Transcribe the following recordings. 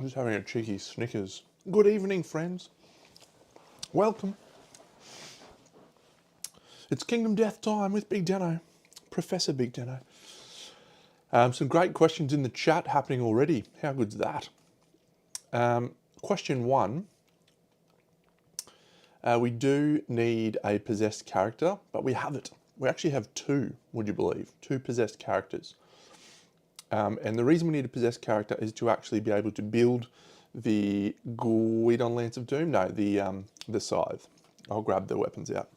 I'm just having a cheeky Snickers. Good evening, friends. Welcome. It's Kingdom Death time with Big Deno, Professor Big Deno. Some great questions in the chat happening already. How good's that? Question one. We do need a possessed character, but we have it. We actually have two, would you believe? Two possessed characters. And the reason we need a possessed character is to actually be able to build the Guidon Lance of Doom. No, the Scythe. I'll grab the weapons out.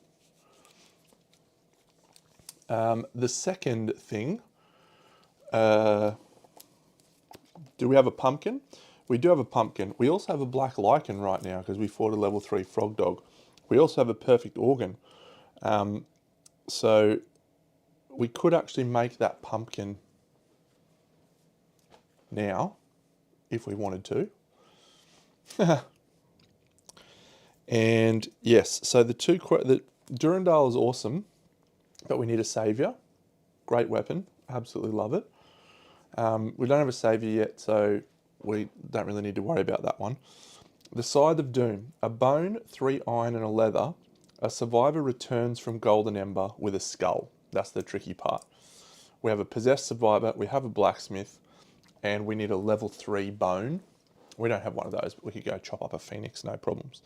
The second thing, do we have a pumpkin? We do have a pumpkin. We also have a black lichen right now because we fought a level 3 frog dog. We also have a perfect organ. So we could actually make that pumpkin now if we wanted to. And yes, so the Durandal is awesome, but we need a savior. Great weapon, absolutely love it. We don't have a savior yet, so we don't really need to worry about that one. The Scythe of Doom, a bone, 3 iron and a leather. A survivor returns from Golden Ember with a skull. That's the tricky part. We have a possessed survivor, we have a blacksmith, and we need a level 3 bone. We don't have one of those, but we could go chop up a phoenix, no problems.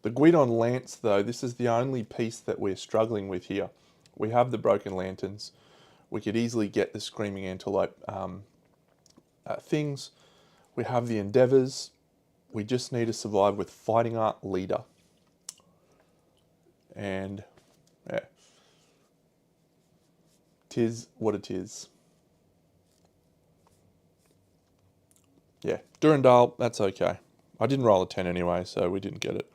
The Guidon Lance, though, this is the only piece that we're struggling with here. We have the Broken Lanterns. We could easily get the Screaming Antelope things. We have the Endeavours. We just need to survive with Fighting Art Leader. And, yeah. 'Tis what it is. Yeah, Durandal, that's okay. I didn't roll a 10 anyway, so we didn't get it.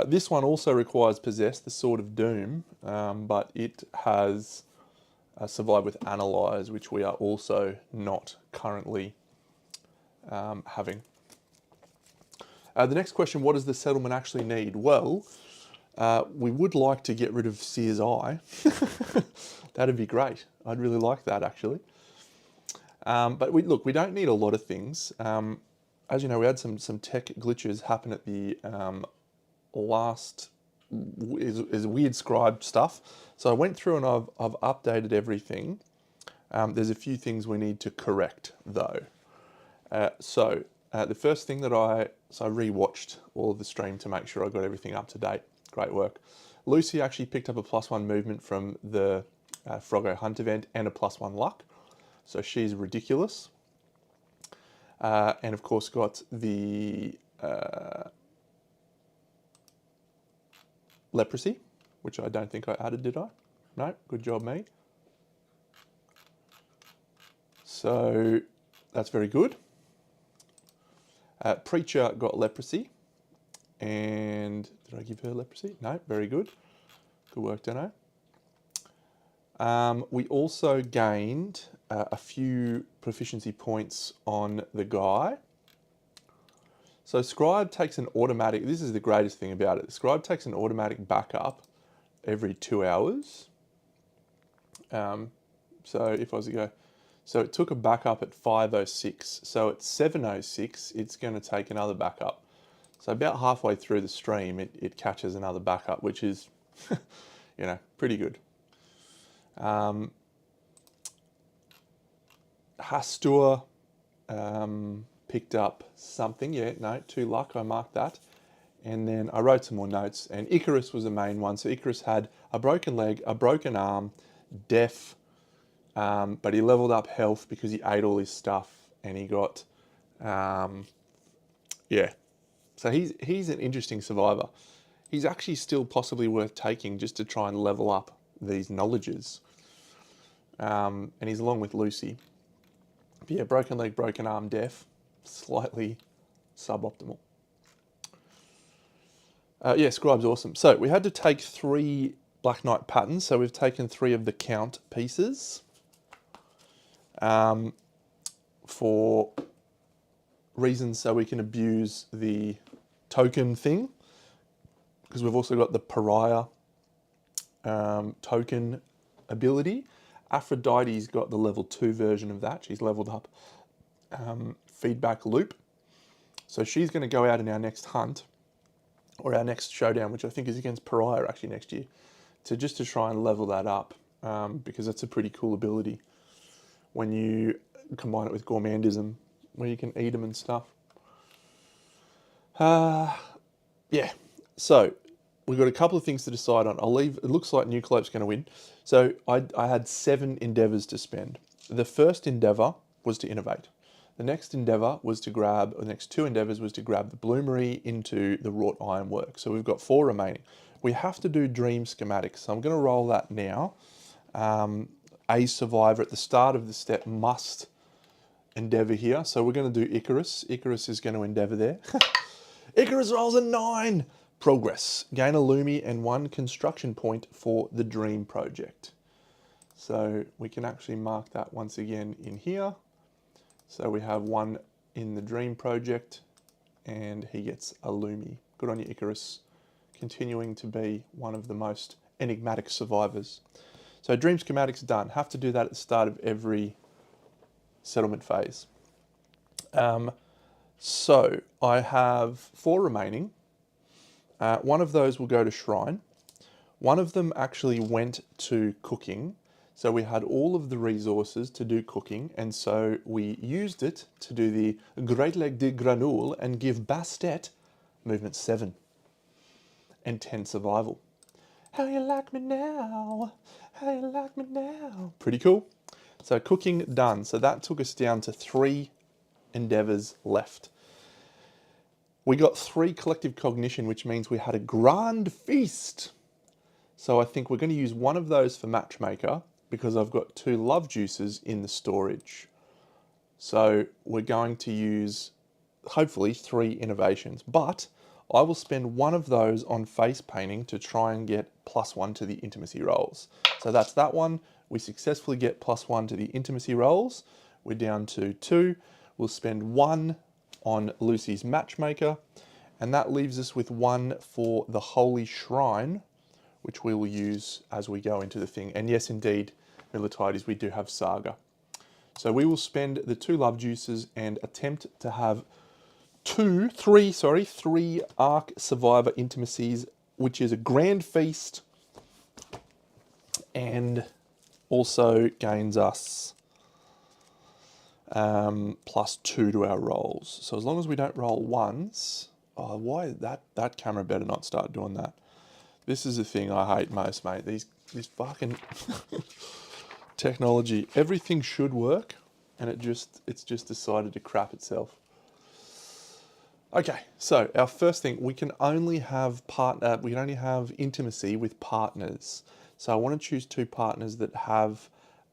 This one also requires Possess, the Sword of Doom, but it has Survive with Analyze, which we are also not currently having. The next question, what does the settlement actually need? Well, we would like to get rid of Seer's Eye. That'd be great. I'd really like that, actually. But we don't need a lot of things. As you know, we had some tech glitches happen at the last is weird scribe stuff. So I went through and I've updated everything. There's a few things we need to correct though. The first thing that I rewatched all of the stream to make sure I got everything up to date. Great work. Lucy actually picked up a +1 movement from the Froggo Hunt event and a +1 luck. So she's ridiculous. And of course got the leprosy, which I don't think I added, did I? No, good job me. So that's very good. Preacher got leprosy. And did I give her leprosy? No, very good. Good work, Deno. We also gained a few proficiency points on the guy. So Scribe takes an automatic, this is the greatest thing about it, Scribe takes an automatic backup every 2 hours. So if I was to go, so it took a backup at 5:06, so at 7:06 it's going to take another backup. So about halfway through the stream it catches another backup, which is, you know, pretty good. Hastur picked up something, yeah, no, 2 luck, I marked that. And then I wrote some more notes, and Icarus was the main one. So Icarus had a broken leg, a broken arm, deaf, but he leveled up health because he ate all his stuff, and he got, yeah. So he's an interesting survivor. He's actually still possibly worth taking just to try and level up these knowledges. And he's along with Lucy. But yeah, broken leg, broken arm, deaf, slightly suboptimal. Yeah, Scribe's awesome. So we had to take 3 Black Knight patterns. So we've taken 3 of the count pieces for reasons so we can abuse the token thing, because we've also got the pariah token ability. Aphrodite's got the level 2 version of that. She's leveled up feedback loop. So she's going to go out in our next hunt, or our next showdown, which I think is against Pariah actually next year, to try and level that up, because that's a pretty cool ability when you combine it with Gourmandism, where you can eat them and stuff. Yeah, so we've got a couple of things to decide on. I'll leave. It looks like Nucleope's going to win. So I had 7 endeavours to spend. The first endeavour was to innovate. The next endeavour was to grab, or the next 2 endeavours was to grab the bloomery into the wrought ironwork. So we've got 4 remaining. We have to do dream schematics. So I'm going to roll that now. A survivor at the start of the step must endeavour here. So we're going to do Icarus. Icarus is going to endeavour there. Icarus rolls a 9. Progress. Gain a Lumi and 1 construction point for the dream project. So we can actually mark that once again in here. So we have 1 in the dream project and he gets a Lumi. Good on you, Icarus. Continuing to be one of the most enigmatic survivors. So dream schematics done. Have to do that at the start of every settlement phase. So I have 4 remaining. 1 of those will go to Shrine. 1 of them actually went to cooking. So we had all of the resources to do cooking, and so we used it to do the Great Leg de Granule and give Bastet movement 7 and 10 survival. How you like me now? How you like me now? Pretty cool. So cooking done. So that took us down to 3 endeavours left. We got 3 collective cognition, which means we had a grand feast. So I think we're going to use 1 of those for matchmaker because I've got 2 love juices in the storage. So we're going to use hopefully 3 innovations, but I will spend 1 of those on face painting to try and get +1 to the intimacy rolls. So that's that one. We successfully get +1 to the intimacy rolls. We're down to 2. We'll spend 1 on Lucy's matchmaker, and that leaves us with 1 for the Holy Shrine, which we will use as we go into the thing. And yes, indeed, Militides, we do have Saga. So we will spend the 2 love juices and attempt to have 3 Arc Survivor intimacies, which is a grand feast, and also gains us +2 to our rolls. So as long as we don't roll ones, why that camera better not start doing that. This is the thing I hate most, mate. These fucking technology. Everything should work, and it's just decided to crap itself. Okay, so our first thing, we can only have intimacy with partners. So I want to choose 2 partners that have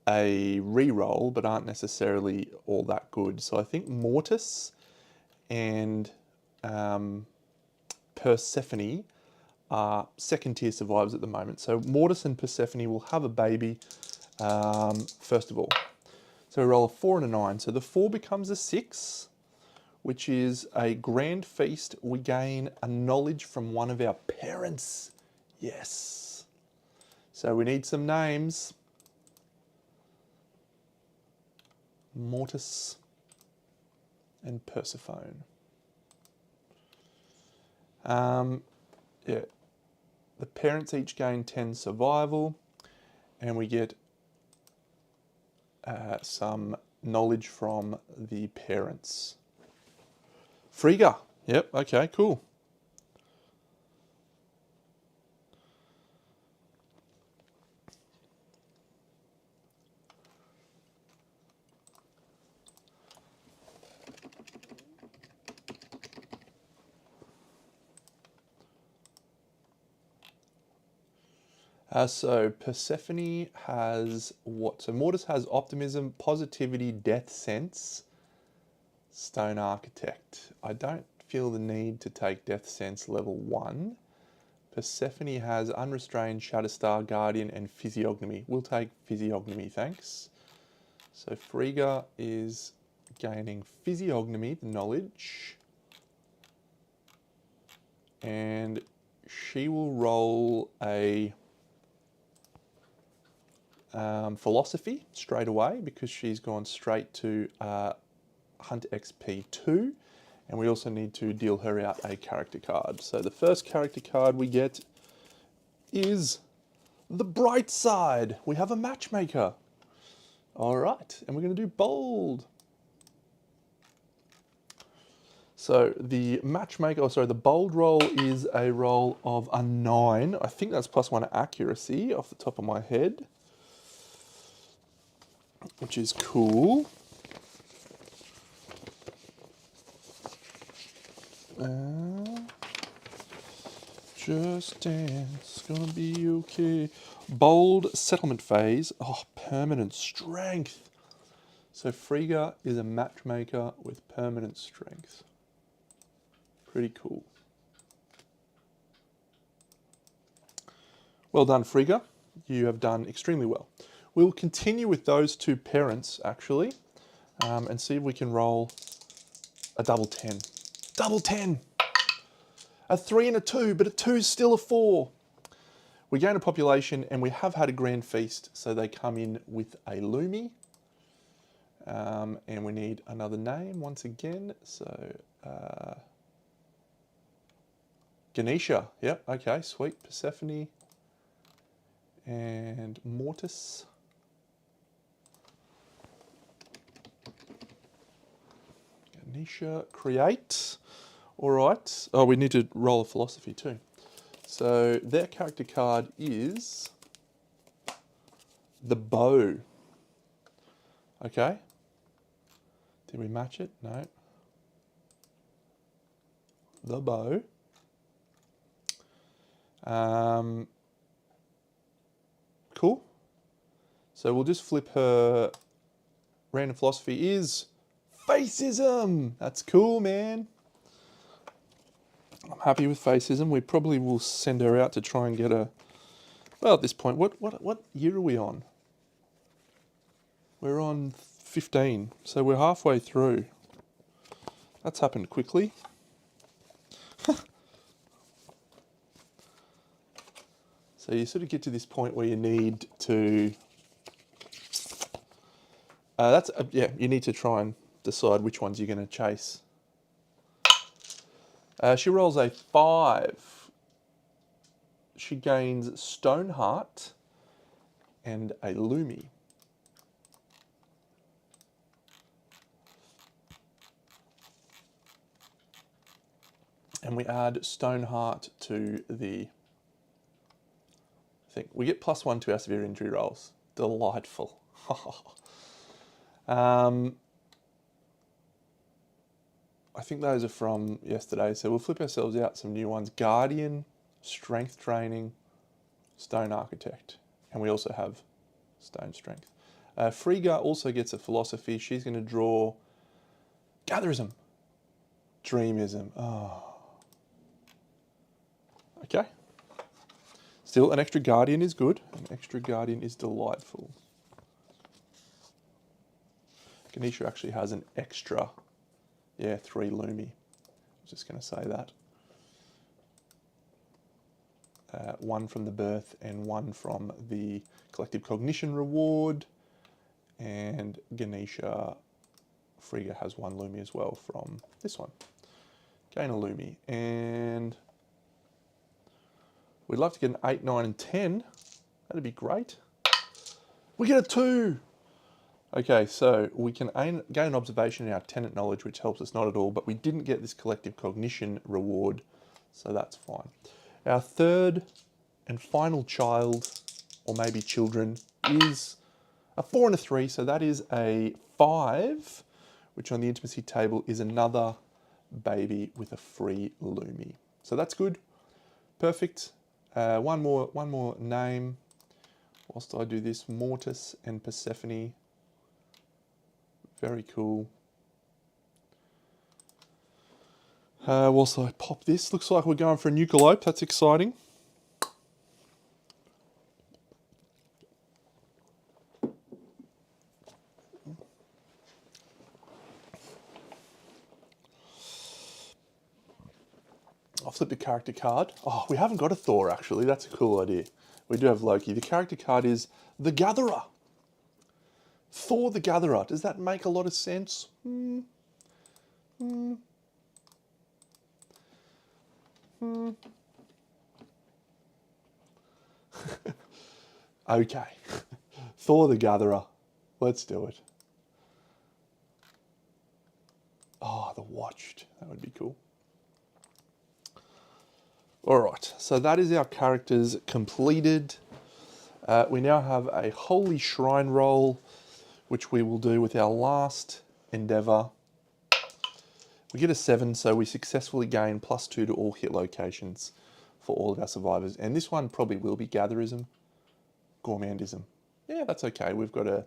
a reroll but aren't necessarily all that good. So I think Mortis and Persephone are 2nd tier survivors at the moment. So Mortis and Persephone will have a baby first of all. So we roll a 4 and a 9. So the 4 becomes a 6, which is a grand feast. We gain a knowledge from one of our parents. Yes. So we need some names. Mortis and Persephone. Yeah. The parents each gain 10 survival, and we get some knowledge from the parents. Frigga. Yep, okay, cool. So Persephone has what? So Mortis has optimism, positivity, death sense, stone architect. I don't feel the need to take death sense level 1. Persephone has unrestrained, Shatterstar, guardian, and physiognomy. We'll take physiognomy, thanks. So Frigga is gaining physiognomy, the knowledge, and she will roll a philosophy straight away because she's gone straight to Hunt XP 2, And we also need to deal her out a character card. So the first character card we get is the Bright Side. We have a matchmaker. All right, and we're going to do bold. So the matchmaker, the bold roll is a roll of a 9. I think that's +1 accuracy off the top of my head, which is cool. Just dance, gonna be okay. Bold settlement phase. Oh, permanent strength. So Frigga is a matchmaker with permanent strength. Pretty cool. Well done, Frigga. You have done extremely well. We'll continue with those two parents, actually, and see if we can roll a double 10. Double 10! A 3 and a 2, but a 2 is still a 4. We gain a population, and we have had a grand feast, so they come in with a Lumi. And we need another name once again, so Ganesha. Yep, okay, sweet. Persephone and Mortis. Ganesha, create. All right. Oh, we need to roll a philosophy too. So their character card is the bow. Okay. Did we match it? No. The bow. Cool. So we'll just flip her. Random philosophy is facism. That's cool, man. I'm happy with facism. We probably will send her out to try and get a... Well, at this point, what year are we on? We're on 15, so we're halfway through. That's happened quickly. So you sort of get to this point where you need to... you need to try and decide which ones you're going to chase. She rolls a 5. She gains Stoneheart and a Lumi. And we add Stoneheart to the thing. We get +1 to our severe injury rolls. Delightful. I think those are from yesterday, so we'll flip ourselves out some new ones. Guardian, Strength Training, Stone Architect, and we also have Stone Strength. Frigga also gets a philosophy. She's going to draw Gatherism, Dreamism. Oh. Okay. Still, an extra Guardian is good. An extra Guardian is delightful. Ganesha actually has an extra... 3 Lumi. I was just going to say that. 1 from the birth and 1 from the collective cognition reward. And Ganesha, Frigga has 1 Lumi as well from this one. Gain a Lumi. And we'd love to get an 8, 9, and 10. That'd be great. We get a 2. Okay, so we can gain observation in our tenant knowledge, which helps us not at all, but we didn't get this collective cognition reward, so that's fine. Our third and final child, or maybe children, is a 4 and a 3, so that is a 5, which on the intimacy table is another baby with a free Lumi. So that's good. Perfect. One more name. Whilst I do this, Mortis and Persephone. Very cool. Whilst I pop this, looks like we're going for a Nucleope. That's exciting. I'll flip the character card. Oh, we haven't got a Thor, actually. That's a cool idea. We do have Loki. The character card is the Gatherer. Thor the Gatherer. Does that make a lot of sense? Okay. Thor the Gatherer. Let's do it. Oh, the Watched. That would be cool. All right, so that is our characters completed. We now have a Holy Shrine roll, which we will do with our last endeavor. We get a 7, so we successfully gain +2 to all hit locations for all of our survivors. And this one probably will be Gatherism, Gourmandism. Yeah, that's okay. We've got a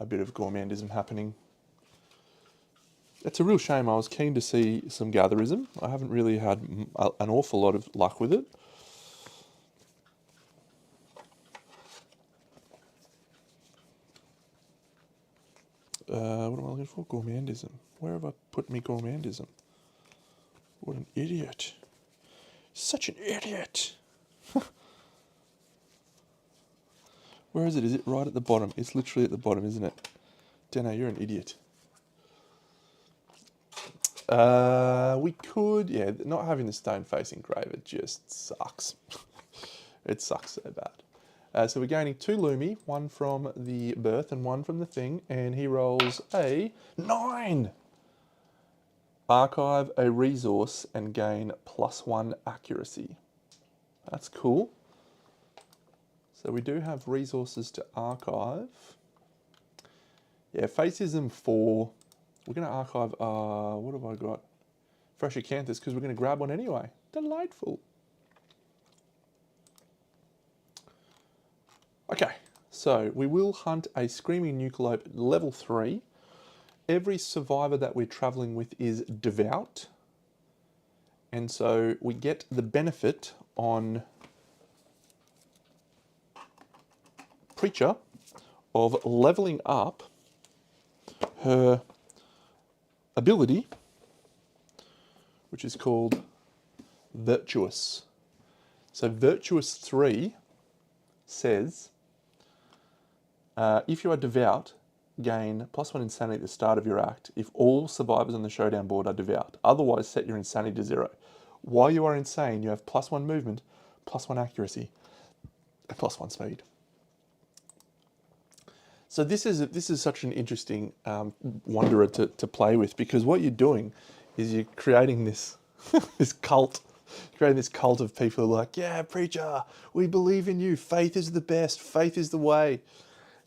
bit of Gourmandism happening. It's a real shame. I was keen to see some Gatherism. I haven't really had an awful lot of luck with it. What am I looking for? Gourmandism. Where have I put me Gourmandism? What an idiot. Such an idiot. Where is it? Is it right at the bottom? It's literally at the bottom, isn't it? Deno, you're an idiot. We could, yeah, not having the stone facing grave, it just sucks. It sucks so bad. So we're gaining 2 Lumi, 1 from the birth and 1 from the thing, and he rolls a 9! Archive a resource and gain +1 accuracy. That's cool. So we do have resources to archive. Yeah, Facism 4. We're going to archive, what have I got? Fresh Acanthus, because we're going to grab one anyway. Delightful. Okay, so we will hunt a Screaming Nucleope level 3. Every survivor that we're traveling with is devout. And so we get the benefit on Preacher of leveling up her ability, which is called Virtuous. So Virtuous 3 says, if you are devout, gain +1 insanity at the start of your act if all survivors on the showdown board are devout. Otherwise, set your insanity to 0. While you are insane, you have +1 movement, +1 accuracy, and +1 speed. So this is such an interesting wanderer to play with, because what you're doing is you're creating this this cult, creating this cult of people who are like, yeah, Preacher, we believe in you. Faith is the best. Faith is the way.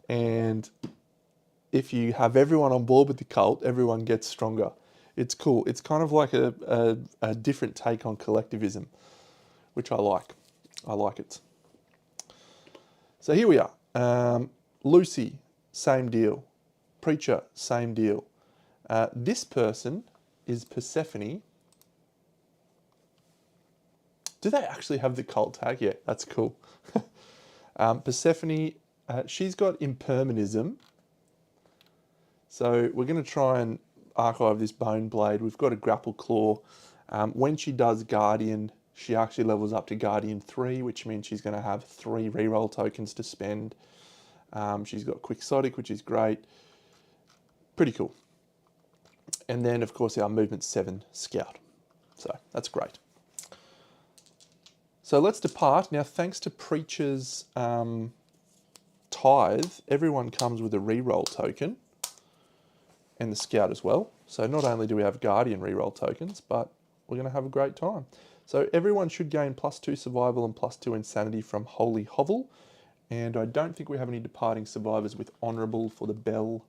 And if you have everyone on board with the cult, everyone gets stronger. It's cool. It's kind of like a different take on collectivism, which I like. I like it. So here we are. Lucy, same deal. Preacher, same deal. This person is Persephone. Do they actually have the cult tag? Yeah, that's cool. Persephone, she's got impermanism. So we're going to try and archive this Bone Blade. We've got a Grapple Claw. When she does Guardian, she actually levels up to Guardian 3, which means she's going to have 3 reroll tokens to spend. She's got Quixotic, which is great. Pretty cool. And then, of course, our Movement 7 Scout. So that's great. So let's depart. Now, thanks to Preacher's Tithe, everyone comes with a reroll token, and the Scout as well. So not only do we have Guardian reroll tokens, but we're going to have a great time. So everyone should gain +2 survival and +2 insanity from Holy Hovel. And I don't think we have any departing survivors with Honourable for the Bell.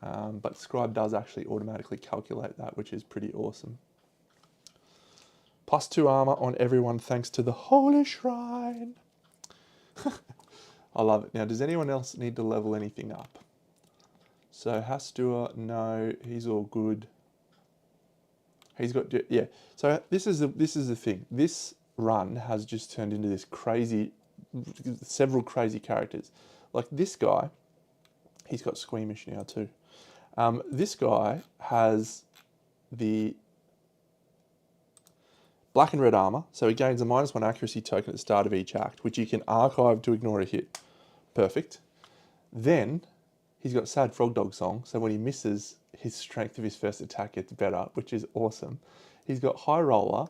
But Scribe does actually automatically calculate that, which is pretty awesome. +2 armour on everyone thanks to the Holy Shrine. I love it. Now, does anyone else need to level anything up? So Hastur, no, he's all good. He's got, yeah. So this is the thing. This run has just turned into this crazy, several crazy characters. Like this guy, he's got Squeamish now too. This guy has the black and red armor, so he gains a -1 accuracy token at the start of each act, which you can archive to ignore a hit. Perfect. Then he's got Sad Frog Dog Song, so when he misses, his strength of his first attack gets better, which is awesome. He's got High Roller.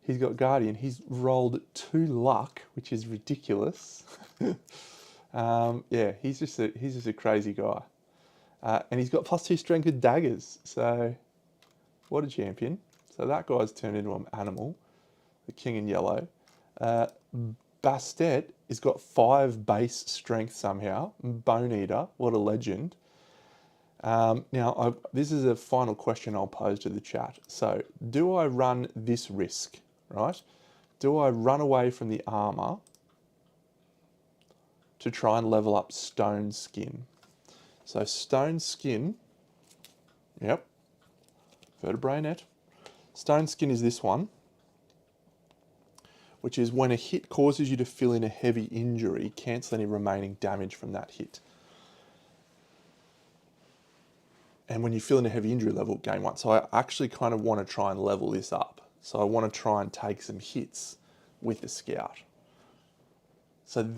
He's got Guardian. He's rolled 2 luck, which is ridiculous. Yeah, he's just a crazy guy. And he's got +2 strength with daggers. So, what a champion. So that guy's turned into an animal. The king in yellow. Bastet has got 5 base strength somehow. Bone Eater, what a legend. Now, this is a final question I'll pose to the chat. So, do I run this risk, right? Do I run away from the armor to try and level up Stone Skin? So, Stone Skin, yep, vertebrae net. Stone Skin is this one, which is when a hit causes you to fill in a heavy injury, cancel any remaining damage from that hit. And when you fill in a heavy injury level, gain 1. So I actually kind of want to try and level this up. So I want to try and take some hits with the Scout. So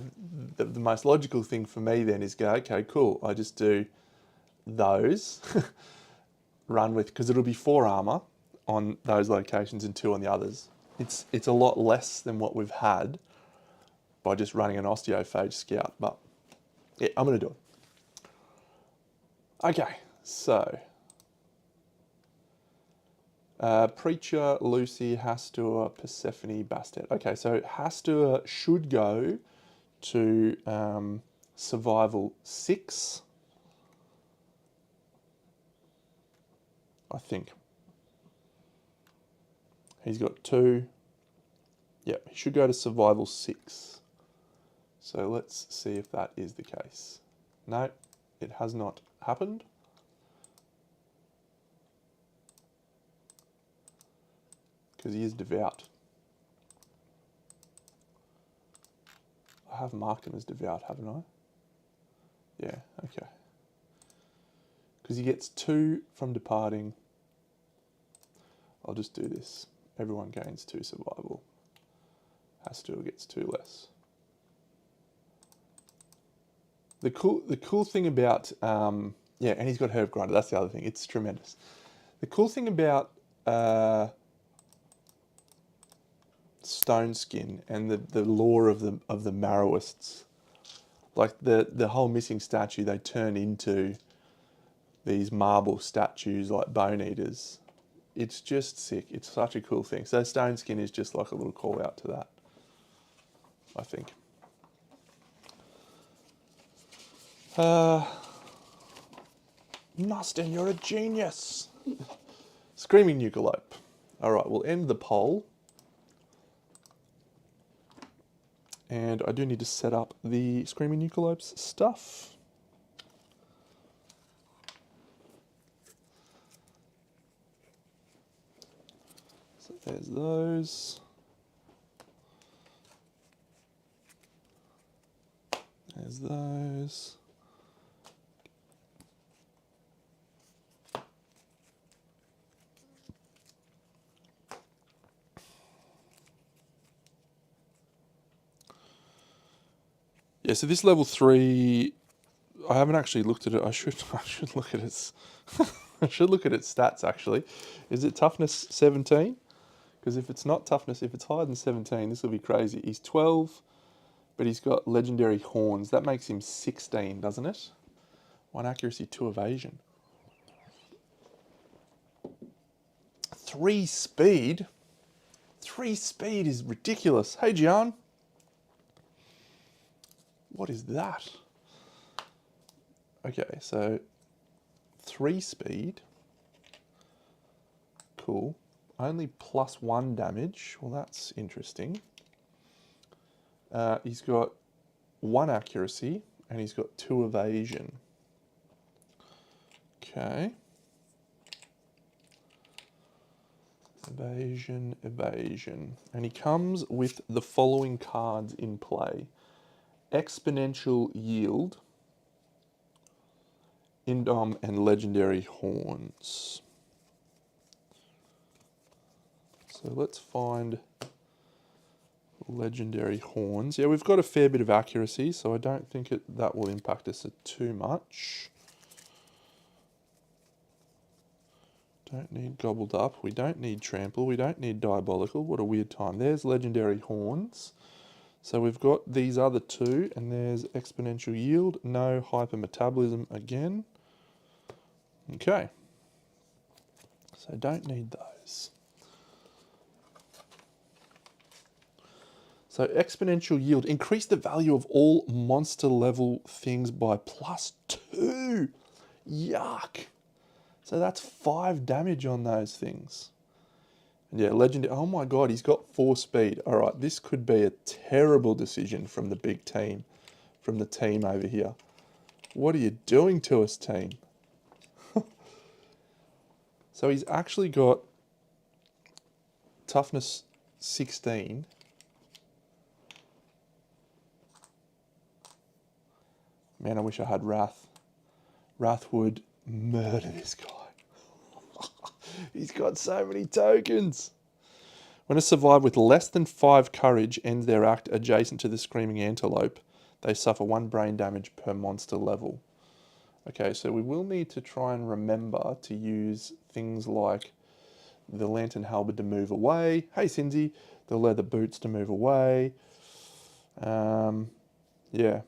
the most logical thing for me then is go, okay, cool. I just do those, run with, because it'll be 4 armor on those locations and 2 on the others. It's a lot less than what we've had by just running an Osteophage Scout, but yeah, I'm going to do it. Okay, so Preacher, Lucy, Hastur, Persephone, Bastet. Okay, so Hastur should go to Survival 6, I think. He's got 2. Yep, he should go to Survival 6. So let's see if that is the case. No, it has not happened. Because he is devout. I have marked him as devout, haven't I? Yeah, okay. Because he gets 2 from departing. I'll just do this. Everyone gains 2 survival. Hastur gets 2 less. The cool thing about, yeah, and he's got Herb Grinder, that's the other thing. It's tremendous. The cool thing about Stone Skin and the lore of the Marrowists, like the whole missing statue, they turn into these marble statues like Bone Eaters. It's just sick. It's such a cool thing. So Stone Skin is just like a little call out to that, I think. Mustin, you're a genius. Screaming Nucalope. All right, we'll end the poll. And I do need to set up the Screaming Nucalope's stuff. So there's those. There's those. Yeah, so this level 3, I haven't actually looked at it. I should look at its I should look at its stats actually. Is it toughness 17? Because if it's not toughness, if it's higher than 17, this will be crazy. He's 12, but he's got legendary horns. That makes him 16, doesn't it? 1 accuracy, 2 evasion. 3 speed? 3 speed is ridiculous. Hey, Gian. What is that? Okay, so 3 speed. Cool. Only +1 damage. Well, that's interesting. He's got 1 accuracy and he's got 2 evasion. Okay. Evasion, evasion. And he comes with the following cards in play. Exponential Yield, Indom, and Legendary Horns. So let's find Legendary Horns. Yeah, we've got a fair bit of accuracy, so I don't think that will impact us too much. Don't need Gobbled Up. We don't need Trample. We don't need Diabolical. What a weird time. There's Legendary Horns. So we've got these other two, and there's Exponential Yield. No Hypermetabolism again. Okay. So don't need those. So Exponential Yield. Increase the value of all monster level things by +2. Yuck. So that's 5 damage on those things. And yeah, legendary. Oh my god, he's got 4 speed. All right, this could be a terrible decision from the big team, from the team over here. What are you doing to us, team? So he's actually got toughness 16. Man, I wish I had Wrath. Wrath would murder this guy. He's got so many tokens. When a survivor with less than 5 courage ends their act adjacent to the Screaming Antelope, they suffer 1 brain damage per monster level. Okay, so we will need to try and remember to use things like the Lantern Halberd to move away. Hey, Cindy. The Leather Boots to move away. Yeah.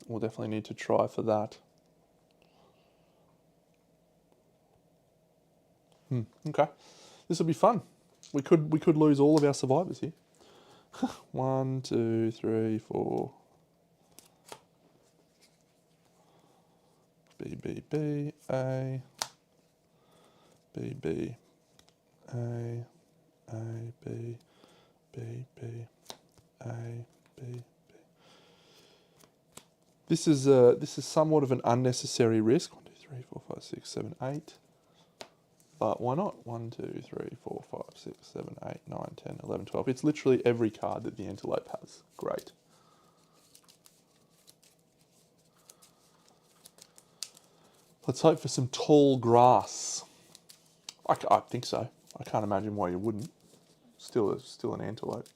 We'll definitely need to try for that. Okay, this will be fun. We could lose all of our survivors here. 1, 2, 3, 4. B, B, B, A. B, B, A, B, B, B, A, B. This is somewhat of an unnecessary risk. 1, 2, 3, 4, 5, 6, 7, 8. But why not? 1, 2, 3, 4, 5, 6, 7, 8, 9, 10, 11, 12. It's literally every card that the Antelope has. Great. Let's hope for some tall grass. I think so. I can't imagine why you wouldn't. Still an Antelope.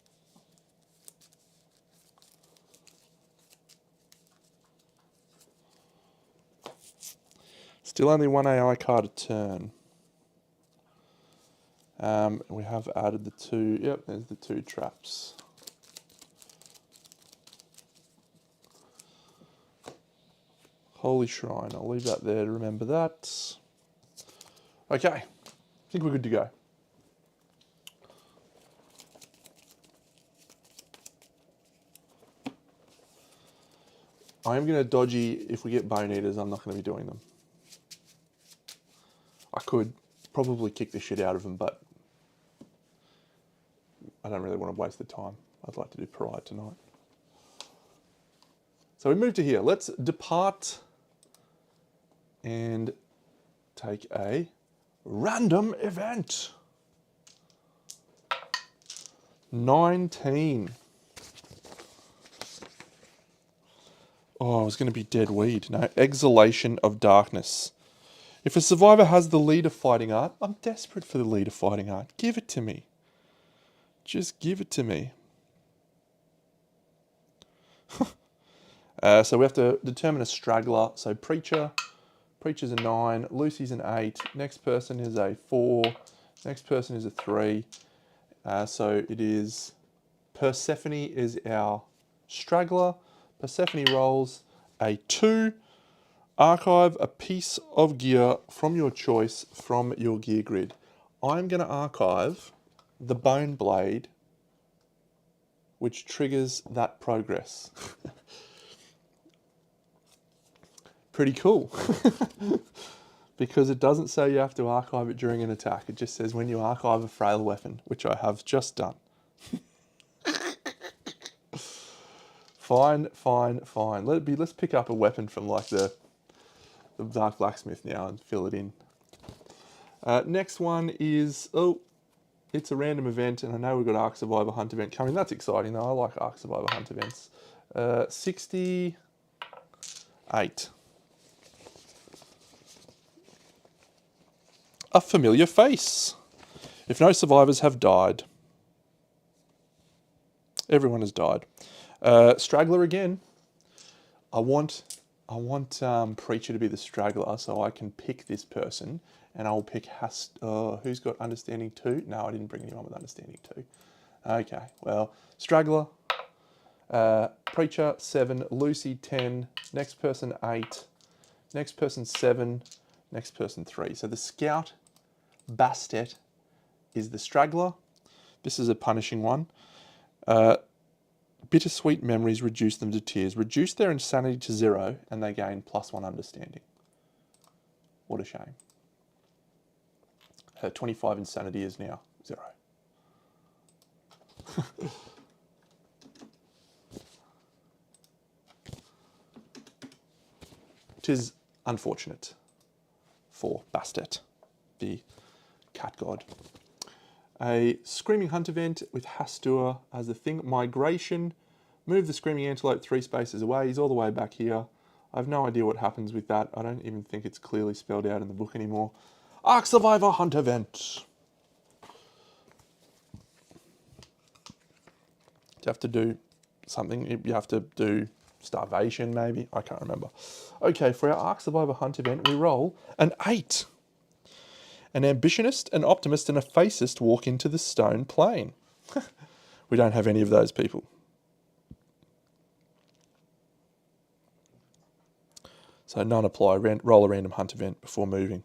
Still only 1 AI card a turn. We have added the 2, yep, there's the 2 traps. Holy Shrine, I'll leave that there to remember that. Okay, I think we're good to go. I am going to dodgy if we get Bone Eaters, I'm not going to be doing them. I could probably kick the shit out of them, but I don't really want to waste the time. I'd like to do Pride tonight. So we move to here. Let's depart and take a random event. 19. Oh, I was going to be dead weed. No, Exhalation of Darkness. If a survivor has the Leader Fighting Art, I'm desperate for the Leader Fighting Art. Give it to me. Just give it to me. So we have to determine a straggler. So Preacher's a 9, Lucy's an 8, next person is a 4, next person is a 3. So it is Persephone is our straggler. Persephone rolls a 2. Archive a piece of gear from your choice from your gear grid. I'm going to archive the Bone Blade, which triggers that progress. Pretty cool. Because it doesn't say you have to archive it during an attack. It just says when you archive a frail weapon, which I have just done. Fine. Let's pick up a weapon from like the Dark Blacksmith now and fill it in. Next one is, it's a random event, and I know we've got Ark Survivor Hunt event coming. That's exciting though. I like Ark Survivor Hunt events. 68. A familiar face. If no survivors have died. Everyone has died. Straggler again. I want I want Preacher to be the straggler, so I can pick this person, and I'll pick who's got Understanding 2? No, I didn't bring anyone with Understanding 2. Okay, well, straggler, Preacher 7, Lucy 10, next person 8, next person 7, next person 3. So the Scout Bastet is the straggler. This is a punishing one. Bittersweet memories reduce them to tears. Reduce their insanity to 0 and they gain +1 understanding. What a shame. Her 25 insanity is now 0. Tis unfortunate for Bastet, the cat god. A Screaming Hunt event with Hastur as the thing. Migration. Move the Screaming Antelope 3 spaces away. He's all the way back here. I have no idea what happens with that. I don't even think it's clearly spelled out in the book anymore. Ark Survivor Hunt event. You have to do something. You have to do starvation, maybe. I can't remember. Okay, for our Ark Survivor Hunt event, we roll an 8. An ambitionist, an optimist, and a facist walk into the stone plain. We don't have any of those people. So none apply. Roll a random hunt event before moving.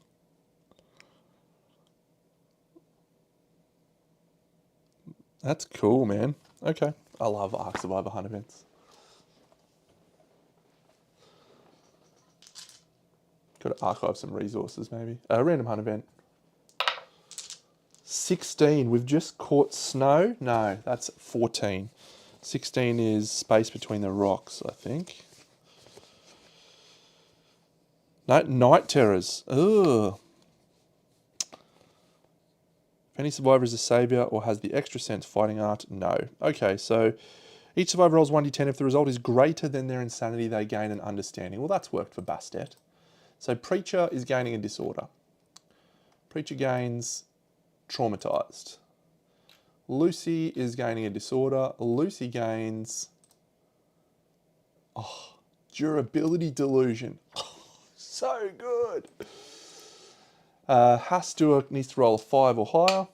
That's cool, man. Okay. I love Ark Survivor Hunt events. Got to archive some resources, maybe. A random hunt event. 16. We've just caught snow. No, that's 14. 16 is space between the rocks, I think. No, night terrors. Ugh. If any survivor is a saviour or has the extra sense fighting art, no. Okay, so each survivor rolls 1d10. If the result is greater than their insanity, they gain an understanding. Well, that's worked for Bastet. So Preacher is gaining a disorder. Preacher gains traumatized. Lucy is gaining a disorder. Lucy gains durability delusion. So good. Hastur needs to roll a 5 or higher.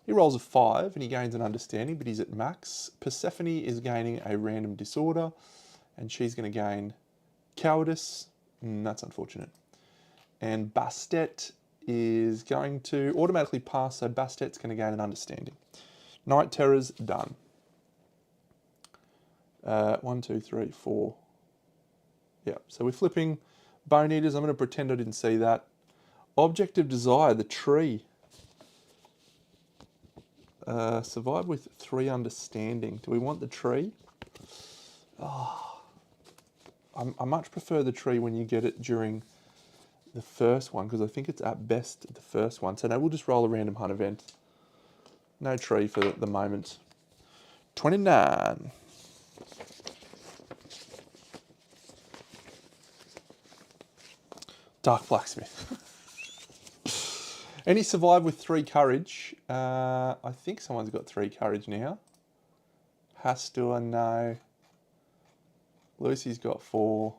He rolls a 5 and he gains an understanding, but he's at max. Persephone is gaining a random disorder and she's going to gain cowardice. That's unfortunate. And Bastet is going to automatically pass, so Bastet's going to gain an understanding. Night terrors, done. 1, 2, 3, 4. Yeah, so we're flipping Bone Eaters. I'm going to pretend I didn't see that. Object of Desire, the tree. Survive with 3 understanding. Do we want the tree? Oh, I much prefer the tree when you get it during the first one, because I think it's at best the first one. So now we'll just roll a random hunt event. No tree for the moment. 29. Dark Blacksmith. Any survive with 3 courage? I think someone's got 3 courage now. Hastur, no. Lucy's got 4.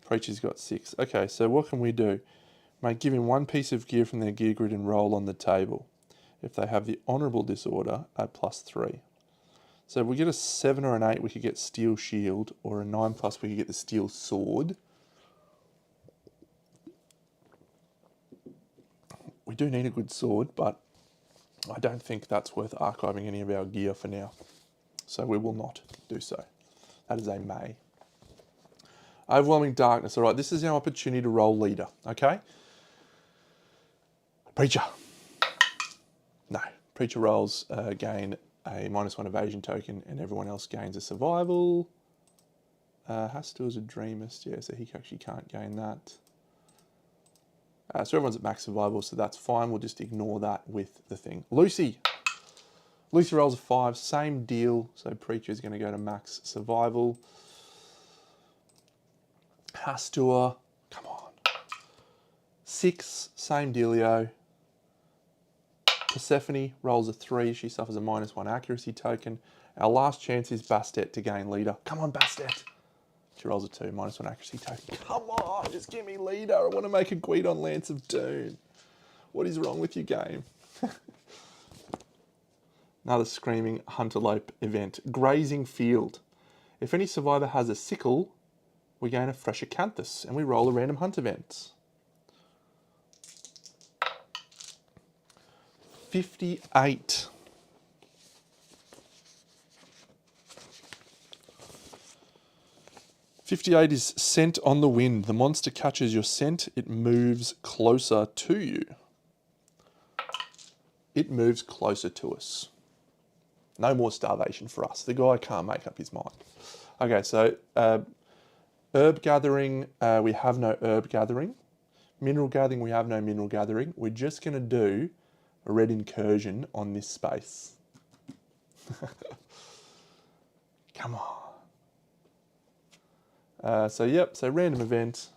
Preacher's got 6. Okay, so what can we do? Mate, give him 1 piece of gear from their gear grid and roll on the table. If they have the honourable disorder, at +3. So if we get a 7 or an 8, we could get Steel Shield, or a 9+, we could get the Steel Sword. We do need a good sword, but I don't think that's worth archiving any of our gear for now. So we will not do so. That is a may. Overwhelming Darkness. All right, this is our opportunity to roll leader, okay? Preacher. No. Preacher rolls gain a -1 evasion token and everyone else gains a survival. Hastur is a dreamist, yeah, so he actually can't gain that. So everyone's at max survival, so that's fine. We'll just ignore that with the thing. Lucy. Lucy rolls a 5, same deal. So Preacher is going to go to max survival. Hastur, come on. 6, same dealio. Persephone rolls a 3. She suffers a -1 accuracy token. Our last chance is Bastet to gain leader. Come on, Bastet. She rolls a 2, -1 accuracy token. Come on, just give me leader. I want to make a Guidon Lance of Doom. What is wrong with you, game? Another Screaming Hunterlope event. Grazing Field. If any survivor has a sickle, we gain a fresh acanthus, and we roll a random hunt event. 58. "58 is Scent on the Wind. The monster catches your scent, it moves closer to you." It moves closer to us. No more starvation for us. The guy can't make up his mind. Okay, so herb gathering, we have no herb gathering. Mineral gathering, we have no mineral gathering. We're just going to do a red incursion on this space. Come on. So random event.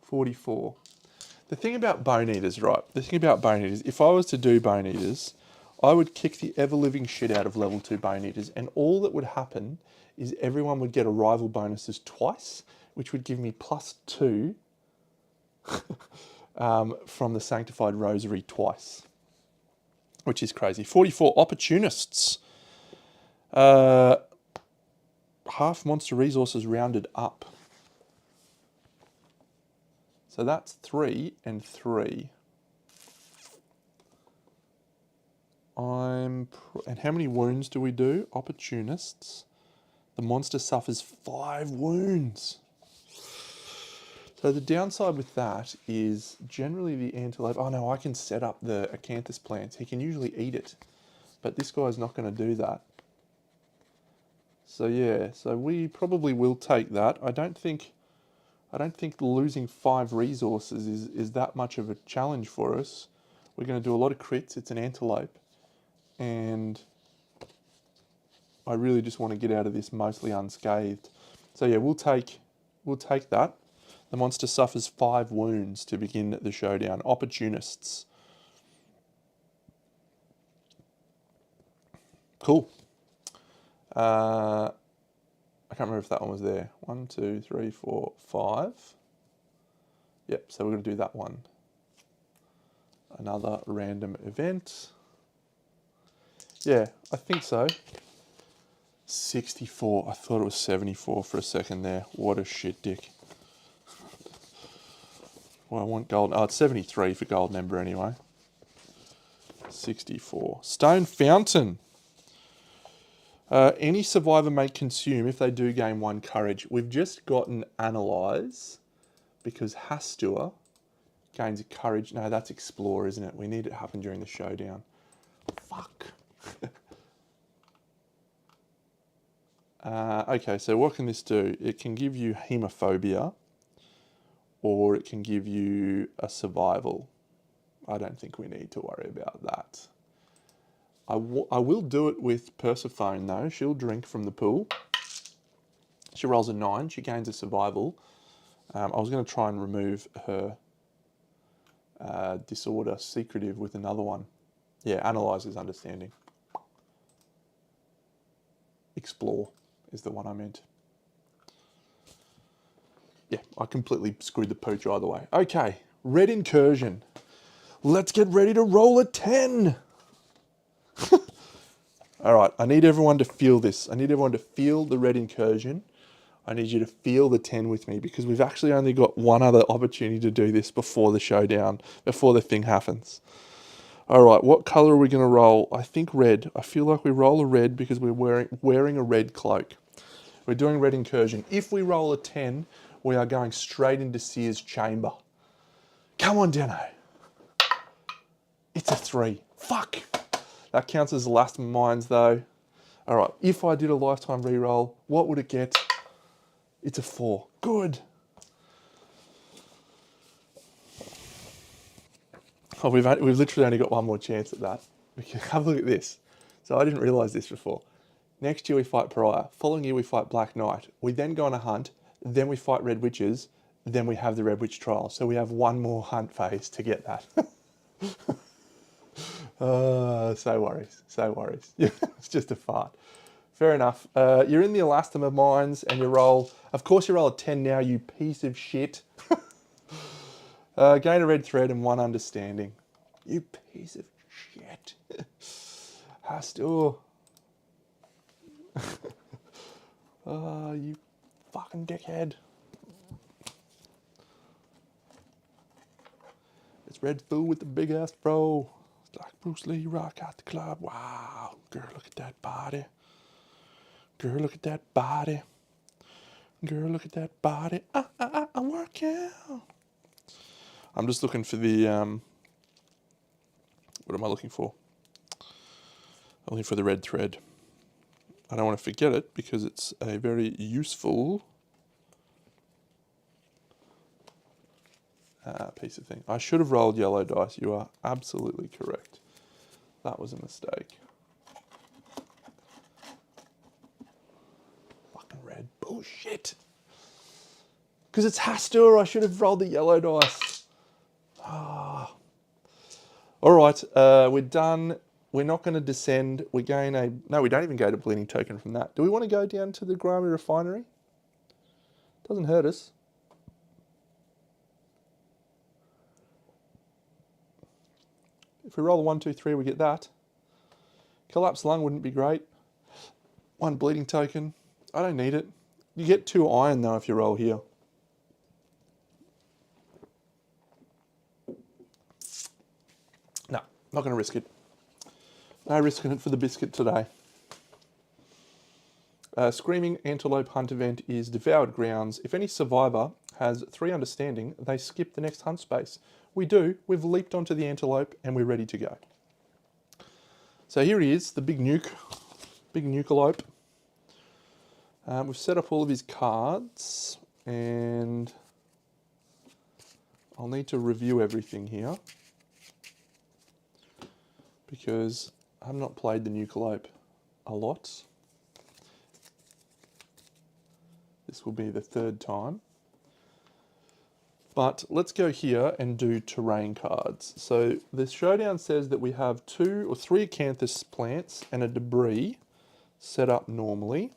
44. The thing about Bone Eaters, right? The thing about Bone Eaters, if I was to do Bone Eaters, I would kick the ever-living shit out of level 2 Bone Eaters, and all that would happen is everyone would get arrival bonuses twice, which would give me +2 from the Sanctified Rosary twice, which is crazy. 44, Opportunists. Half monster resources rounded up. So that's 3 and 3. And how many wounds do we do? Opportunists. The monster suffers 5 wounds. So the downside with that is generally the antelope. Oh no, I can set up the acanthus plants. He can usually eat it, but this guy's not going to do that. So yeah, so we probably will take that. I don't think losing 5 resources is that much of a challenge for us. We're going to do a lot of crits. It's an antelope, and I really just want to get out of this mostly unscathed. So yeah, we'll take that. The monster suffers 5 wounds to begin the showdown. Opportunists. Cool. I can't remember if that one was there. 1, 2, 3, 4, 5. Yep, so we're going to do that one. Another random event. Yeah, I think so. 64. I thought it was 74 for a second there. What a shit dick. Well, I want gold. Oh, it's 73 for Golden Ember anyway. 64. Stone Fountain. Any survivor may consume if they do gain 1 courage. We've just gotten Analyze because Hastur gains a courage. No, that's Explore, isn't it? We need it to happen during the showdown. Fuck. Okay, so what can this do? It can give you Hemophobia, or it can give you a Survival. I don't think we need to worry about that. I will do it with Persephone though. She'll drink from the pool. She rolls a 9. She gains a Survival. I was going to try and remove her Disorder Secretive with another one. Yeah, Analyze is Understanding. Explore is the one I meant. Yeah, I completely screwed the pooch either way. Okay, Red Incursion. Let's get ready to roll a 10. All right, I need everyone to feel this. I need everyone to feel the Red Incursion. I need you to feel the 10 with me because we've actually only got one other opportunity to do this before the showdown, before the thing happens. All right, what color are we going to roll? I think red. I feel like we roll a red because we're wearing a red cloak. We're doing Red Incursion. If we roll a 10, we are going straight into Seer's Chamber. Come on, Deno. It's a 3. Fuck. That counts as last mines though. All right, if I did a lifetime reroll, what would it get? It's a 4. Good. Oh, we've literally only got one more chance at that. Have a look at this. So I didn't realise this before. Next year we fight Pariah. Following year we fight Black Knight. We then go on a hunt. Then we fight Red Witches. Then we have the Red Witch trial. So we have one more hunt phase to get that. So worries. Yeah, it's just a fart. Fair enough. You're in the elastomer mines and you roll... Of course you roll a 10 now, you piece of shit. Gain a red thread and 1 understanding. You piece of shit. Hastur. Oh, you fucking dickhead. It's Red Fool with the big ass bro. It's like Bruce Lee rock out the club. Wow. Girl, look at that body. Girl, look at that body. Girl, look at that body. I'm working. I'm just looking for the, what am I looking for? I'm looking for the red thread. I don't want to forget it because it's a very useful piece of thing. I should have rolled yellow dice. You are absolutely correct. That was a mistake. Fucking red bullshit. Because it's Hastur, I should have rolled the yellow dice. Ah. All right, we're done. We're not going to descend. We gain a... No, we don't even go to bleeding token from that. Do we want to go down to the Grimy Refinery? Doesn't hurt us. If we roll a 1, 2, 3, we get that. Collapsed lung wouldn't be great. 1 bleeding token. I don't need it. You get 2 iron though if you roll here. No, not going to risk it. No risking it for the biscuit today. Screaming Antelope Hunt event is Devoured Grounds. If any survivor has 3 understanding, they skip the next hunt space. We do. We've leaped onto the antelope and we're ready to go. So here he is, the big nuke. Big nukelope. We've set up all of his cards and I'll need to review everything here because I've not played the nukelope a lot. This will be the 3rd time. But let's go here and do terrain cards. So the showdown says that we have 2 or 3 acanthus plants and a debris set up normally.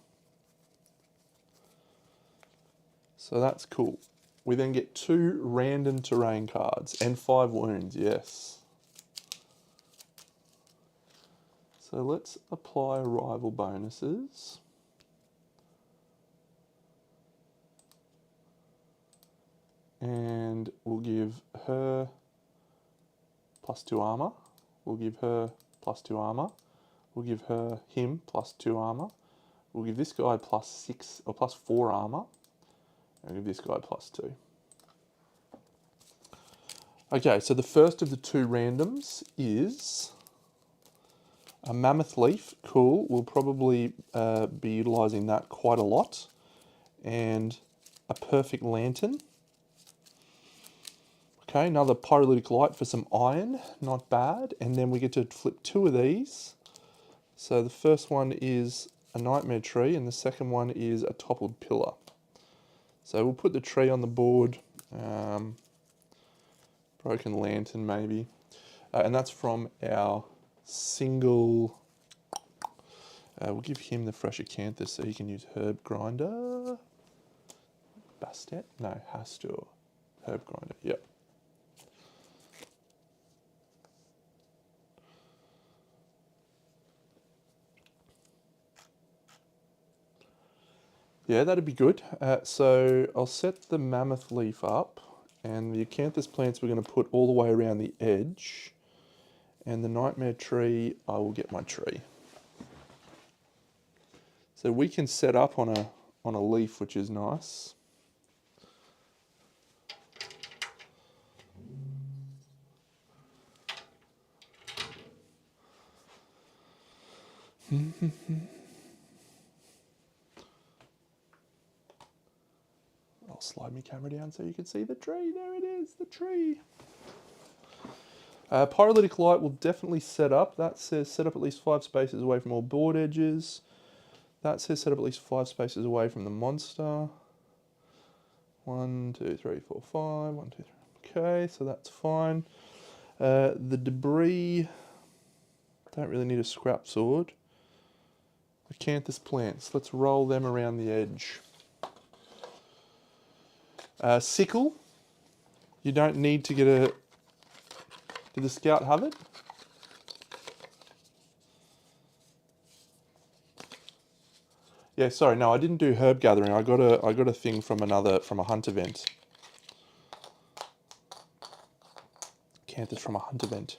So that's cool. We then get 2 random terrain cards and 5 wounds, yes. So let's apply arrival bonuses. And we'll give her +2 armor. We'll give her +2 armor. We'll give him +2 armor. We'll give this guy +6 or +4 armor. And we'll give this guy +2. Okay, so the first of the 2 randoms is a mammoth leaf. Cool. We'll probably be utilizing that quite a lot. And a perfect lantern. Okay, another pyrolytic light for some iron, not bad. And then we get to flip 2 of these. So the first one is a nightmare tree and the second one is a toppled pillar. So we'll put the tree on the board, broken lantern maybe. And that's from our single, we'll give him the fresh acanthus so he can use herb grinder. Bastet? No, Hastur. Herb grinder, yep. Yeah, that'd be good. So I'll set the mammoth leaf up and the acanthus plants we're going to put all the way around the edge. And the nightmare tree, I will get my tree. So we can set up on a leaf, which is nice. I'll slide my camera down so you can see the tree. There it is, the tree. Pyrolytic light will definitely set up. That says set up at least 5 spaces away from all board edges. That says set up at least 5 spaces away from the monster. 1, 2, 3, 4, 5. 1, 2, 3. Okay, so that's fine. The debris, don't really need a scrap sword. Acanthus plants. Let's roll them around the edge. Sickle. You don't need to get a... Did the scout have it? Yeah, sorry, no, I didn't do herb gathering. I got a thing from a hunt event. Acanthus from a hunt event.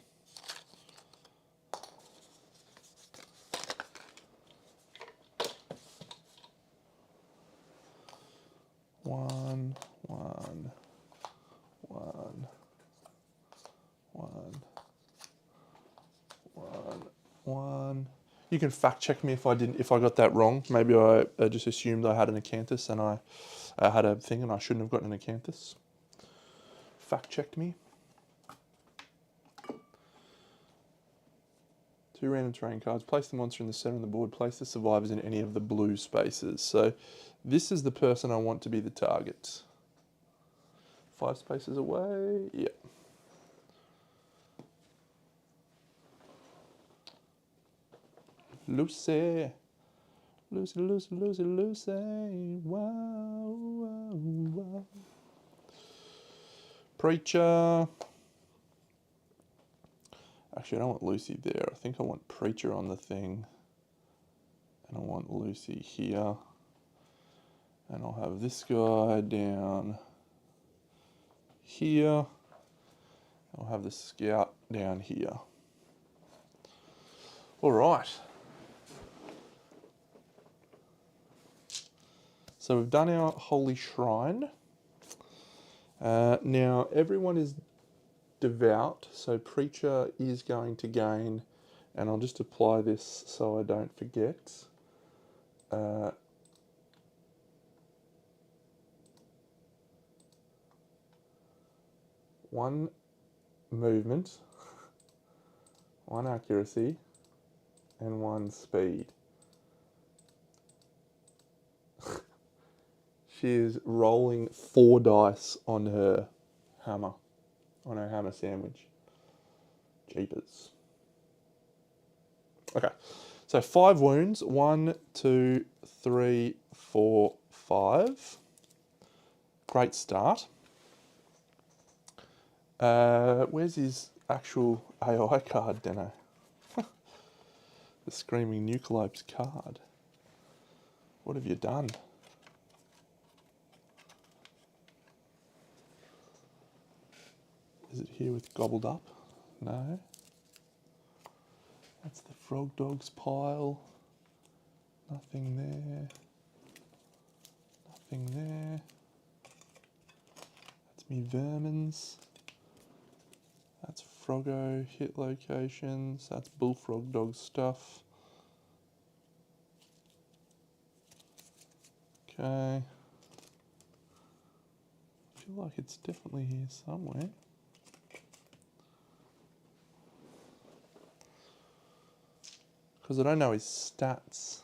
One. You can fact check me if I got that wrong. Maybe I just assumed I had an acanthus and I had a thing and I shouldn't have gotten an acanthus. Fact check me. 2 random terrain cards. Place the monster in the center of the board. Place the survivors in any of the blue spaces. So this is the person I want to be the target. 5 spaces away. Yep. Lucy. Lucy. Wow. Preacher. Actually, I don't want Lucy there. I think I want Preacher on the thing. And I want Lucy here. And I'll have this guy down here. I'll have the scout down here. All right. So we've done our holy shrine. Now everyone is devout, so Preacher is going to gain, and I'll just apply this so I don't forget. 1 movement, 1 accuracy, and 1 speed. She is rolling 4 dice on her hammer sandwich. Jeepers. Okay, so 5 wounds. 1, 2, 3, 4, 5. Great start. Where's his actual AI card, Deno? The Screaming Nucleope's card. What have you done? Is it here with Gobbled Up? No. That's the Frog Dog's pile. Nothing there. Nothing there. That's me Vermins. That's Froggo hit locations. That's Bullfrog Dog stuff. Okay. I feel like it's definitely here somewhere. Because I don't know his stats.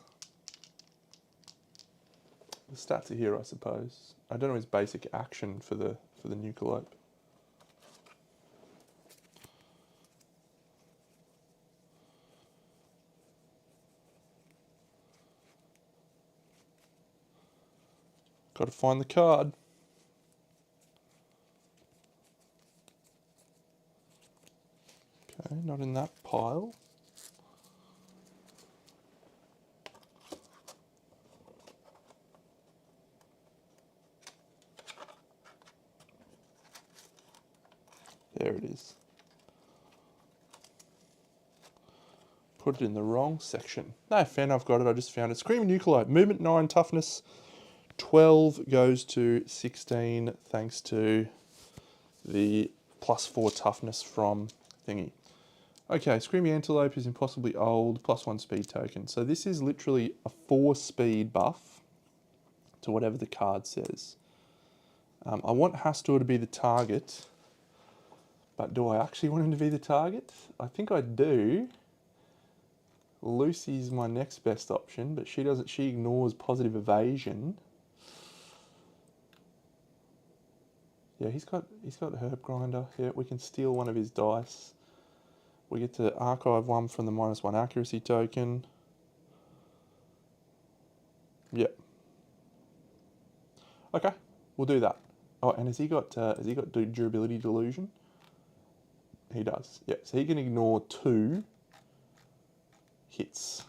The stats are here, I suppose. I don't know his basic action for the Nucleope. Got to find the card. Okay, not in that pile. There it is. Put it in the wrong section. No, fan, I've got it. I just found it. Screaming Nucleope. Movement 9, toughness 12 goes to 16 thanks to the +4 toughness from thingy. Okay, Screaming Antelope is impossibly old, +1 speed token. So this is literally a 4 speed buff to whatever the card says. I want Hastur to be the target. But do I actually want him to be the target? I think I do. Lucy's my next best option, but she ignores positive evasion. Yeah, he's got Herb Grinder. Yeah, we can steal one of his dice. We get to archive 1 from the -1 accuracy token. Yep. Okay, we'll do that. Oh, and has he got durability delusion? He does. Yeah, so he can ignore 2 hits.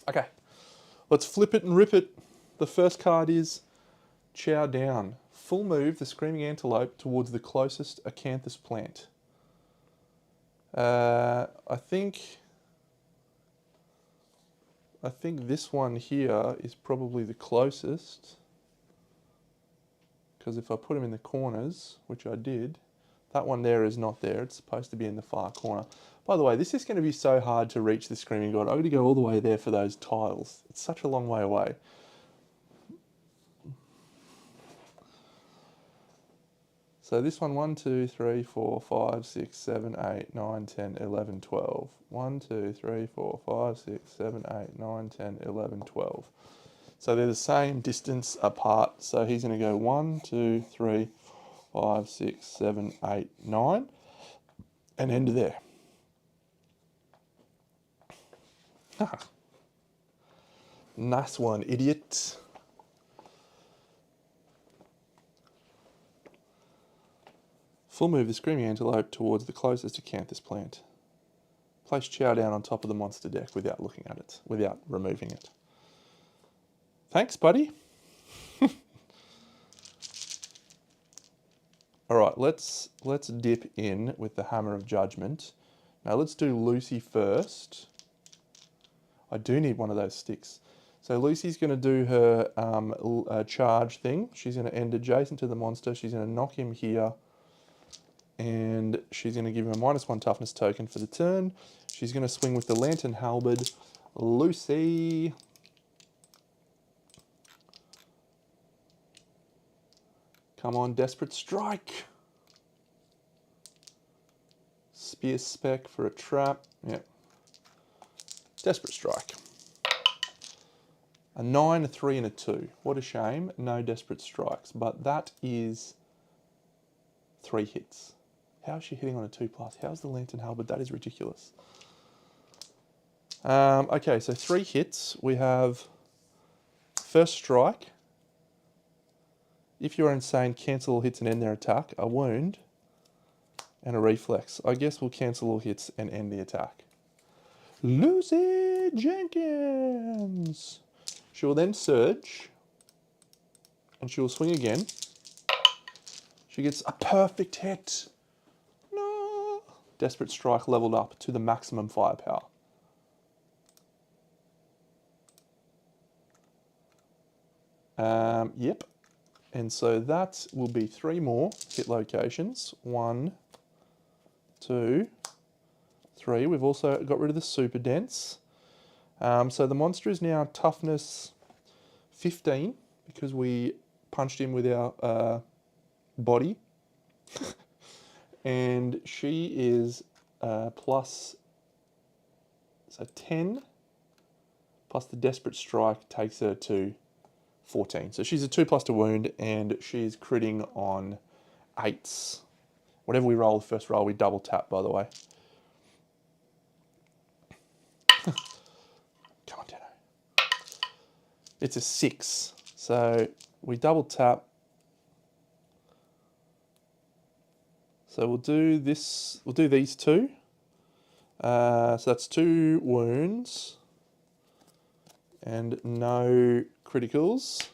Okay, let's flip it and rip it. The first card is Chow Down. Full move the Screaming Antelope towards the closest acanthus plant. I think this one here is probably the closest, because if I put him in the corners, which I did, that one there is not there. It's supposed to be in the far corner. By the way, this is going to be so hard to reach the Screaming God. I'm going to go all the way there for those tiles. It's such a long way away. So this one, 1, 2, 3, 4, 5, 6, 7, 8, 9, 10, 11, 12. 1, 2, 3, 4, 5, 6, 7, 8, 9, 10, 11, 12. So they're the same distance apart. So he's going to go 1, 2, 3, 5, 6, 7, 8, 9, and end there. Nice one, idiot. Full move the Screaming Antelope towards the closest acanthus plant. Place Chow Down on top of the monster deck without looking at it, without removing it. Thanks, buddy. All right, let's dip in with the Hammer of Judgment. Now let's do Lucy first. I do need one of those sticks. So Lucy's going to do her charge thing. She's going to end adjacent to the monster. She's going to knock him here. And she's going to give him a -1 toughness token for the turn. She's going to swing with the Lantern Halberd. Lucy. Come on, Desperate Strike. Spear Spec for a trap. Yep. Desperate Strike. A 9, a 3, and a 2. What a shame. No Desperate Strikes. But that is 3 hits. How is she hitting on a 2+? How's the Lantern Halberd? That is ridiculous. Okay, so 3 hits. We have First Strike. If you're insane, cancel all hits and end their attack. A wound and a reflex. I guess we'll cancel all hits and end the attack. Lucy Jenkins. She will then surge and she will swing again. She gets a perfect hit. No. Desperate Strike leveled up to the maximum firepower. Yep. And so that will be 3 more hit locations. 1, 2, 3. We've also got rid of the Super Dense. So the monster is now toughness 15 because we punched him with our body. And she is plus, so 10 plus the Desperate Strike takes her to 14. So she's a 2+ to wound, and she's critting on 8s. Whatever we roll, the first roll, we double tap, by the way. Come on, Dano. It's a 6. So we double tap. So we'll do this, we'll do these 2. So that's 2 wounds. And no criticals.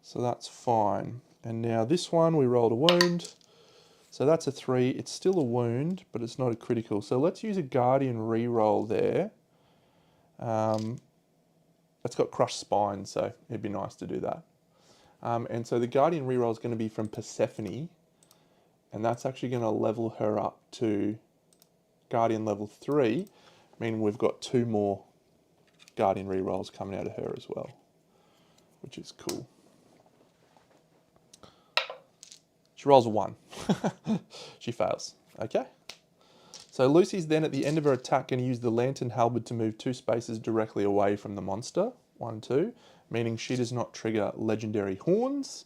So that's fine. And now this one, we rolled a wound. So that's a 3. It's still a wound, but it's not a critical. So let's use a Guardian reroll there. It's got crushed spine, so it'd be nice to do that. And so the Guardian reroll is going to be from Persephone. And that's actually going to level her up to Guardian level 3, meaning we've got 2 more Guardian rerolls coming out of her as well, which is cool. She rolls a 1. She fails. Okay. So Lucy's then at the end of her attack going to use the Lantern Halberd to move 2 spaces directly away from the monster. 1, 2. Meaning she does not trigger Legendary Horns,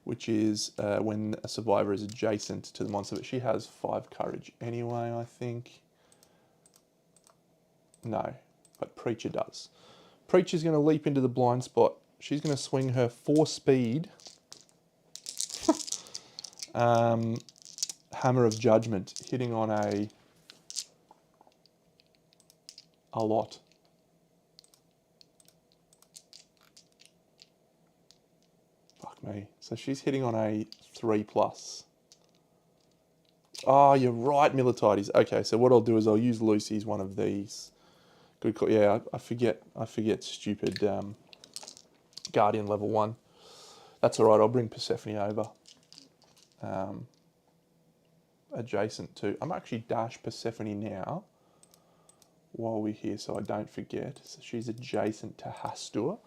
which is when a survivor is adjacent to the monster. But she has 5 courage anyway, I think. No. but Preacher does. Preacher's going to leap into the blind spot. She's going to swing her 4-speed Hammer of Judgment, hitting on a lot. Fuck me. So she's hitting on a 3+. Oh, you're right, Militides. Okay, so what I'll do is I'll use Lucy's one of these. Good call. Yeah, I forget stupid Guardian level 1. That's all right. I'll bring Persephone over. Adjacent to... I'm actually dash Persephone now while we're here so I don't forget. So she's adjacent to Hastur.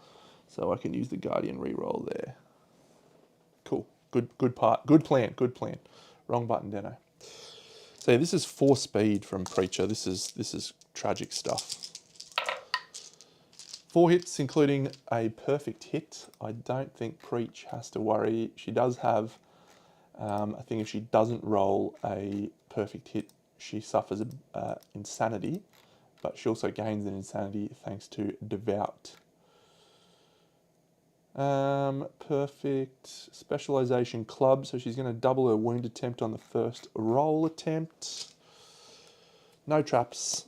So I can use the Guardian reroll there. Cool. Good part. Good plan. Good plan. Wrong button, Deno. So yeah, this is 4-speed from Preacher. This is tragic stuff. 4 hits, including a perfect hit. I don't think Preach has to worry. She does have, I think if she doesn't roll a perfect hit, she suffers insanity, but she also gains an insanity thanks to Devout. Perfect specialization club, so she's going to double her wound attempt on the first roll attempt. No traps.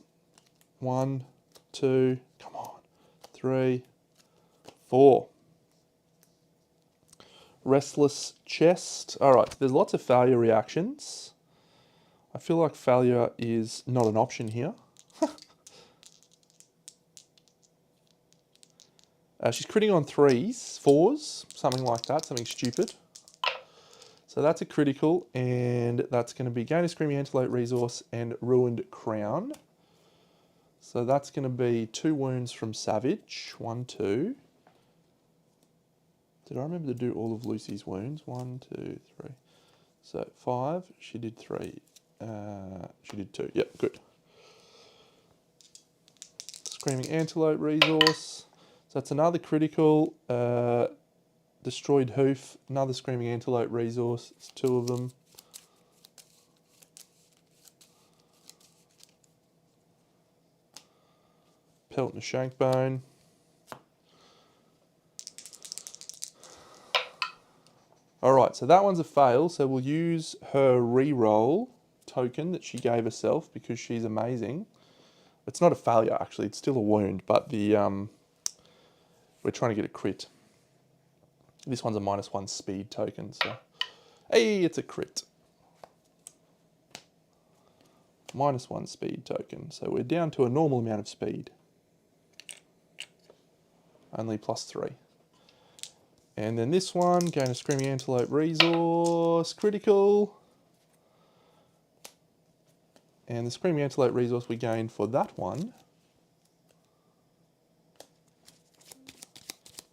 1, 2, come on, 3, 4. Restless chest. All right, there's lots of failure reactions. I feel like failure is not an option here. She's critting on 3s, 4s, something like that, something stupid. So that's a critical, and that's going to be gain a Screaming Antelope resource and Ruined Crown. So that's going to be 2 wounds from Savage. 1, 2. Did I remember to do all of Lucy's wounds? 1, 2, 3. So 5, she did 3. She did 2. Yep, good. Screaming Antelope resource. So that's another critical. Destroyed Hoof, another Screaming Antelope resource. It's 2 of them. Pelt and a Shankbone. Alright, so that one's a fail, so we'll use her reroll token that she gave herself because she's amazing. It's not a failure, actually, it's still a wound, but the we're trying to get a crit. This one's a -1 speed token, so... Hey, it's a crit. -1 speed token, so we're down to a normal amount of speed. Only +3. And then this one, gain a Screaming Antelope resource, critical. And the Screaming Antelope resource we gain for that one.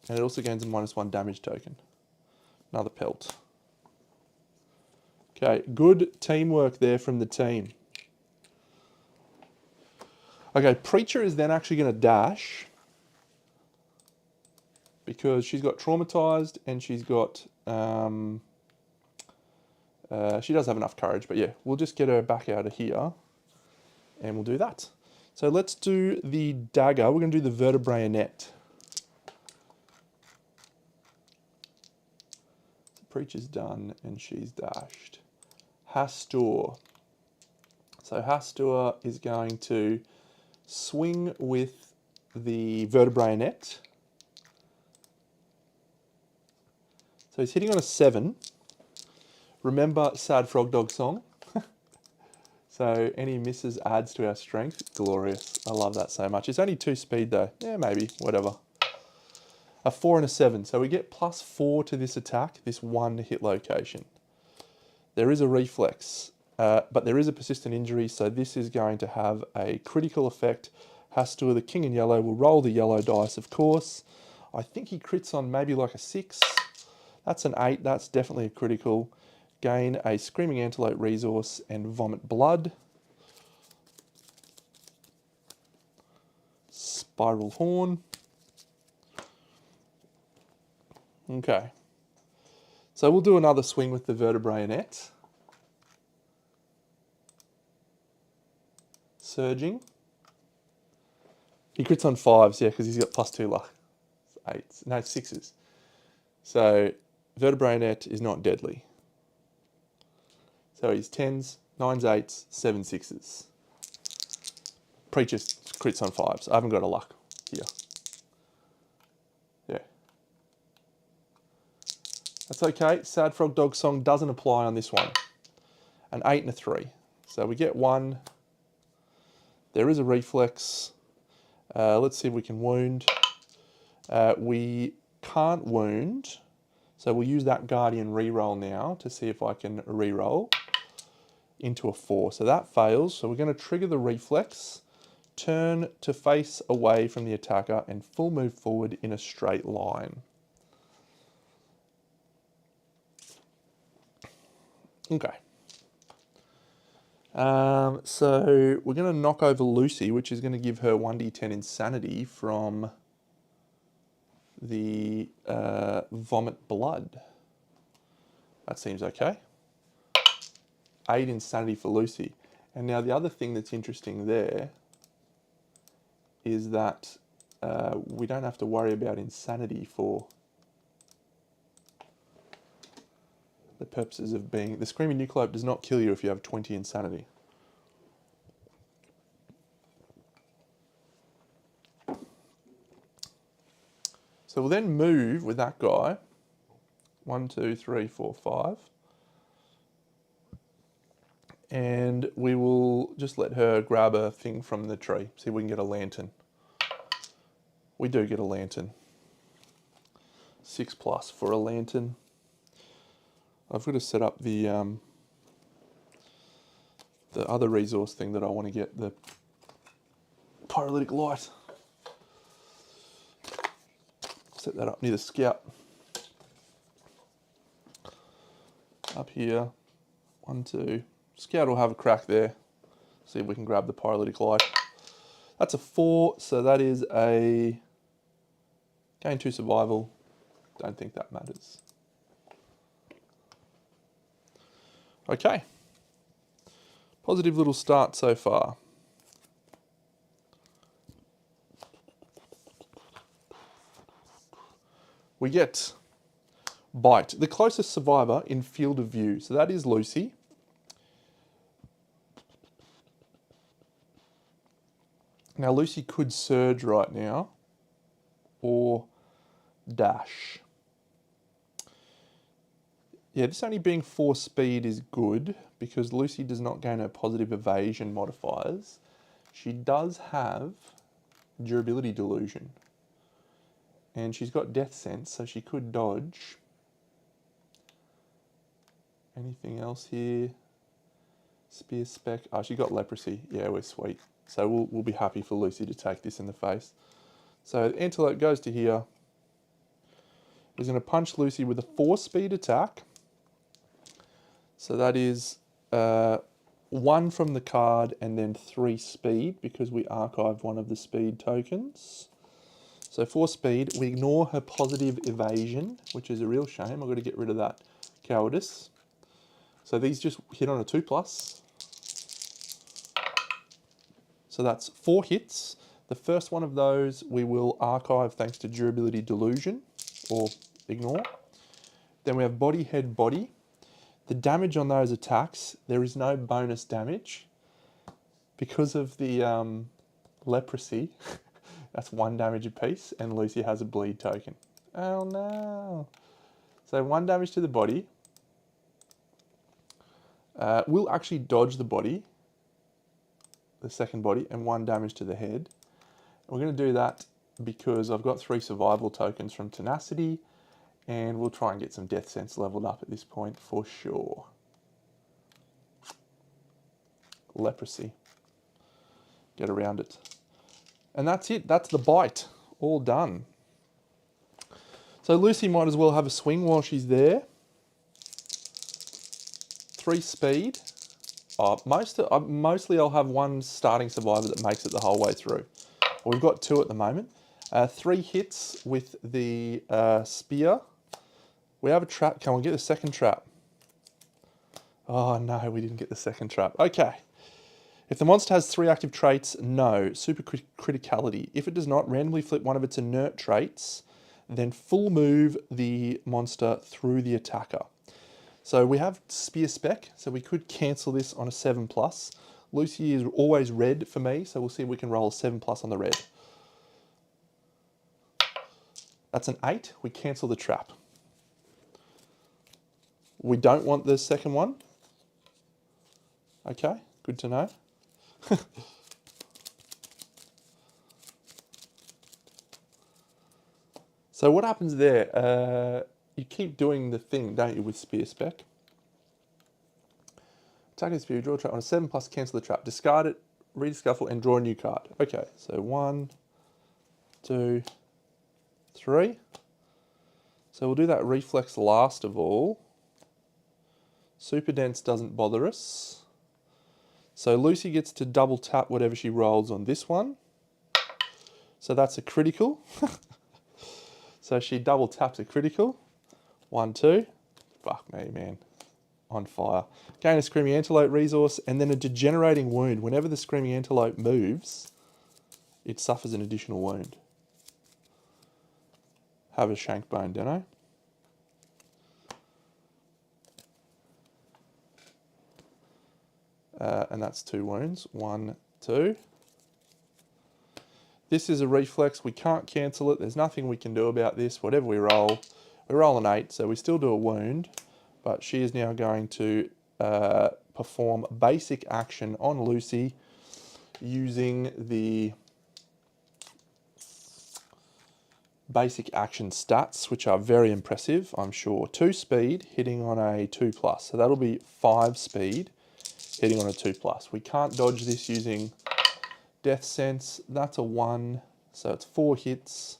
And it also gains a -1 damage token. Another pelt. Okay, good teamwork there from the team. Okay, Preacher is then actually going to dash because she's got traumatized and she's got... she does have enough courage, but yeah, we'll just get her back out of here and we'll do that. So let's do the dagger. We're going to do the vertebraeonet. Preacher's done and she's dashed. Hastur. So Hastur is going to swing with the vertebraeonet. So he's hitting on a 7. Remember Sad Frog Dog song? So any misses adds to our strength. Glorious. I love that so much. It's only 2 speed though. Yeah, maybe. Whatever. A 4 and a 7. So we get +4 to this attack, this 1 hit location. There is a reflex, but there is a persistent injury, so this is going to have a critical effect. Hastur, the king in yellow, will roll the yellow dice, of course. I think he crits on maybe like a 6. That's an 8. That's definitely a critical. Gain a Screaming Antelope resource and Vomit Blood. Spiral Horn. Okay. So we'll do another swing with the vertebraeonet. Surging. He crits on 5s, yeah, because he's got +2 luck. 8s, no, 6s. So Vertebrae is not deadly. So he's 10s, 9s, 8s, 7 6s. Preacher crits on 5s. I haven't got a luck here. Yeah. That's okay. Sad Frog Dog Song doesn't apply on this one. An 8 and a 3. So we get 1. There is a reflex. Let's see if we can wound. We can't wound. So we'll use that Guardian reroll now to see if I can reroll into a 4. So that fails. So we're going to trigger the reflex, turn to face away from the attacker, and full move forward in a straight line. Okay. So we're going to knock over Lucy, which is going to give her 1d10 insanity from the vomit blood. That seems okay. 8 insanity for Lucy. And now the other thing that's interesting there is that we don't have to worry about insanity for the purposes of being... The Screaming Nucleope does not kill you if you have 20 insanity. So we'll then move with that guy. 1, 2, 3, 4, 5. And we will just let her grab a thing from the tree. See if we can get a lantern. We do get a lantern. 6+ for a lantern. I've got to set up the other resource thing that I want to get, the pyrolytic light. Set that up near the scout. Up here. 1, 2. Scout will have a crack there. See if we can grab the pyrolytic light. That's a 4, so that is a gain 2 survival. Don't think that matters. Okay. Positive little start so far. We get Bite, the closest survivor in field of view. So that is Lucy. Now Lucy could surge right now or dash. Yeah, this only being 4 speed is good because Lucy does not gain her positive evasion modifiers. She does have durability delusion. And she's got death sense, so she could dodge. Anything else here? Spear spec. Oh, she got leprosy. Yeah, we're sweet. So we'll be happy for Lucy to take this in the face. So the antelope goes to here. He's going to punch Lucy with a 4 speed attack. So that is 1 from the card and then 3 speed because we archived one of the speed tokens. So 4 speed, we ignore her positive evasion, which is a real shame. I've got to get rid of that cowardice. So these just hit on a 2+. So that's 4 hits. The first one of those we will archive thanks to durability delusion, or ignore. Then we have body, head, body. The damage on those attacks, there is no bonus damage. Because of the leprosy, that's 1 damage apiece, and Lucy has a bleed token. Oh no. So 1 damage to the body. We'll actually dodge the body, the second body, and 1 damage to the head. We're going to do that because I've got 3 survival tokens from tenacity, and we'll try and get some death sense leveled up at this point for sure. Leprosy. Get around it. And that's it. That's the bite. All done. So Lucy might as well have a swing while she's there. 3 speed. Mostly I'll have 1 starting survivor that makes it the whole way through. We've got 2 at the moment. 3 hits with the spear. We have a trap. Can we get the second trap? Oh no, we didn't get the second trap. Okay. If the monster has 3 active traits, no. Super criticality. If it does not, randomly flip one of its inert traits, then full move the monster through the attacker. So we have Spear Spec, so we could cancel this on a 7+. Lucy is always red for me, so we'll see if we can roll a 7+ on the red. That's an 8. We cancel the trap. We don't want the second one. Okay, good to know. So what happens there? You keep doing the thing, don't you, with Spear Spec? Attacking Spear, draw a trap on a 7+, cancel the trap. Discard it, rediscuffle, and draw a new card. Okay, so 1, 2, 3. So we'll do that reflex last of all. Super Dense doesn't bother us. So Lucy gets to double tap whatever she rolls on this one. So that's a critical. So she double taps a critical. 1, 2. Fuck me, man. On fire. Gain a Screaming Antelope resource and then a degenerating wound. Whenever the Screaming Antelope moves, it suffers an additional wound. Have a shank bone, Deno. And that's 2 wounds. 1, 2. This is a reflex. We can't cancel it. There's nothing we can do about this. Whatever we roll an 8, so we still do a wound. But she is now going to perform basic action on Lucy using the basic action stats, which are very impressive, I'm sure. 2 speed, hitting on a 2+. So that'll be 5 speed, hitting on a 2+. We can't dodge this using Death Sense. That's a 1, so it's 4 hits.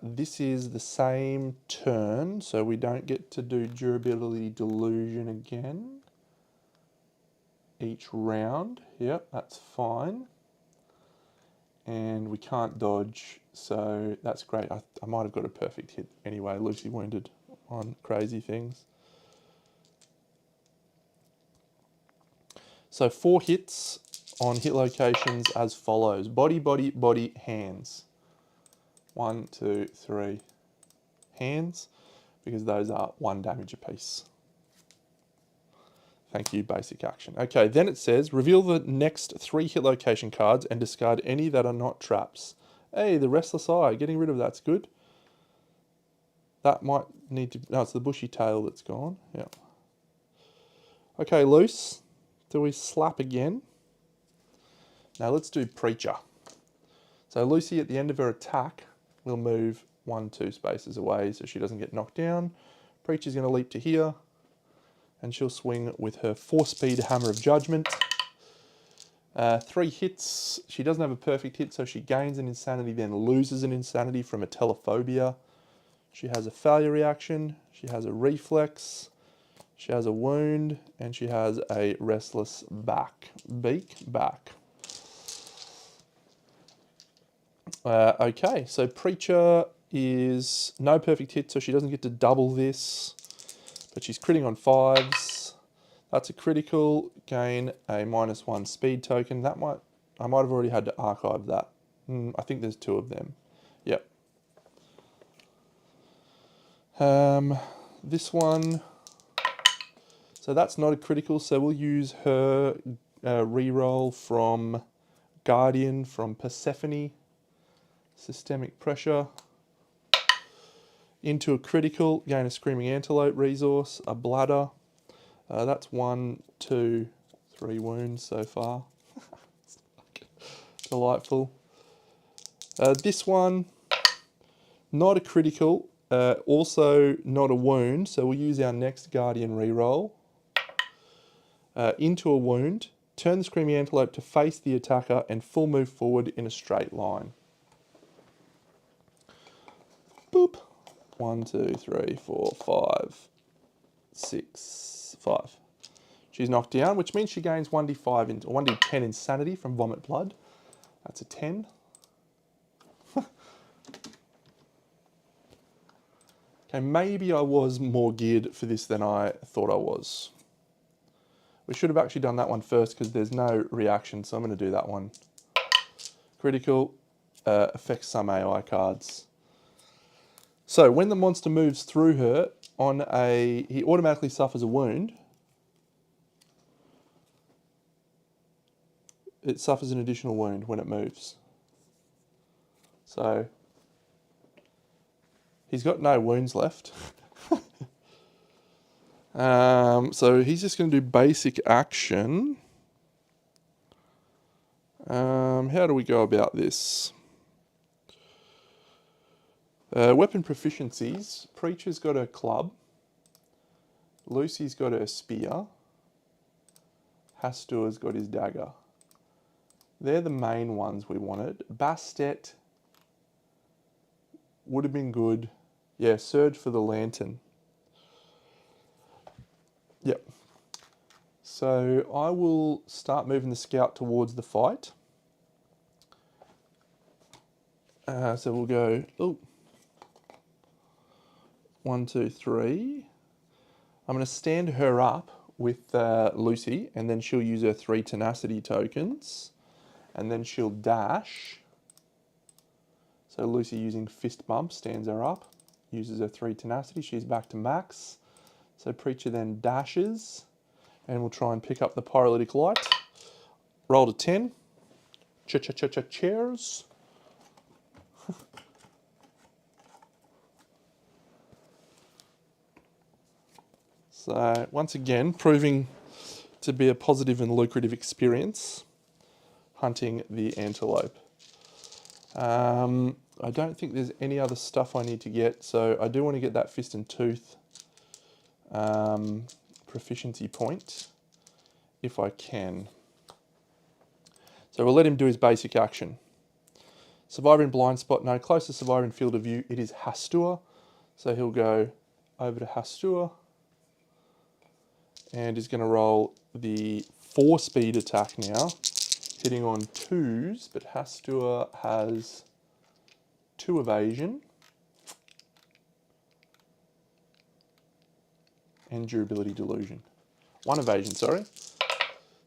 This is the same turn, so we don't get to do Durability Delusion again each round. Yep, that's fine. And we can't dodge, so that's great. I might have got a perfect hit anyway. Lucy wounded on crazy things. So 4 hits on hit locations as follows. Body, body, body, hands. 1, 2, 3 hands, because those are 1 damage apiece. Thank you, basic action. Okay, then it says, reveal the next 3 hit location cards and discard any that are not traps. Hey, the Restless Eye, getting rid of that's good. That might need to, no, it's the bushy tail that's gone, yeah. Okay, loose. Do we slap again? Now let's do Preacher. So Lucy, at the end of her attack, will move 1, 2 spaces away so she doesn't get knocked down. Preacher's going to leap to here, and she'll swing with her 4-speed Hammer of Judgment. 3 hits. She doesn't have a perfect hit, so she gains an insanity, then loses an insanity from a Telephobia. She has a failure reaction. She has a reflex. She has a wound, and she has a restless beak. Okay, so Preacher is no perfect hit, so she doesn't get to double this, but she's critting on 5s. That's a critical. Gain a -1 speed token. I might have already had to archive that. I think there's 2 of them. Yep. This one. So that's not a critical. So we'll use her reroll from Guardian from Persephone. Systemic Pressure. Into a critical, gain a Screaming Antelope resource, a Bladder. That's 1, 2, 3 wounds so far. Delightful. This one, not a critical, also not a wound, so we'll use our next Guardian reroll. Into a wound, turn the Screaming Antelope to face the attacker and full move forward in a straight line. Boop. 1, 2, 3, 4, 5, 6, 5. She's knocked down, which means she gains 1d5 or 1d10 insanity from Vomit Blood. That's a 10. Okay, maybe I was more geared for this than I thought I was. We should have actually done that one first because there's no reaction, so I'm going to do that one. Critical, affects some AI cards. So when the monster moves through her he automatically suffers a wound. It suffers an additional wound when it moves. So he's got no wounds left. So he's just going to do basic action. How do we go about this? Weapon proficiencies. Preacher's got a club. Lucy's got her spear. Hastur's got his dagger. They're the main ones we wanted. Bastet would have been good. Yeah, Surge for the lantern. Yep. So I will start moving the scout towards the fight. So we'll go, 1, 2, 3. I'm going to stand her up with Lucy, and then she'll use her 3 tenacity tokens, and then she'll dash. So Lucy, using fist bump, stands her up, uses her 3 tenacity. She's back to max. So Preacher then dashes, and we'll try and pick up the pyrolytic light. Rolled a 10. Cheers. So once again, proving to be a positive and lucrative experience, hunting the antelope. I don't think there's any other stuff I need to get, so I do want to get that fist and tooth proficiency point, if I can. So we'll let him do his basic action. Survivor in blind spot, no. Closest survivor in field of view, it is Hastur. So he'll go over to Hastur, and he's going to roll the 4-speed attack now, hitting on 2s, but Hastur has 2 evasion and durability delusion. 1 evasion, sorry.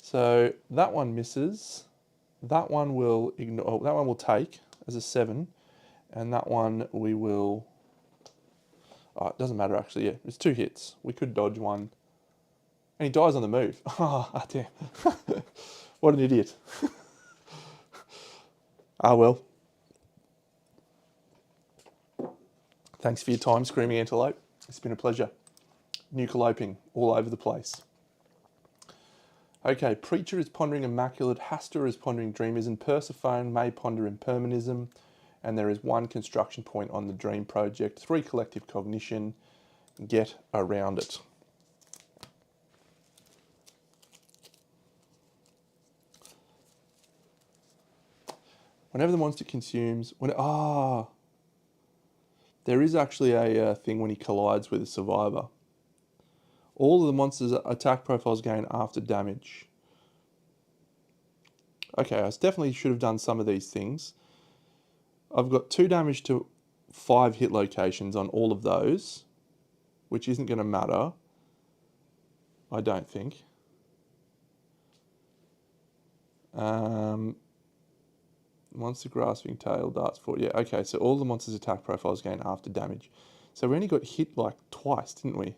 So that one misses. That one will ignore. Oh, that one will take as a 7, and that one we will. Oh, it doesn't matter actually. Yeah, it's 2 hits. We could dodge one, and he dies on the move. Oh, damn! What an idiot. Ah well. Thanks for your time, Screaming Antelope. It's been a pleasure. Nucleoping all over the place. Okay, Preacher is pondering Immaculate, Hastur is pondering Dreamism, Persephone may ponder Impermanism, and there is 1 construction point on the Dream Project, 3 collective cognition. Get around it. Whenever the monster consumes... there is actually a thing when he collides with a survivor. All of the monster's attack profiles gain after damage. Okay, I definitely should have done some of these things. I've got 2 damage to 5 hit locations on all of those, which isn't going to matter, I don't think. Monster grasping tail darts forward. Yeah, okay, so all the monster's attack profiles gain after damage. So we only got hit like twice, didn't we?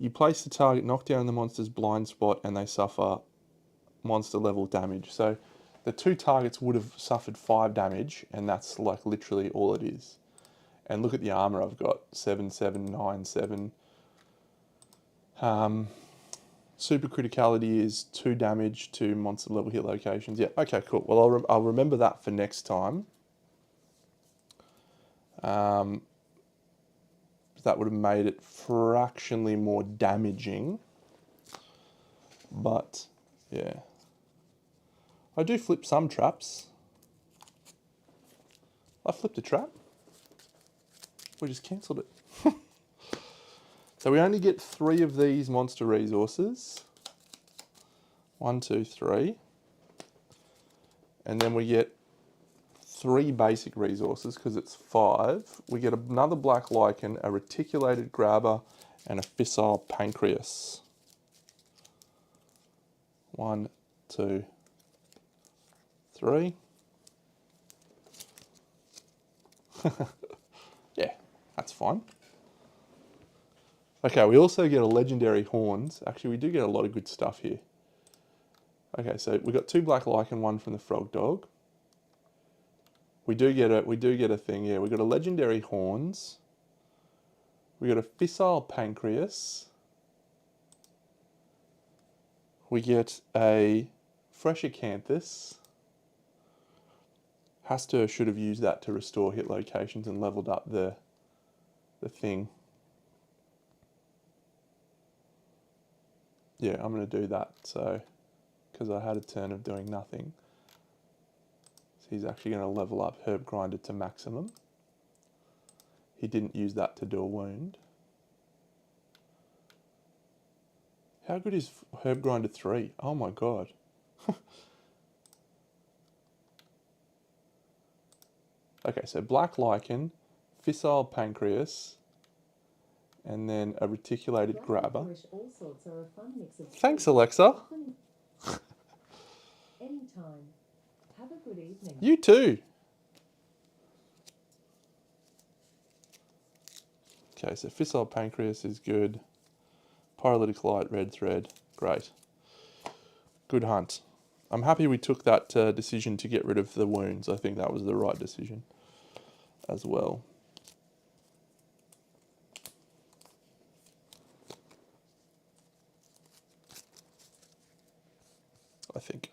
You place the target, knock down the monster's blind spot, and they suffer monster level damage. So the 2 targets would have suffered 5 damage, and that's like literally all it is. And look at the armor I've got, 7, 7, 9, 7. Super criticality is 2 damage to monster level hit locations. Yeah, okay, cool. Well, I'll remember that for next time. That would have made it fractionally more damaging. But, yeah. I do flip some traps. I flipped a trap. We just cancelled it. So we only get 3 of these monster resources. 1, 2, 3. And then we get 3 basic resources because it's 5. We get another black lichen, a reticulated grabber, and a fissile pancreas. 1, 2, 3. Yeah, that's fine. Okay, we also get a legendary horns. Actually, we do get a lot of good stuff here. Okay, so we got 2 black lichen, 1 from the frog dog. We do get a thing, yeah. We got a legendary horns. We got a fissile pancreas. We get a fresh acanthus. Hastur should have used that to restore hit locations and leveled up the thing. Yeah, I'm going to do that, so, because I had a turn of doing nothing. So he's actually going to level up Herb Grinder to maximum. He didn't use that to do a wound. How good is Herb Grinder 3? Oh my god. Okay, so black lichen, fissile pancreas, and then a reticulated grabber. Thanks, Alexa. Anytime. Have a good evening. You too. Okay, so fissile pancreas is good. Pyrolytic light, red thread, great. Good hunt. I'm happy we took that decision to get rid of the wounds. I think that was the right decision as well. I think.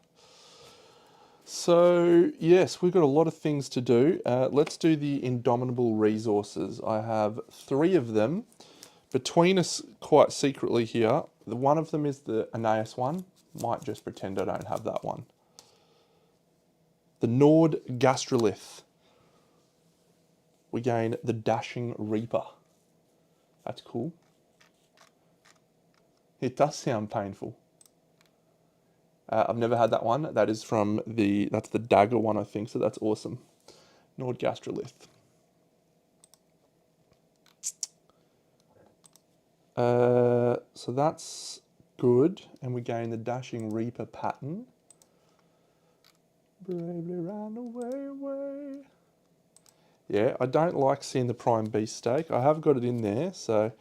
So, yes, we've got a lot of things to do. Let's do the indomitable resources. I have 3 of them between us quite secretly here. One of them is the Aeneas one. Might just pretend I don't have that one. The Nord Gastrolith. We gain the Dashing Reaper. That's cool. It does sound painful. I've never had that one. That is from that's the dagger one, I think, so that's awesome. Nord Gastrolith. So that's good. And we gain the Dashing Reaper pattern. Bravely ran away. Yeah, I don't like seeing the Prime Beast stake. I have got it in there, so...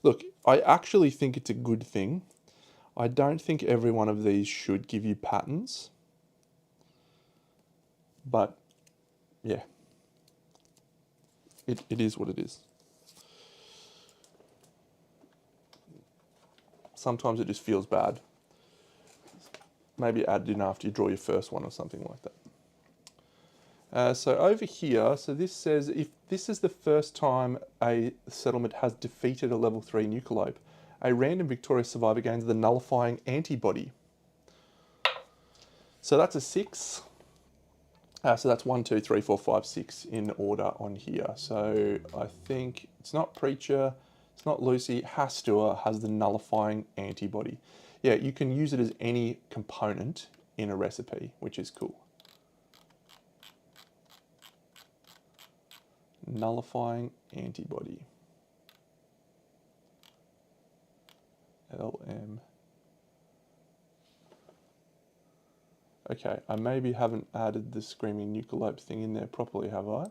Look, I actually think it's a good thing. I don't think every one of these should give you patterns. But, yeah. It is what it is. Sometimes it just feels bad. Maybe add it in after you draw your first one or something like that. So over here, so this says, if this is the first time a settlement has defeated a level 3 Nucleope, a random victorious survivor gains the nullifying antibody. So that's a 6. So that's 1, 2, 3, 4, 5, 6 in order on here. So I think it's not Preacher, it's not Lucy, Hastur has the nullifying antibody. Yeah, you can use it as any component in a recipe, which is cool. Nullifying antibody. LM. Okay, I maybe haven't added the Screaming Nucleope thing in there properly, have I?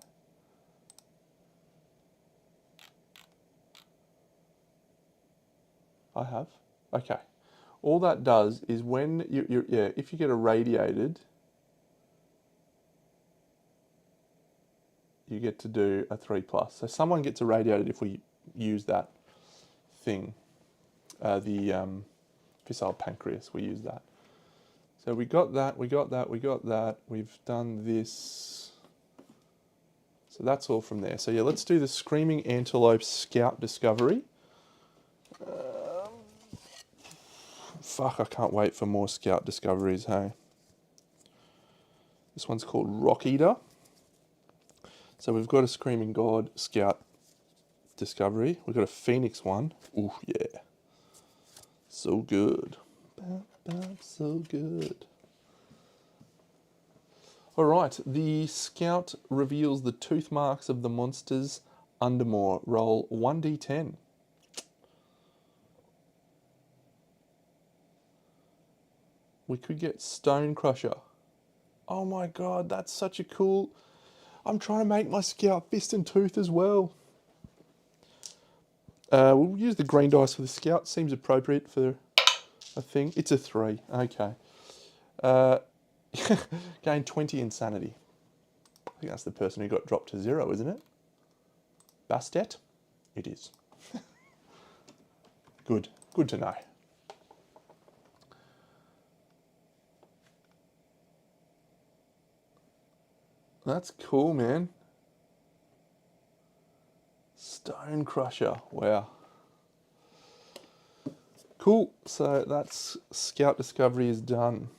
I have. Okay. All that does is when if you get irradiated, you get to do a 3+. So someone gets irradiated if we use that thing, the fissile pancreas, we use that. So we got that, we got that, we got that. We've done this. So that's all from there. So yeah, let's do the Screaming Antelope Scout Discovery. Fuck, I can't wait for more Scout Discoveries, hey. This one's called Rock Eater. So we've got a Screaming God Scout Discovery. We've got a Phoenix one. Ooh, yeah. So good. So good. Alright, the Scout reveals the tooth marks of the monsters Undermoor. Roll 1d10. we could get Stone Crusher. Oh my god, that's such a cool... I'm trying to make my Scout Fist and Tooth as well. We'll use the green dice for the Scout. Seems appropriate for a thing. It's a 3. Okay. Gain 20 Insanity. I think that's the person who got dropped to 0, isn't it? Bastet? It is. Good. Good to know. That's cool, man. Stone Crusher. Wow. Cool. So that's Scout Discovery is done.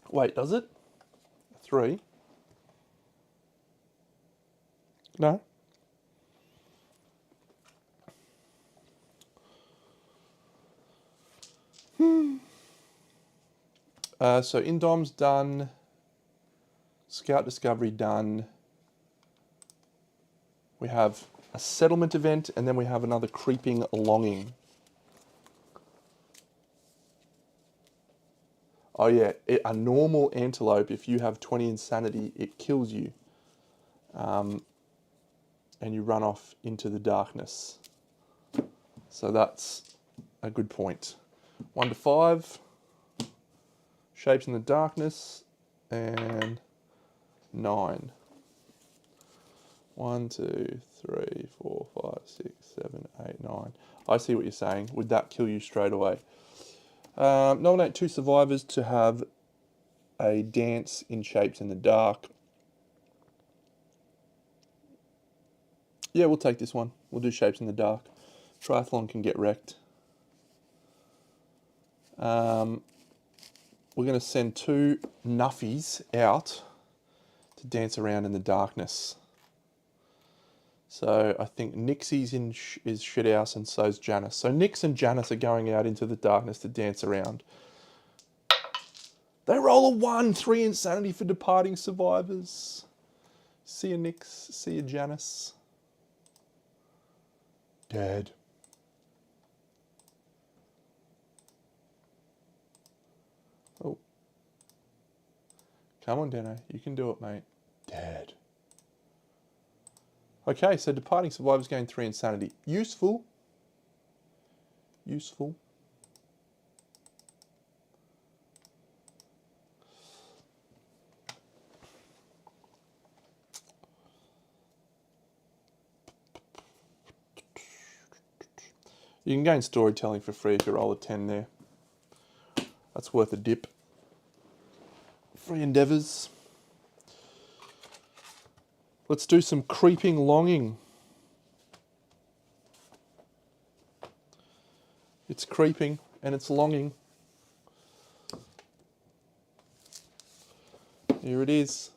Wait, does it? 3? No? So Indom's done. Scout Discovery done. We have a settlement event, and then we have another Creeping Longing. Oh yeah, a normal antelope, if you have 20 Insanity, it kills you. And you run off into the darkness. So that's a good point. 1 to 5. Shapes in the Darkness. And 9. 1, 2, 3, 4, 5, 6, 7, 8, 9. I see what you're saying. Would that kill you straight away? Nominate 2 survivors to have a dance in Shapes in the Dark. Yeah, we'll take this one. We'll do Shapes in the Dark. Triathlon can get wrecked. We're going to send 2 Nuffies out to dance around in the darkness. So I think Nixie's is Shithouse, and so's Janice. So Nix and Janice are going out into the darkness to dance around. They roll a 1, 3 Insanity for departing survivors. See ya, Nix. See ya, Janice. Dead. Oh. Come on, Deno. You can do it, mate. Dead. Okay, so departing survivors gain 3 Insanity. Useful. Useful. You can gain storytelling for free if you roll a 10 there. That's worth a dip. Free endeavours. Let's do some Creeping Longing. It's creeping and it's longing. Here it is.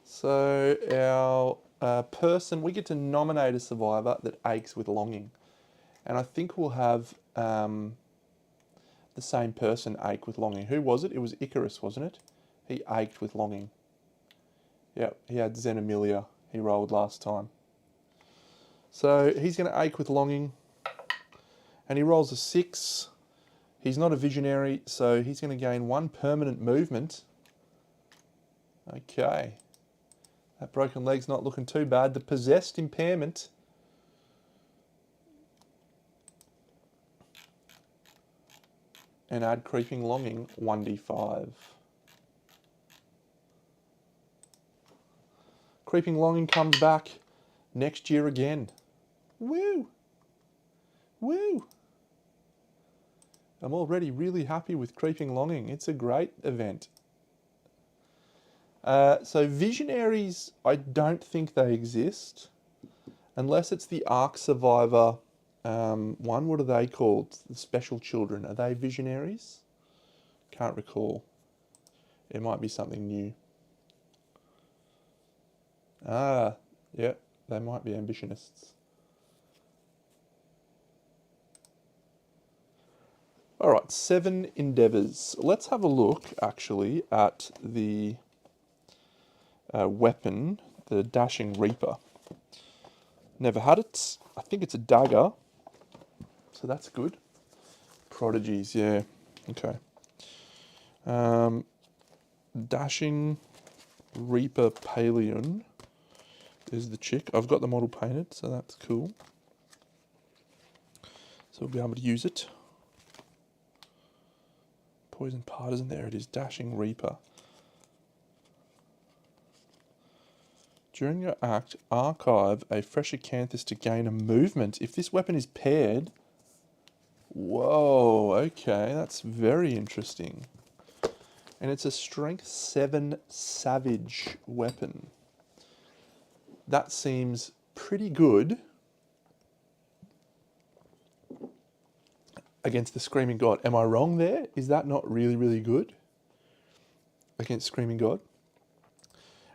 So our person, we get to nominate a survivor that aches with longing. And I think we'll have the same person ache with longing. Who was it? It was Icarus, wasn't it? He ached with longing. Yep, he had Xenamelia. He rolled last time. So he's going to ache with longing. And he rolls a 6. He's not a visionary, so he's going to gain 1 permanent movement. Okay. That broken leg's not looking too bad. The possessed impairment. And add Creeping Longing, 1d5. Creeping Longing comes back next year again. Woo! Woo! I'm already really happy with Creeping Longing. It's a great event. So Visionaries, I don't think they exist. Unless it's the Ark Survivor one. What are they called? The Special Children. Are they Visionaries? Can't recall. It might be something new. Ah, yeah, they might be Ambitionists. All right, 7 endeavours. Let's have a look, actually, at the weapon The Dashing Reaper. Never had it. I think it's a dagger, so that's good. Prodigies, yeah. Okay. Dashing Reaper Paleon is the chick. I've got the model painted, so that's cool. So we'll be able to use it. Poison Partisan, there it is. Dashing Reaper. During your act, archive a fresh acanthus to gain a movement. If this weapon is paired... Whoa, okay, that's very interesting. And it's a Strength 7 Savage weapon. That seems pretty good against the Screaming God. Am I wrong there? Is that not really, really good against Screaming God?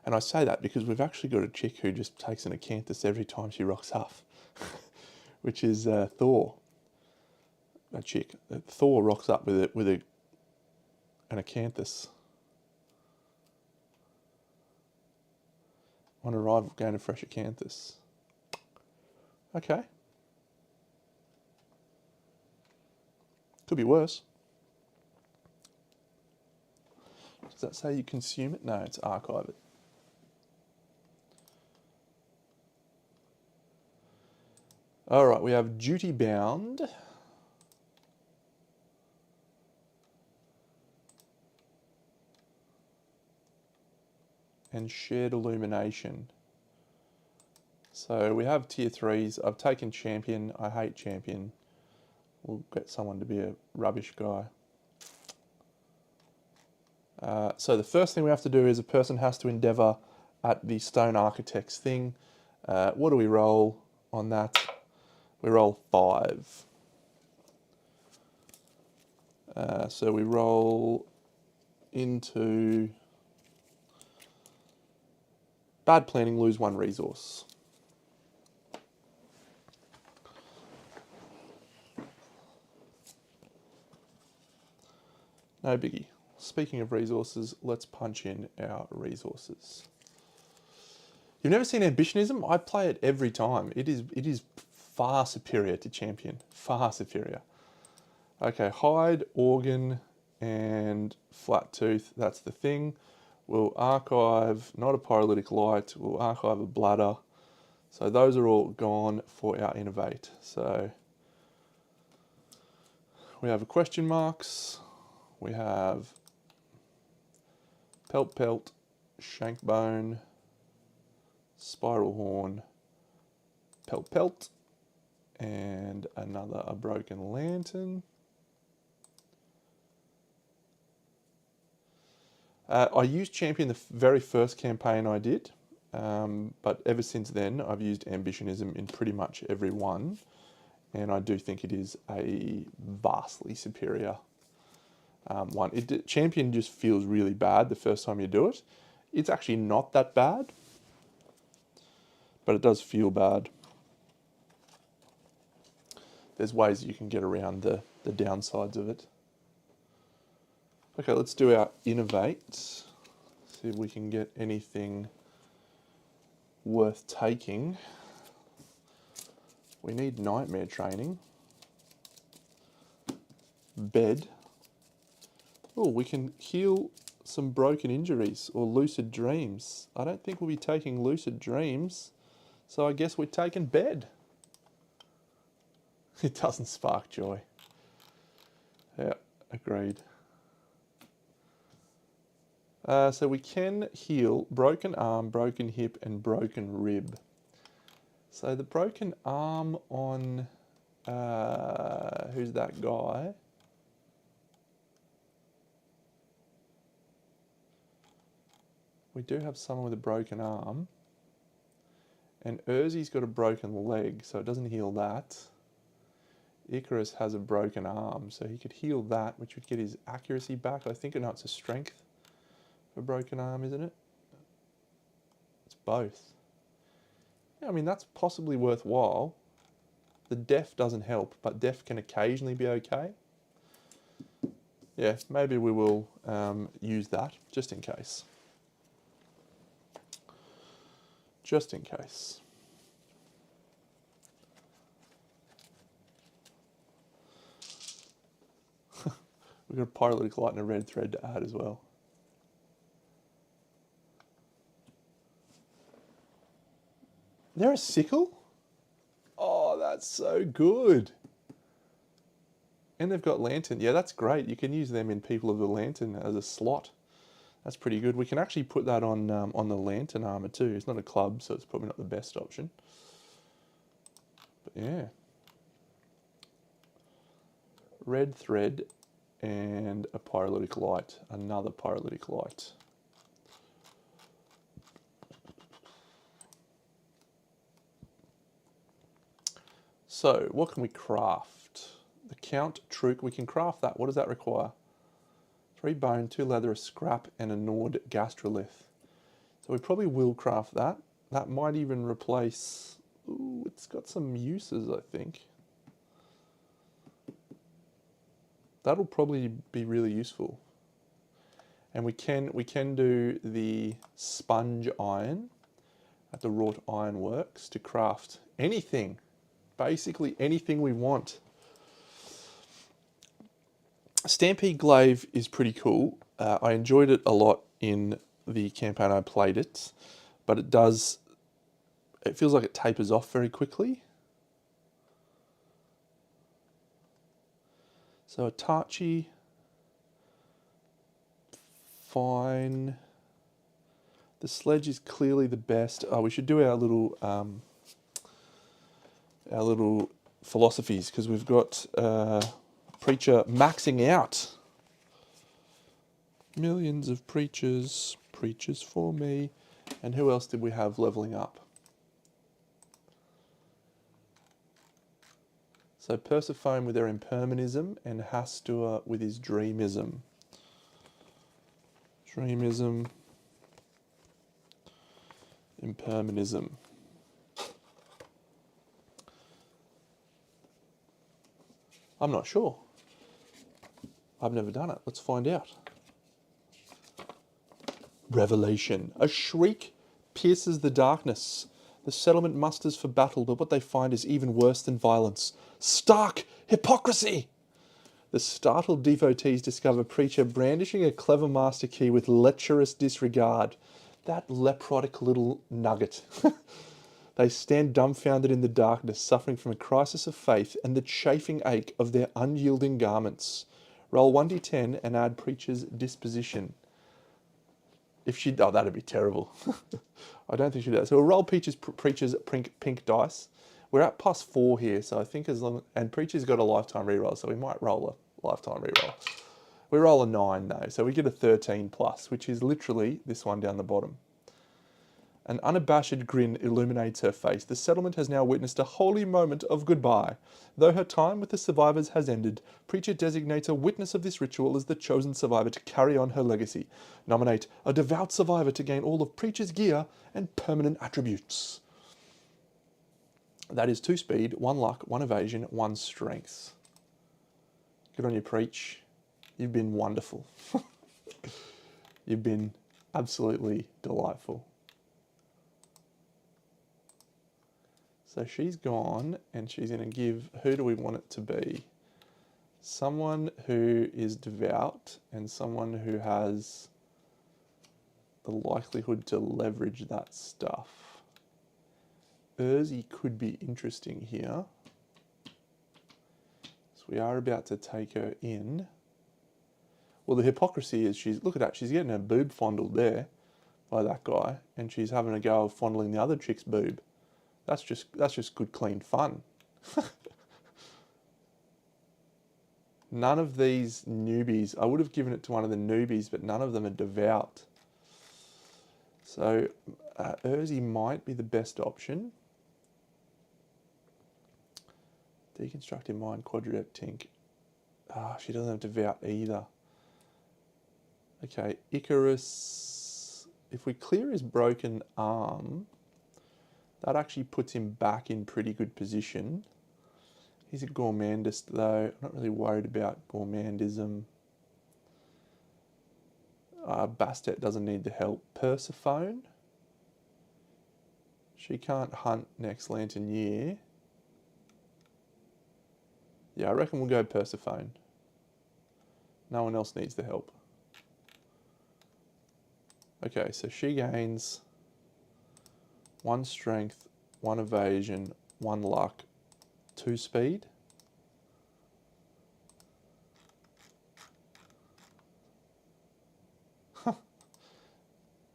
And I say that because we've actually got a chick who just takes an acanthus every time she rocks up, which is Thor. A chick. Thor rocks up with an acanthus. On arrival, gain a fresh acanthus. Okay. Could be worse. Does that say you consume it? No, it's archive it. All right, we have Duty Bound. And Shared Illumination. So we have tier 3s. I've taken Champion. I hate Champion. We'll get someone to be a rubbish guy. So the first thing we have to do is a person has to endeavour at the Stone Architects thing. What do we roll on that? We roll 5. So we roll into bad planning, lose 1 resource. No biggie. Speaking of resources, let's punch in our resources. You've never seen Ambitionism? I play it every time. It is far superior to Champion. Far superior. Okay, Hide, Organ, and Flat Tooth. That's the thing. We'll archive, not a Pyrolytic Light. We'll archive a Bladder. So those are all gone for our Innovate. So we have a question marks. We have Pelt, Shankbone, Spiral Horn, Pelt, and a Broken Lantern. I used Champion the very first campaign I did, but ever since then I've used Ambitionism in pretty much every one, and I do think it is a vastly superior one. Champion just feels really bad the first time you do it. It's actually not that bad, but it does feel bad. There's ways you can get around the downsides of it. Okay, let's do our Innovate. See if we can get anything worth taking. We need Nightmare Training. Bed. Oh, we can heal some broken injuries or lucid dreams. I don't think we'll be taking lucid dreams, so I guess we're taking Bed. It doesn't spark joy. Yeah, agreed. So we can heal broken arm, broken hip, and broken rib. So the broken arm on, who's that guy? We do have someone with a broken arm. And Urzi's got a broken leg, so it doesn't heal that. Icarus has a broken arm, so he could heal that, which would get his accuracy back. I think, no, it's a strength for broken arm, isn't it? It's both. Yeah, I mean, that's possibly worthwhile. The deaf doesn't help, but deaf can occasionally be okay. Yeah, maybe we will use that, just in case. just in case. We've got a pyrolytic light and a red thread to add as well. They're a sickle? Oh, that's so good. And they've got lantern. Yeah, that's great. You can use them in People of the Lantern as a slot. That's pretty good. We can actually put that on the lantern armor too. It's not a club, so it's probably not the best option. But yeah. Red thread and a pyrolytic light. Another pyrolytic light. So, what can we craft? The Count Truk, we can craft that. What does that require? 3 bone, 2 leather, a scrap, and a Nord gastrolith. So we probably will craft that. That might even replace... Ooh, it's got some uses, I think. That'll probably be really useful. And we can do the sponge iron at the wrought iron works to craft anything. Basically anything we want. Stampede Glaive is pretty cool. I enjoyed it a lot in the campaign I played it, but it feels like it tapers off very quickly. So Itachi, fine. The sledge is clearly the best. Oh, we should do our little philosophies, because we've got Preacher maxing out. Millions of preachers, preachers for me. And who else did we have leveling up? So Persephone with their impermanism and Hastur with his dreamism. Dreamism, impermanism. I'm not sure. I've never done it. Let's find out. Revelation. A shriek pierces the darkness. The settlement musters for battle, but what they find is even worse than violence. Stark hypocrisy! The startled devotees discover Preacher brandishing a clever master key with lecherous disregard. That leprotic little nugget. They stand dumbfounded in the darkness, suffering from a crisis of faith and the chafing ache of their unyielding garments. Roll 1d10 and add Preacher's disposition. If she... Oh, that'd be terrible. I don't think she does. So we'll roll Preacher's pink dice. We're at +4 here, so I think as long... And Preacher's got a lifetime reroll, so we might roll a lifetime reroll. We roll a 9 though, so we get a 13 plus, which is literally this one down the bottom. An unabashed grin illuminates her face. The settlement has now witnessed a holy moment of goodbye. Though her time with the survivors has ended, Preacher designates a witness of this ritual as the chosen survivor to carry on her legacy. Nominate a devout survivor to gain all of Preacher's gear and permanent attributes. That is 2 speed, 1 luck, 1 evasion, 1 strength. Good on you, Preach. You've been wonderful. You've been absolutely delightful. So she's gone, and she's going to give, who do we want it to be? Someone who is devout and someone who has the likelihood to leverage that stuff. Urzi could be interesting here. So we are about to take her in. Well, the hypocrisy is look at that, she's getting her boob fondled there by that guy, and she's having a go of fondling the other chick's boob. That's just good, clean fun. None of these newbies, I would have given it to one of the newbies, but none of them are devout. So Urzi might be the best option. Deconstructive Mind, Quadrant Tink. She doesn't have devout either. Okay, Icarus. If we clear his broken arm, that actually puts him back in pretty good position. He's a gourmandist though. I'm not really worried about gourmandism. Bastet doesn't need the help. Persephone. She can't hunt next lantern year. Yeah, I reckon we'll go Persephone. No one else needs the help. Okay, so she gains 1 strength, 1 evasion, 1 luck, 2 speed.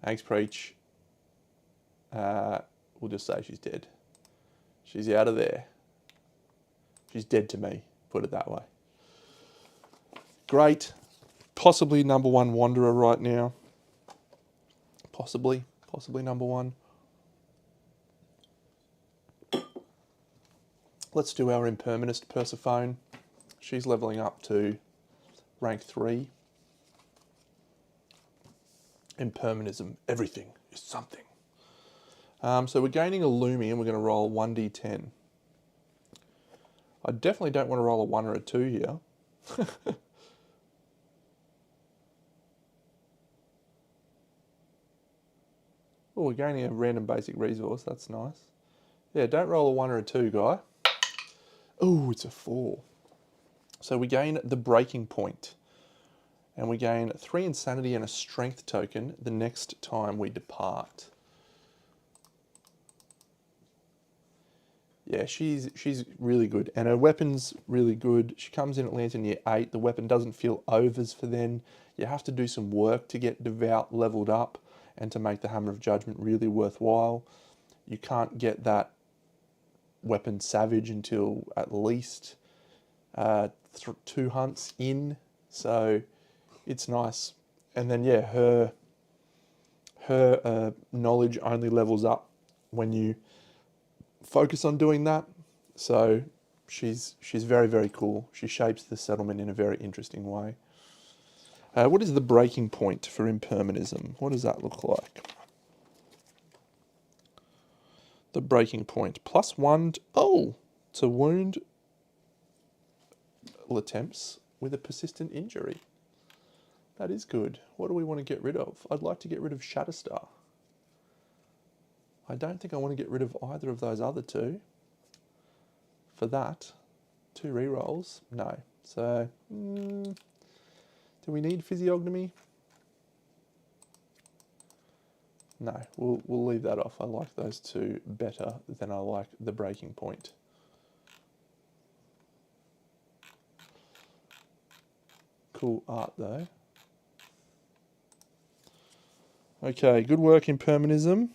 Thanks, Preach. We'll just say she's dead. She's out of there. She's dead to me, put it that way. Great. Possibly number 1 Wanderer right now. Possibly number 1. Let's do our Impermanist Persephone. She's leveling up to rank 3. Impermanism, everything is something. So we're gaining a Lumi and we're going to roll 1d10. I definitely don't want to roll a 1 or a 2 here. Oh, we're gaining a random basic resource. That's nice. Yeah, don't roll a 1 or a 2, guy. Oh, it's a 4. So we gain the breaking point. And we gain 3 insanity and a strength token the next time we depart. Yeah, she's really good. And her weapon's really good. She comes in at Lantern Year 8. The weapon doesn't feel overs for then. You have to do some work to get Devout leveled up and to make the Hammer of Judgment really worthwhile. You can't get that weapon Savage until at least 2 hunts in. So it's nice. And then, yeah, her knowledge only levels up when you focus on doing that. So she's very, very cool. She shapes the settlement in a very interesting way. What is the breaking point for Impermanism? What does that look like? The breaking point. +1 to wound attempts with a persistent injury. That is good. What do we want to get rid of? I'd like to get rid of Shatterstar. I don't think I want to get rid of either of those other 2. For that, 2 rerolls? No. So, do we need Physiognomy? No, we'll leave that off. I like those 2 better than I like the breaking point. Cool art though. Okay, good work Impermanism.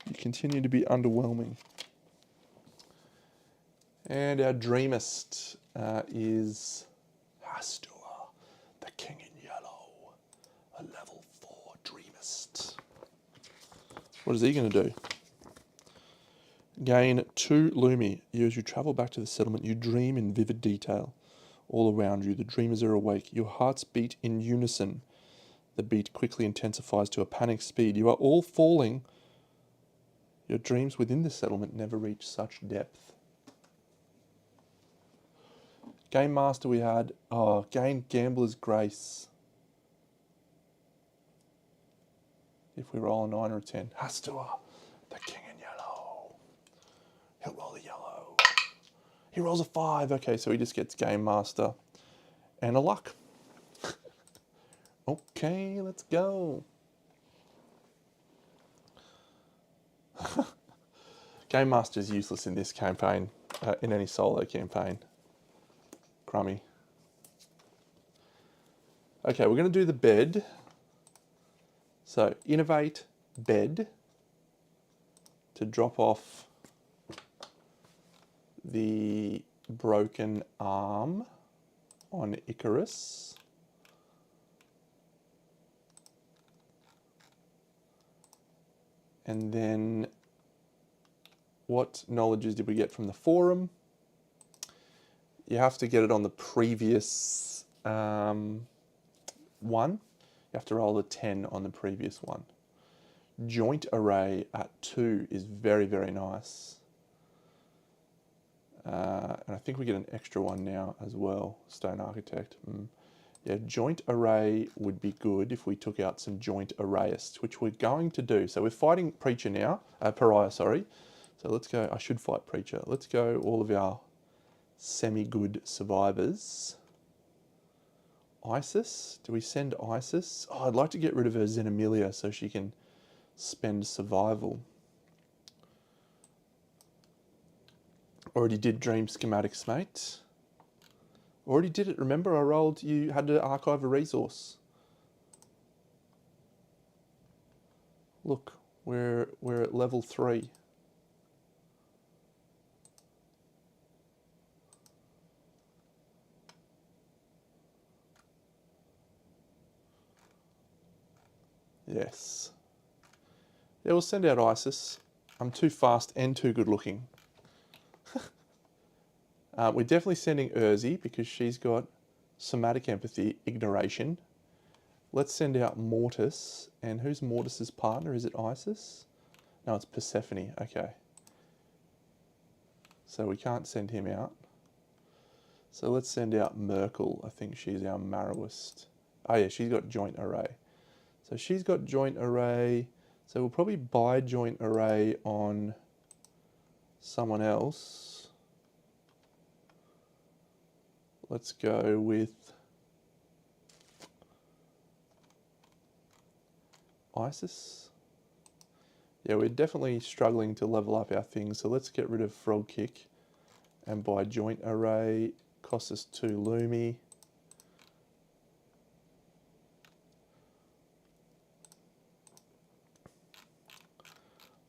You continue to be underwhelming. And our Dreamist is Hastur, the King in Yellow, a level 4 Dreamist. What is he going to do? Gain 2 Lumi. As you travel back to the settlement, you dream in vivid detail. All around you, the dreamers are awake. Your hearts beat in unison. The beat quickly intensifies to a panic speed. You are all falling. Your dreams within the settlement never reach such depth. Game Master we had. Gain Gambler's Grace. If we roll a 9 or a 10. Hastur, the King in Yellow. He'll roll a yellow. He rolls a 5. Okay, so he just gets Game Master and a luck. Okay, let's go. Game Master is useless in this campaign, in any solo campaign. Crummy. Okay, we're going to do the bed. So, innovate bed to drop off the broken arm on Icarus. And then what knowledges did we get from the forum? You have to get it on the previous one. You have to roll a 10 on the previous one. Joint array at 2 is very, very nice. And I think we get an extra one now as well, Stone Architect. Yeah, joint array would be good if we took out some joint arrayists, which we're going to do. So we're fighting Preacher now, Pariah, sorry. So let's go, I should fight Preacher. Let's go all of our semi-good survivors. Isis, do we send Isis? Oh, I'd like to get rid of her Xenomelia so she can spend survival. Already did dream schematics, mate. Already did it. Remember, I rolled, you had to archive a resource. Look, we're at level 3. Yes. Yeah, we'll send out Isis. I'm too fast and too good looking. We're definitely sending Urzi because she's got somatic empathy, ignoration. Let's send out Mortis. And who's Mortis's partner? Is it Isis? No, it's Persephone. Okay. So we can't send him out. So let's send out Merkel. I think she's our Marrowist. Oh yeah, she's got joint array. So she's got joint array. So we'll probably buy joint array on someone else. Let's go with Isis. Yeah, we're definitely struggling to level up our things. So let's get rid of Frog Kick and buy joint array. Costs us 2 Lumi.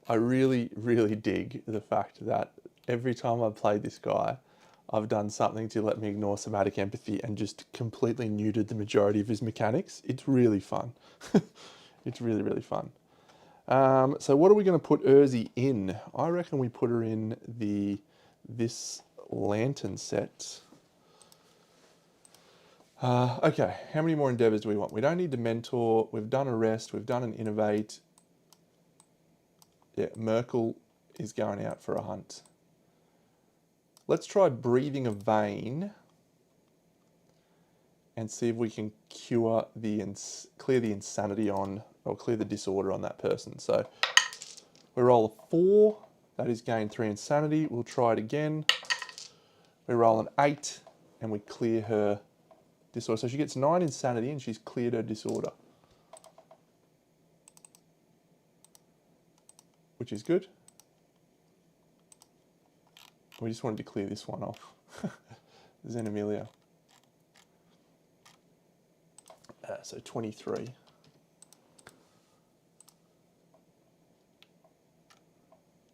I really, really dig the fact that every time I've played this guy, I've done something to let me ignore somatic empathy and just completely neutered the majority of his mechanics. It's really fun. It's really, really fun. So what are we going to put Urzi in? I reckon we put her in this lantern set. Okay, how many more endeavors do we want? We don't need to mentor. We've done a rest. We've done an innovate. Yeah, Merkel is going out for a hunt. Let's try breathing a vein and see if we can clear the insanity on, or clear the disorder on that person. So we roll a 4, that is gain 3 insanity. We'll try it again. We roll an 8 and we clear her disorder. So she gets 9 insanity and she's cleared her disorder, which is good. We just wanted to clear this one off. Xenomelia. So 23.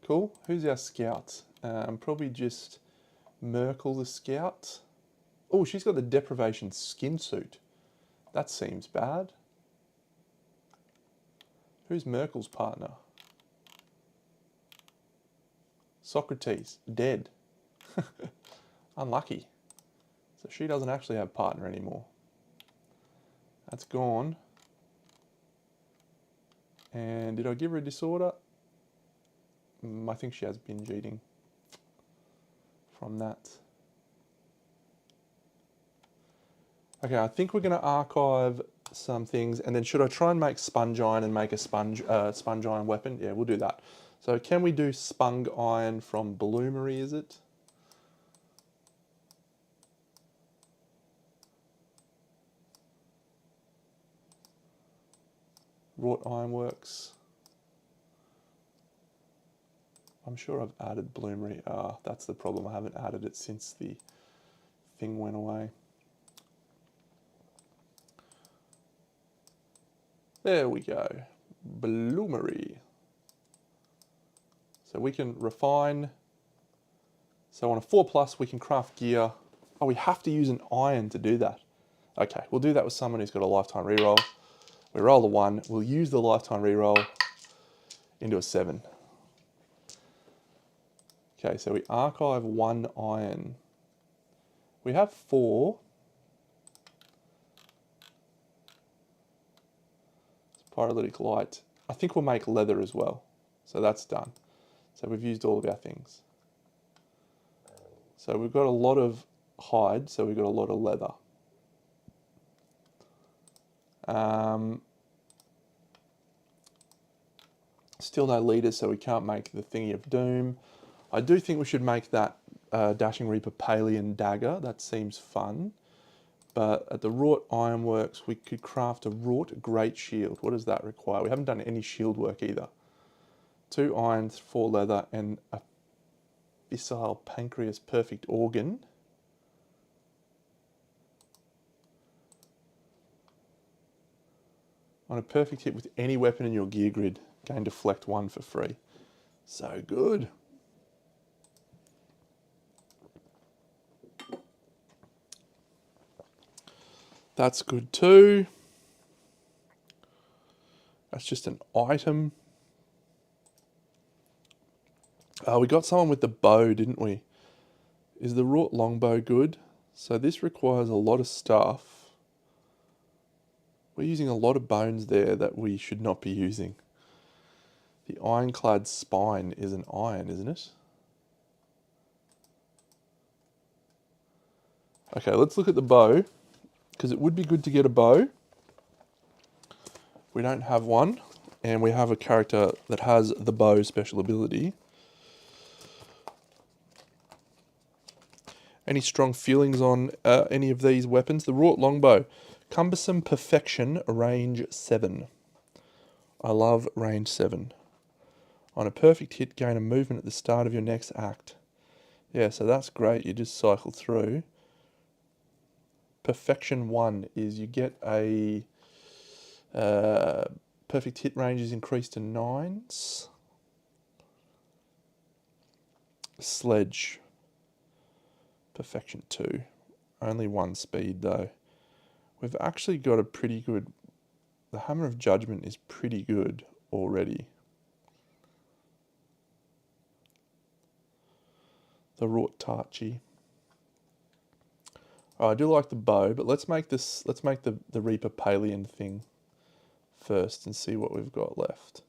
Cool. Who's our scout? Probably just Merkel the scout. Oh, she's got the deprivation skin suit. That seems bad. Who's Merkel's partner? Socrates, dead. Unlucky. So she doesn't actually have partner anymore. That's gone. And did I give her a disorder? I think she has binge eating from that. Okay, I think we're going to archive some things, and then should I try and make sponge iron and make a sponge iron weapon? Yeah, we'll do that. So can we do spung iron from Bloomery, is it? Wrought Ironworks. I'm sure I've added Bloomery. That's the problem. I haven't added it since the thing went away. There we go. Bloomery. So we can refine. So on a 4+, we can craft gear. Oh, we have to use an iron to do that. Okay, we'll do that with someone who's got a lifetime reroll. We roll the 1. We'll use the lifetime reroll into a 7. Okay, so we archive 1 iron. We have 4. It's pyrolytic light. I think we'll make leather as well. So that's done. So we've used all of our things. So we've got a lot of hide, so we've got a lot of leather. Still no leaders, so we can't make the Thingy of Doom. I do think we should make that Dashing Reaper Palian Dagger. That seems fun. But at the Wrought Ironworks, we could craft a Wrought Great Shield. What does that require? We haven't done any shield work either. 2 irons, 4 leather, and a fissile pancreas perfect organ. On a perfect hit with any weapon in your gear grid, gain deflect 1 for free. So good. That's good too. That's just an item. We got someone with the bow, didn't we? Is the wrought longbow good? So this requires a lot of stuff. We're using a lot of bones there that we should not be using. The ironclad spine is an iron, isn't it? Okay, let's look at the bow, because it would be good to get a bow. We don't have one, and we have a character that has the bow special ability. Any strong feelings on any of these weapons? The wrought longbow, cumbersome perfection, range 7. I love range 7. On a perfect hit, gain a movement at the start of your next act. Yeah, so that's great. You just cycle through. Perfection 1 is you get a perfect hit range is increased to 9s. Sledge. Perfection 2. Only 1 speed though. We've actually got a pretty good... The Hammer of Judgment is pretty good already. The wrought Tarchi. Oh, I do like the bow, but let's make the Reaper Palian thing first and see what we've got left.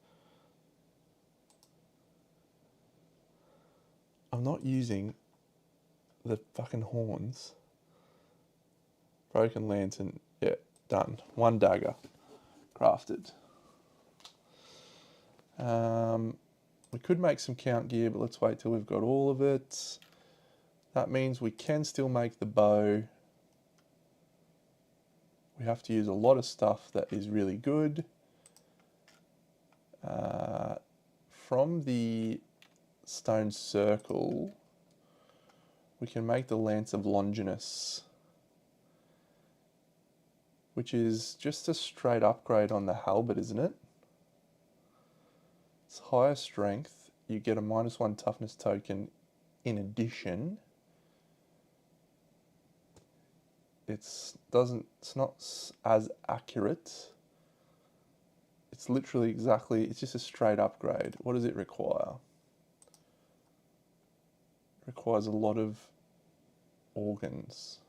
I'm not using the fucking horns. Broken lantern, yeah, done. 1 dagger, crafted. We could make some count gear, but let's wait till we've got all of it. That means we can still make the bow. We have to use a lot of stuff that is really good. From the stone circle, we can make the Lance of Longinus, which is just a straight upgrade on the halberd, isn't it? It's higher strength. You get a -1 toughness token in addition. It's not as accurate. It's literally exactly, it's just a straight upgrade. What does it require? It requires a lot of organs.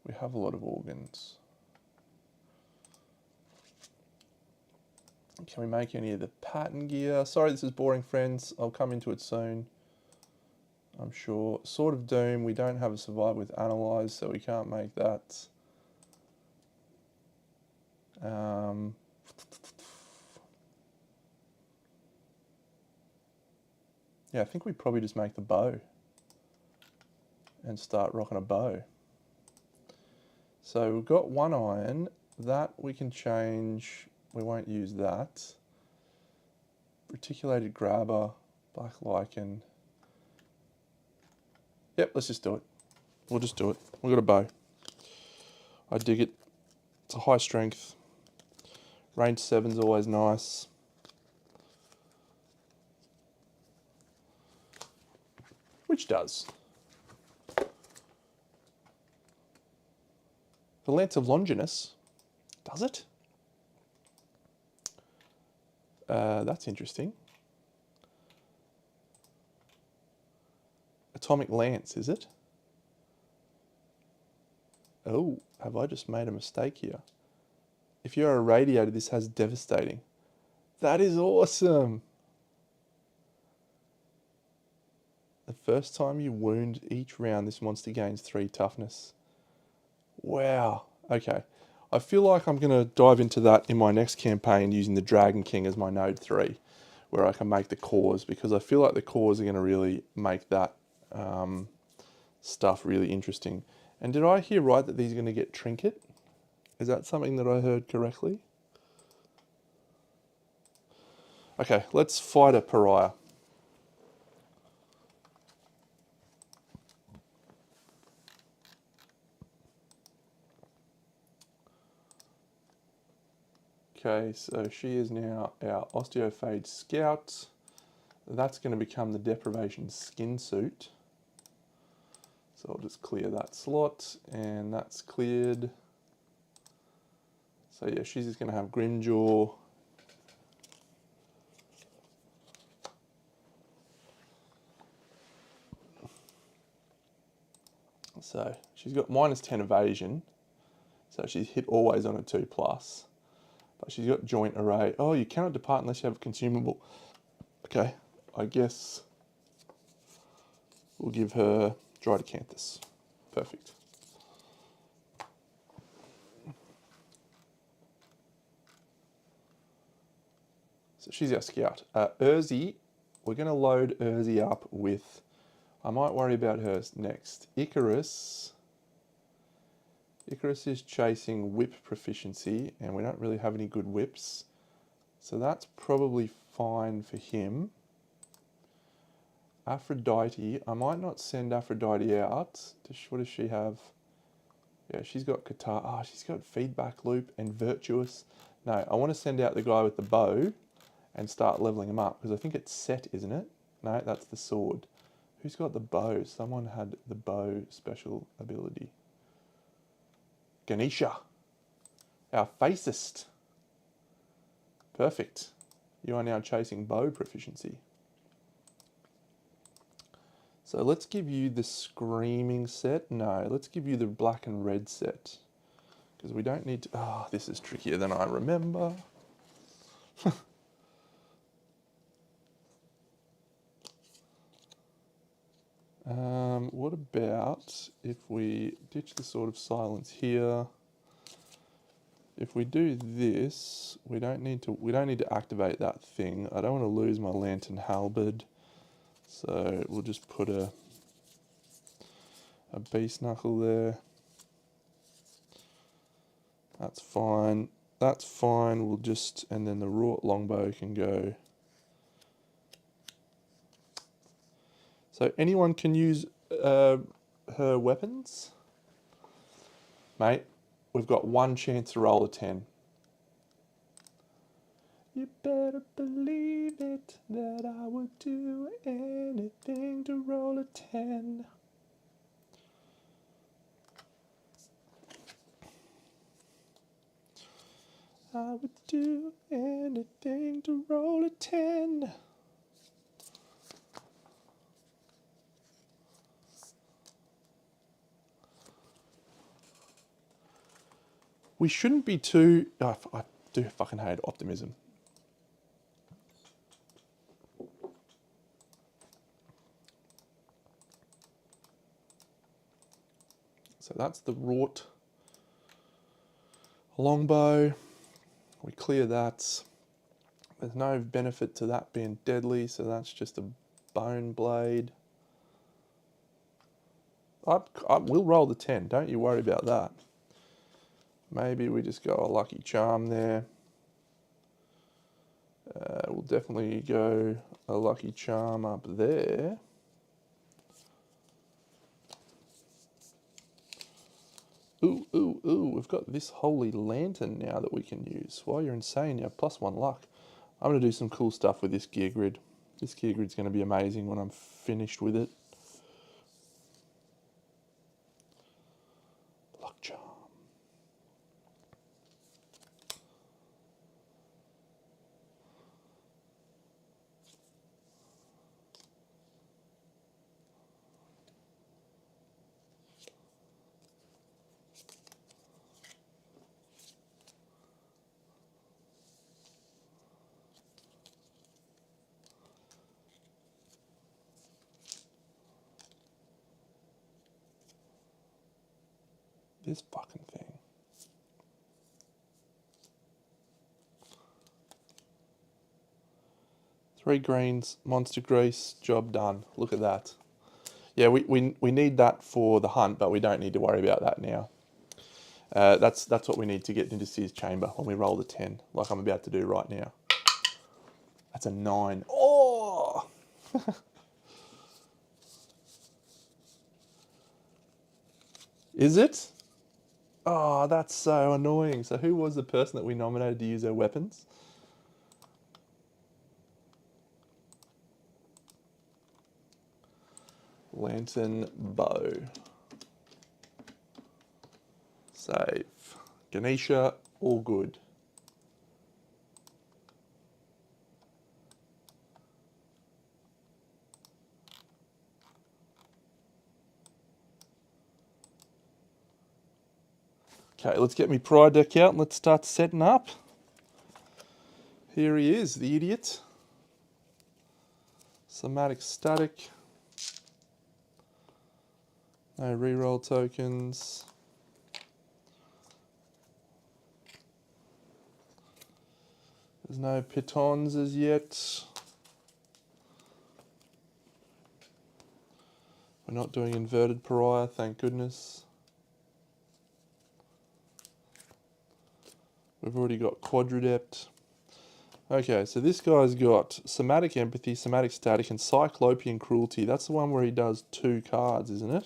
We have a lot of organs. Can we make any of the pattern gear? Sorry, this is boring, friends. I'll come into it soon, I'm sure. Sword of Doom, we don't have a survive with Analyze, so we can't make that. Yeah, I think we probably just make the bow and start rocking a bow. So we've got 1 iron. That we can change. We won't use that. Reticulated grabber, black lichen. Yep, let's just do it. We'll just do it. We've got a bow. I dig it. It's a high strength. Range 7's always nice. Which does. The Lance of Longinus. Does it? That's interesting. Atomic Lance, is it? Oh, have I just made a mistake here? If you're a radiator, this has devastating. That is awesome. The first time you wound each round, this monster gains 3 toughness. Wow. Okay. I feel like I'm going to dive into that in my next campaign using the Dragon King as my node 3, where I can make the cores, because I feel like the cores are going to really make that stuff really interesting. And did I hear right that these are going to get trinket? Is that something that I heard correctly? Okay, let's fight a pariah. Okay, so she is now our Osteophage Scout. That's going to become the Deprivation Skin Suit. So I'll just clear that slot, and that's cleared. So yeah, she's just going to have Grimjaw. So she's got -10 evasion. So she's hit always on a 2+. But she's got joint array. Oh, you cannot depart unless you have a consumable. Okay, I guess we'll give her Drydocanthus. Perfect. So she's our scout. Urzi, we're going to load Urzi up with, I might worry about her next. Icarus. Icarus is chasing whip proficiency, and we don't really have any good whips. So that's probably fine for him. Aphrodite, I might not send Aphrodite out. What does she have? Yeah, she's got Qatar. Ah, she's got Feedback Loop and Virtuous. No, I want to send out the guy with the bow and start leveling him up, because I think it's set, isn't it? No, that's the sword. Who's got the bow? Someone had the bow special ability. Ganesha, our facist. Perfect. You are now chasing bow proficiency. So let's give you the screaming set. No, let's give you the black and red set. Because we don't need to... Oh, this is trickier than I remember. What about if we ditch the Sword of Silence here? If we do this, we don't need to activate that thing. I don't want to lose my Lantern Halberd. So we'll just put a Beast Knuckle there. That's fine. That's fine. We'll just, and then the wrought longbow can go. So anyone can use her weapons? Mate, we've got one chance to roll a 10. You better believe it, that I would do anything to roll a 10. I would do anything to roll a 10. We shouldn't be too... Oh, I do fucking hate optimism. So that's the wrought longbow. We clear that. There's no benefit to that being deadly, so that's just a bone blade. I will roll the 10, don't you worry about that. Maybe we just go a lucky charm there. We'll definitely go a lucky charm up there. Ooh, ooh, ooh, we've got this holy lantern now that we can use. Well, you're insane, you have +1 luck. I'm going to do some cool stuff with this gear grid. This gear grid's going to be amazing when I'm finished with it. Luck charm. This fucking thing. 3 greens, monster grease, job done. Look at that. Yeah, we need that for the hunt, but we don't need to worry about that now. That's what we need to get into Sears chamber when we roll the 10, like I'm about to do right now. That's a 9. Oh! Is it? Oh, that's so annoying. So who was the person that we nominated to use their weapons? Lantern, bow. Save. Ganesha, all good. Okay, let's get me pride deck out and let's start setting up. Here he is, the idiot. Somatic static. No reroll tokens. There's no pitons as yet. We're not doing inverted pariah, thank goodness. We've already got quadradept. Okay, so this guy's got somatic empathy, somatic static, and cyclopean cruelty. That's the one where he does 2 cards, isn't it?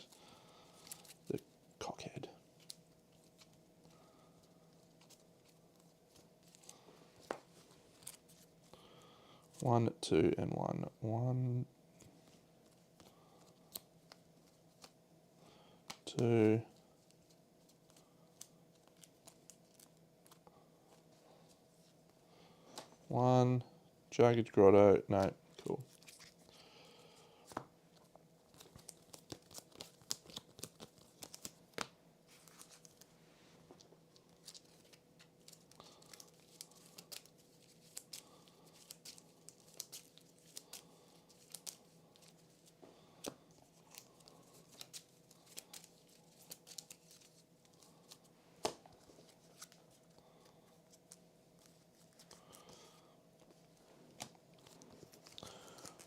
The cockhead. One, two, and one. 1, 2. One, Jagged Grotto, no, cool.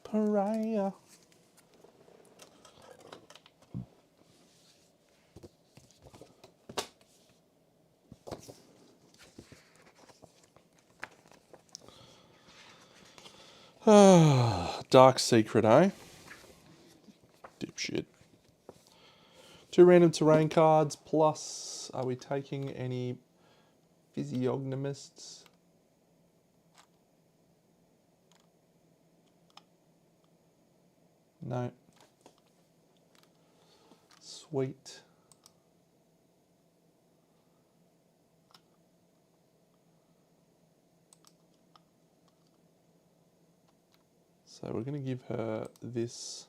Pariah. Dark Secret, eh? Dipshit. 2 random terrain cards, plus, are we taking any physiognomists? No. Sweet. So we're going to give her this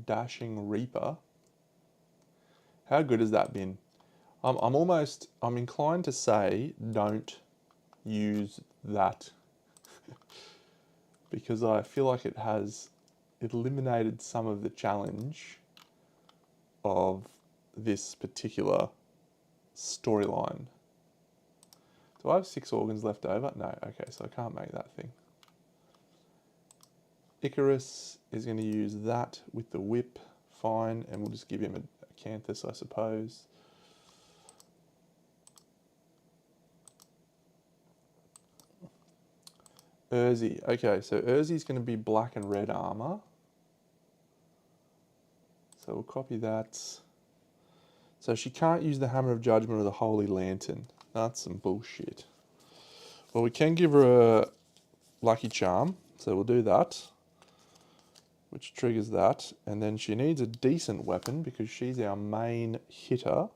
Dashing Reaper. How good has that been? I'm inclined to say don't use that because I feel like it eliminated some of the challenge of this particular storyline. Do I have 6 organs left over? No, okay, so I can't make that thing. Icarus is going to use that with the whip, fine, and we'll just give him a Canthus, I suppose. Urzi, okay, so Urzi's going to be black and red armor. So we'll copy that. So she can't use the Hammer of Judgment or the Holy Lantern. That's some bullshit. Well, we can give her a Lucky Charm, so we'll do that, which triggers that. And then she needs a decent weapon because she's our main hitter.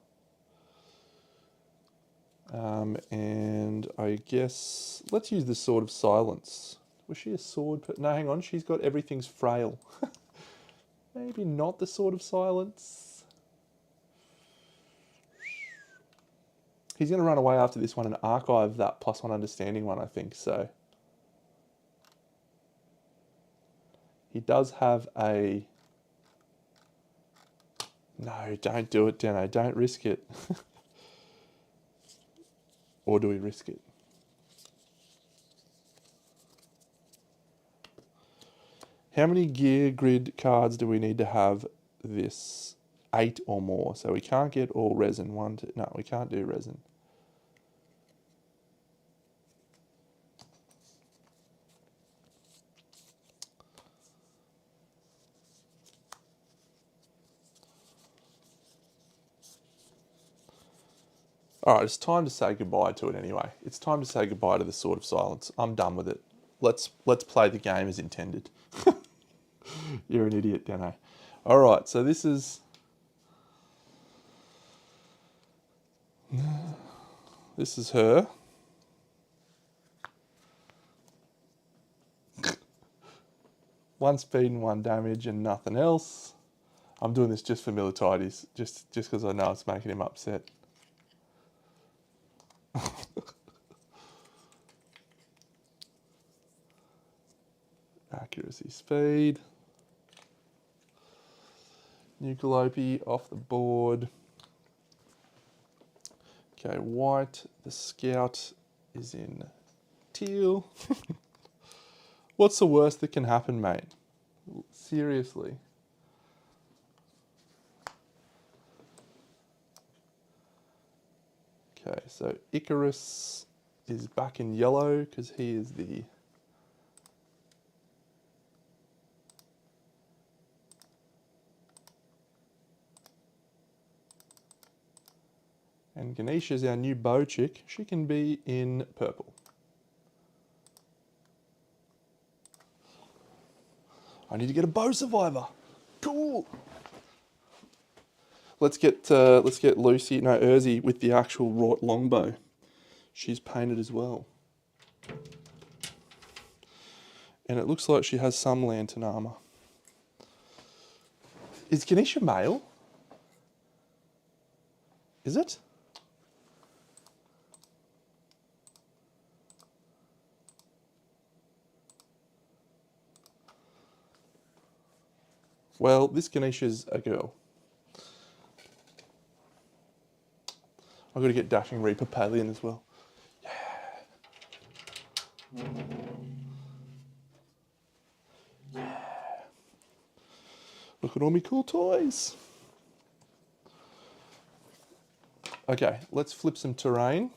And I guess let's use the Sword of Silence. Was she a sword? No, hang on, she's got Everything's Frail. Maybe not the Sword of Silence. He's going to run away after this one and archive that +1 understanding one, I think, so. He does have a... No, don't do it, Deno. Don't risk it. Or do we risk it? How many gear grid cards do we need to have this? 8 or more. So we can't get all resin. No, we can't do resin. All right, it's time to say goodbye to it anyway. It's time to say goodbye to the Sword of Silence. I'm done with it. Let's play the game as intended. You're an idiot, Deno. All right, so this is her. One speed and 1 damage and nothing else. I'm doing this just for Militides, just because I know it's making him upset. Accuracy, speed. Nucleope off the board. Okay, white. The scout is in teal. What's the worst that can happen, mate? Seriously. Okay, so Icarus is back in yellow because he is the and Ganesha's our new bow chick. She can be in purple. I need to get a bow survivor. Cool. Let's get Urzi with the actual wrought longbow. She's painted as well. And it looks like she has some lantern armor. Is Ganesha male? Is it? Well, this Ganesha's a girl. I've got to get Dashing Reaper Palion as well. Yeah. Yeah. Look at all my cool toys. Okay, let's flip some terrain.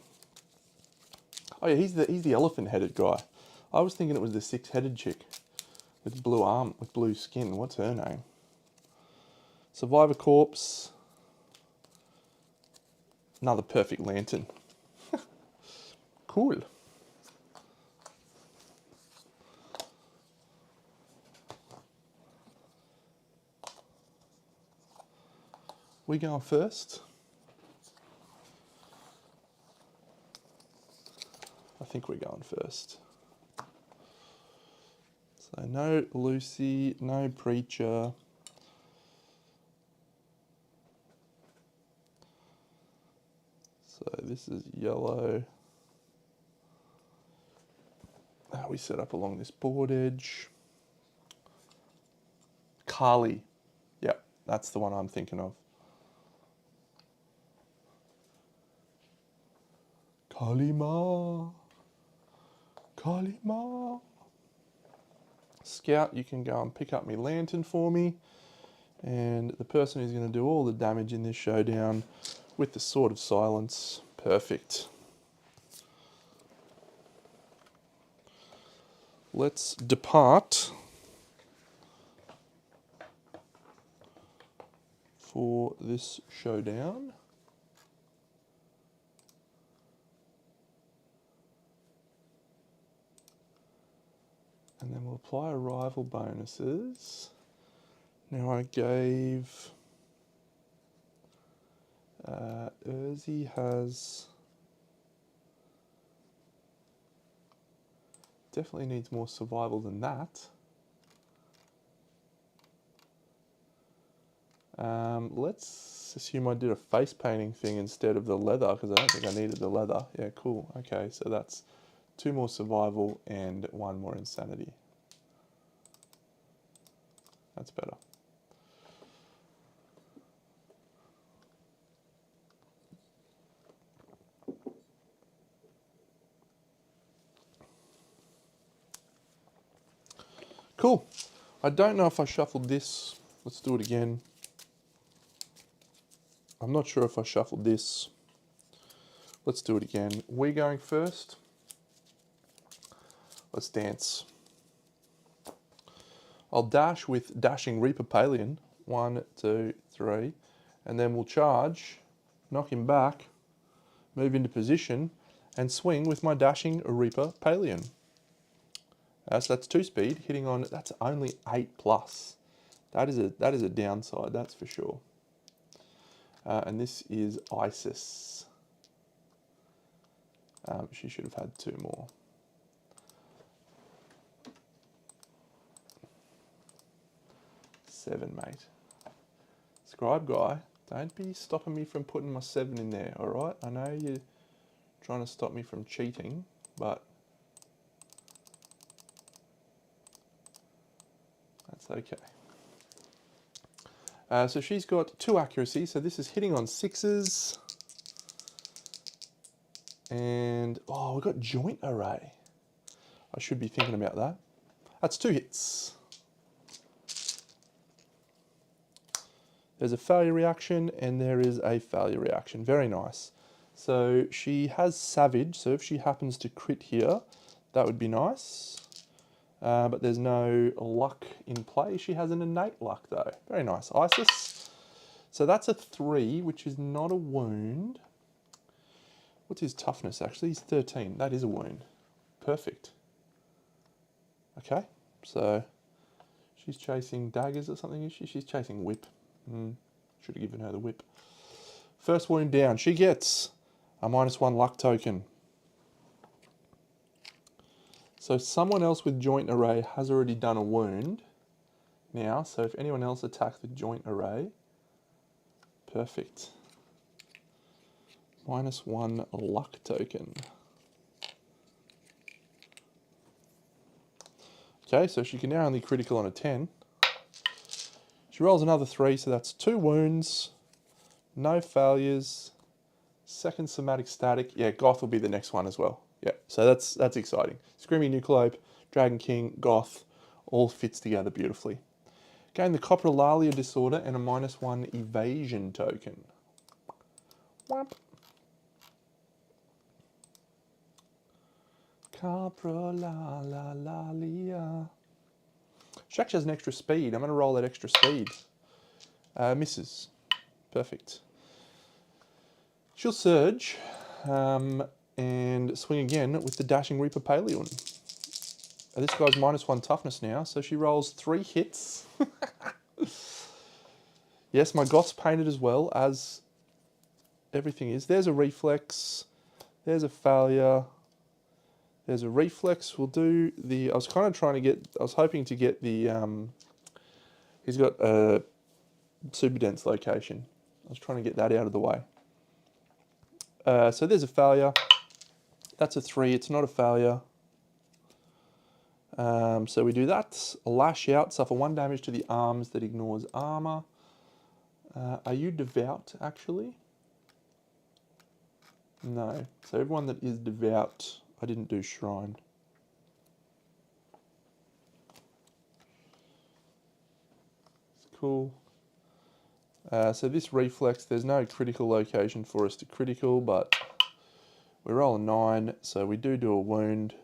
Oh yeah, he's the elephant-headed guy. I was thinking it was the 6-headed chick with blue skin. What's her name? Survivor Corpse. Another perfect lantern. Cool. We going first? I think we're going first. So no Lucy, no Preacher. So this is yellow. We set up along this board edge. Kali. Yep, that's the one I'm thinking of. Kalima. Kalima. Scout, you can go and pick up my lantern for me. And the person who's going to do all the damage in this showdown with the Sword of Silence. Perfect. Let's depart for this showdown. And then we'll apply arrival bonuses. Now I gave Urzi has definitely needs more survival than that. Let's assume I did a face painting thing instead of the leather because I don't think I needed the leather. Yeah, cool. Okay, so that's 2 more survival and 1 more insanity. That's better. Cool. I don't know if I shuffled this. Let's do it again. I'm not sure if I shuffled this. Let's do it again. We're going first. Let's dance. I'll dash with Dashing Reaper Palian. 1, 2, 3. And then we'll charge, knock him back, move into position, and swing with my Dashing Reaper Palian. So that's 2 speed, hitting on, that's only 8 plus. That is a downside, that's for sure. And this is Isis. She should have had 2 more. Seven, mate. Scribe guy, don't be stopping me from putting my 7 in there, alright? I know you're trying to stop me from cheating, but that's okay. So she's got 2 accuracy, so this is hitting on 6s. And, oh, we've got joint array. I should be thinking about that. That's 2 hits. There's a failure reaction and there is a failure reaction. Very nice. So she has Savage, so if she happens to crit here, that would be nice. But there's no luck in play. She has an innate luck though. Very nice. Isis. So that's a 3, which is not a wound. What's his toughness actually? He's 13. That is a wound. Perfect. Okay, so she's chasing daggers or something, is she? She's chasing whip. Should have given her the whip. First wound down. She gets a -1 luck token. So someone else with joint array has already done a wound now. So if anyone else attacks with joint array, perfect. -1 luck token. Okay, so she can now only critical on a 10. She rolls another 3, so that's 2 wounds, no failures, second somatic static. Yeah, Goth will be the next one as well. Yeah, so that's exciting. Screaming Nucleope, Dragon King, Goth, all fits together beautifully. Gain the Coprolalia disorder and a -1 evasion token. Whap. Coprolalia. She actually has an extra speed. I'm going to roll that extra speed. Misses. Perfect. She'll surge and swing again with the Dashing Reaper Paleon. This guy's -1 toughness now, so she rolls 3 hits. Yes, my Goth's painted as well, as everything is. There's a reflex. There's a failure. There's a reflex. We'll do the... I was kind of trying to get... I was hoping to get the... he's got a super dense location. I was trying to get that out of the way. So there's a failure. That's a 3. It's not a failure. So we do that. Lash out. Suffer 1 damage to the arms that ignores armor. Are you devout, actually? No. So everyone that is devout... I didn't do shrine. It's cool. So this reflex, there's no critical location for us to critical, but we roll a 9, so we do a wound.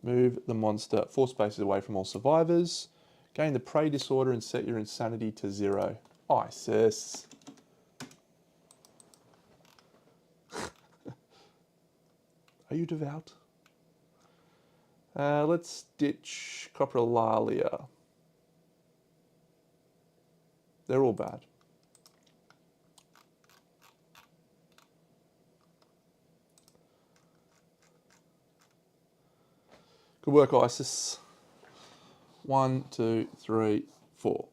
Move the monster 4 spaces away from all survivors. Gain the prey disorder and set your insanity to 0. Isis. Are you devout? Let's ditch Coprolalia. They're all bad. Good work, Isis. 1, 2, 3, 4.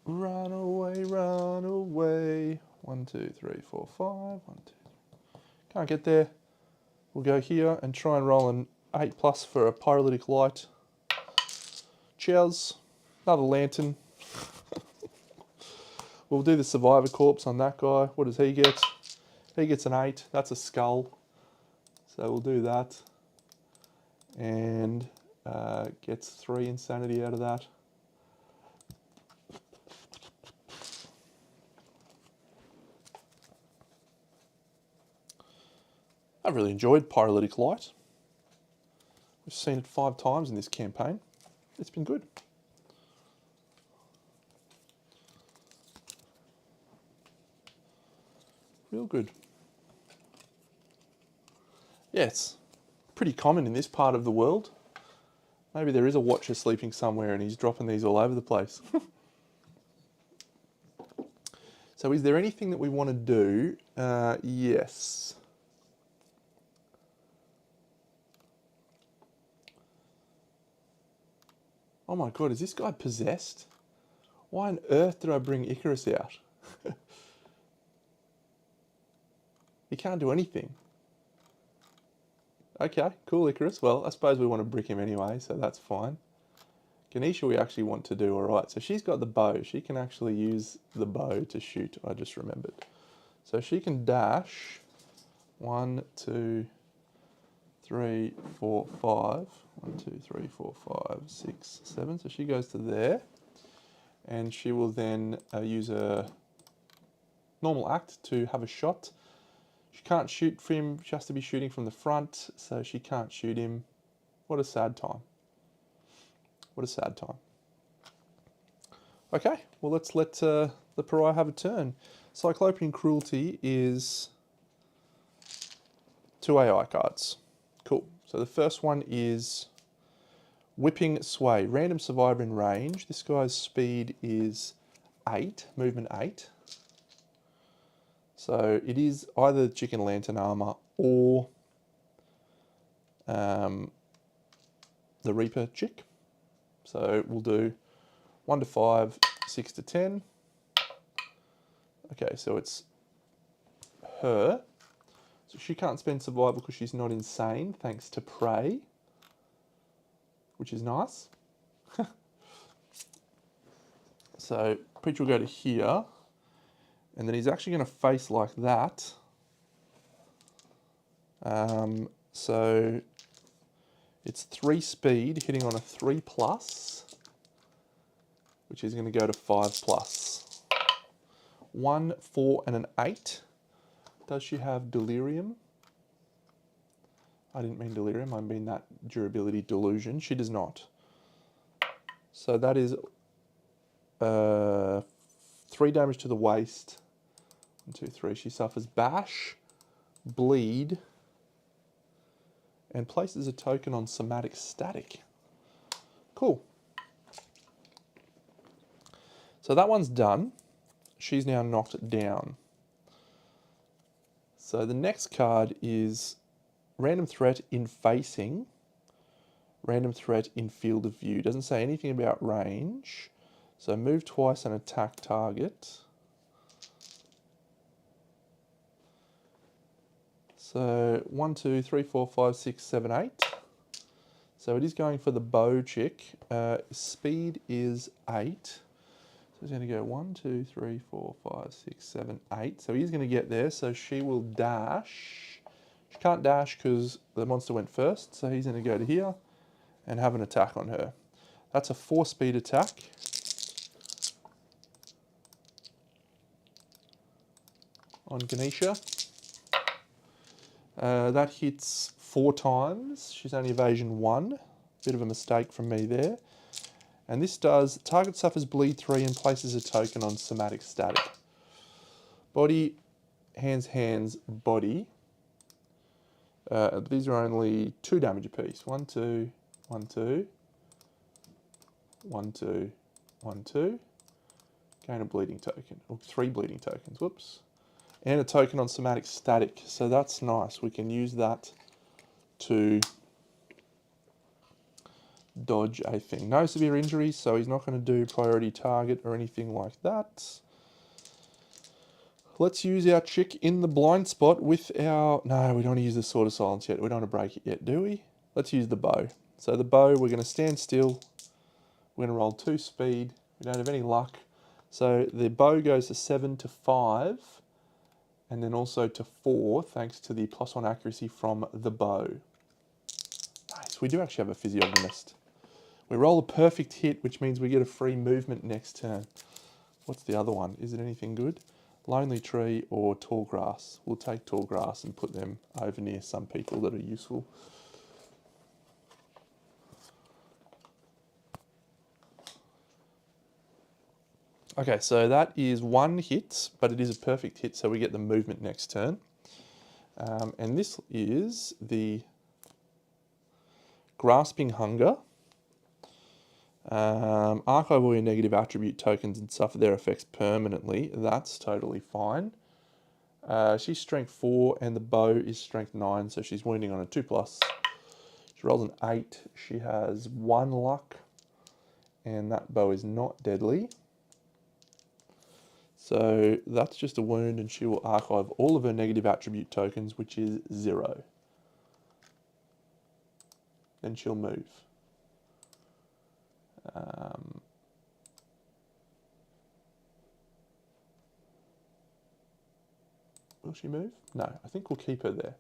Run away, run away. 1, 2, 3, 4, 5. 1, 2. Can't get there. We'll go here and try and roll an 8+ for a pyrolytic light. Cheers. Another lantern. We'll do the survivor corpse on that guy. What does he get? He gets an 8. That's a skull. So we'll do that. And gets 3 insanity out of that. I've really enjoyed Pyrolytic Light. We've seen it 5 times in this campaign. It's been good. Real good. Yeah, it's pretty common in this part of the world. Maybe there is a watcher sleeping somewhere and he's dropping these all over the place. So is there anything that we want to do? Yes. Oh my god, is this guy possessed? Why on earth did I bring Icarus out? He can't do anything. Okay, cool Icarus. Well, I suppose we want to brick him anyway, so that's fine. Ganesha we actually want to do alright. So she's got the bow. She can actually use the bow to shoot, I just remembered. So she can dash 1, 2, 3, 4, 5. 1, 2, 3, 4, 5, 6, 7. So she goes to there. And she will then use a normal act to have a shot. She can't shoot for him. She has to be shooting from the front, so she can't shoot him. What a sad time. What a sad time. Okay, well let's let the pariah have a turn. Cyclopean Cruelty is 2 AI cards. Cool. So the first one is Whipping Sway. Random survivor in range. This guy's speed is 8, movement 8. So it is either Chicken Lantern Armor or the Reaper Chick. So we'll do 1 to 5, 6 to 10. Okay, so it's her. So she can't spend survival because she's not insane, thanks to Prey, which is nice. So Preacher will go to here, and then he's actually going to face like that. So it's 3 speed, hitting on a 3+, which is going to go to 5+. 1, 4, and an 8. Does she have Delirium? I didn't mean Delirium, I mean that durability delusion. She does not. So that is 3 damage to the waist. 1, 2, 3. She suffers Bash, Bleed, and places a token on Somatic Static. Cool. So that one's done. She's now knocked down. So the next card is Random Threat in Facing, Random Threat in Field of View. Doesn't say anything about range. So move twice and attack target. So 1, 2, 3, 4, 5, 6, 7, 8. So it is going for the bow chick. Speed is 8. So he's going to go 1, 2, 3, 4, 5, 6, 7, 8. So he's going to get there. So she will dash. She can't dash because the monster went first. So he's going to go to here and have an attack on her. That's a 4-speed attack. On Ganesha. That hits 4 times. She's only evasion 1. Bit of a mistake from me there. And this does, target suffers bleed 3 and places a token on Somatic Static. Body, hands, body. These are only 2 damage apiece. 1, 2, 1, 2. 1, 2, 1, 2. Gain a bleeding token, or 3 bleeding tokens, whoops. And a token on Somatic Static, so that's nice. We can use that to dodge a thing. No severe injuries, so he's not going to do priority target or anything like that. Let's use our chick in the blind spot with our... No, we don't want to use the Sword of Silence yet. We don't want to break it yet, do we? Let's use the bow. So the bow, we're going to stand still. We're going to roll 2 speed. We don't have any luck. So the bow goes to 7 to 5. And then also to 4, thanks to the +1 accuracy from the bow. Nice. 6. We do actually have a physiognomist. We roll a perfect hit, which means we get a free movement next turn. What's the other one? Is it anything good? Lonely tree or tall grass? We'll take tall grass and put them over near some people that are useful. Okay, so that is 1 hit, but it is a perfect hit, so we get the movement next turn. And this is the Grasping Hunger. Archive all your negative attribute tokens and suffer their effects permanently. That's totally fine. She's strength 4 and the bow is strength 9, so she's wounding on a 2+. She rolls an 8. She has 1 luck, and that bow is not deadly. So that's just a wound, and she will archive all of her negative attribute tokens, which is 0. Then she'll move. Will she move? No, I think we'll keep her there.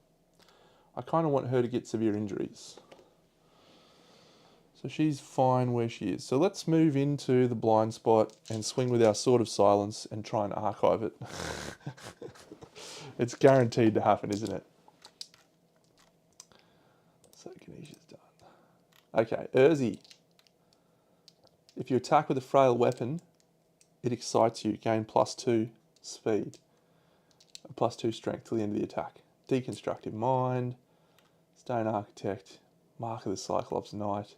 I kind of want her to get severe injuries. So she's fine where she is. So let's move into the blind spot and swing with our Sword of Silence and try and archive it. It's guaranteed to happen, isn't it? So Ganesha's done. Okay, Urzi. If you attack with a frail weapon, it excites you. Gain +2 speed. +2 strength till the end of the attack. Deconstructive Mind. Stone Architect. Mark of the Cyclops Knight.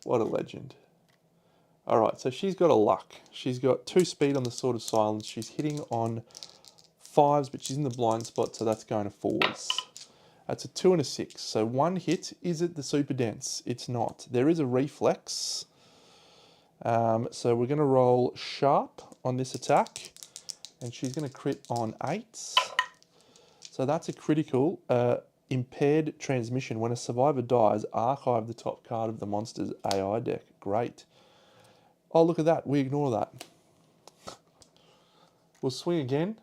What a legend. Alright, so she's got a luck. She's got 2 speed on the Sword of Silence. She's hitting on 5s, but she's in the blind spot, so that's going to 4s. That's a 2 and a 6. So 1 hit. Is it the super dense? It's not. There is a reflex. So we're going to roll sharp on this attack, and she's going to crit on 8s. So that's a critical. Impaired transmission. When a survivor dies, archive the top card of the monster's AI deck. Great. Oh, look at that. We ignore that. We'll swing again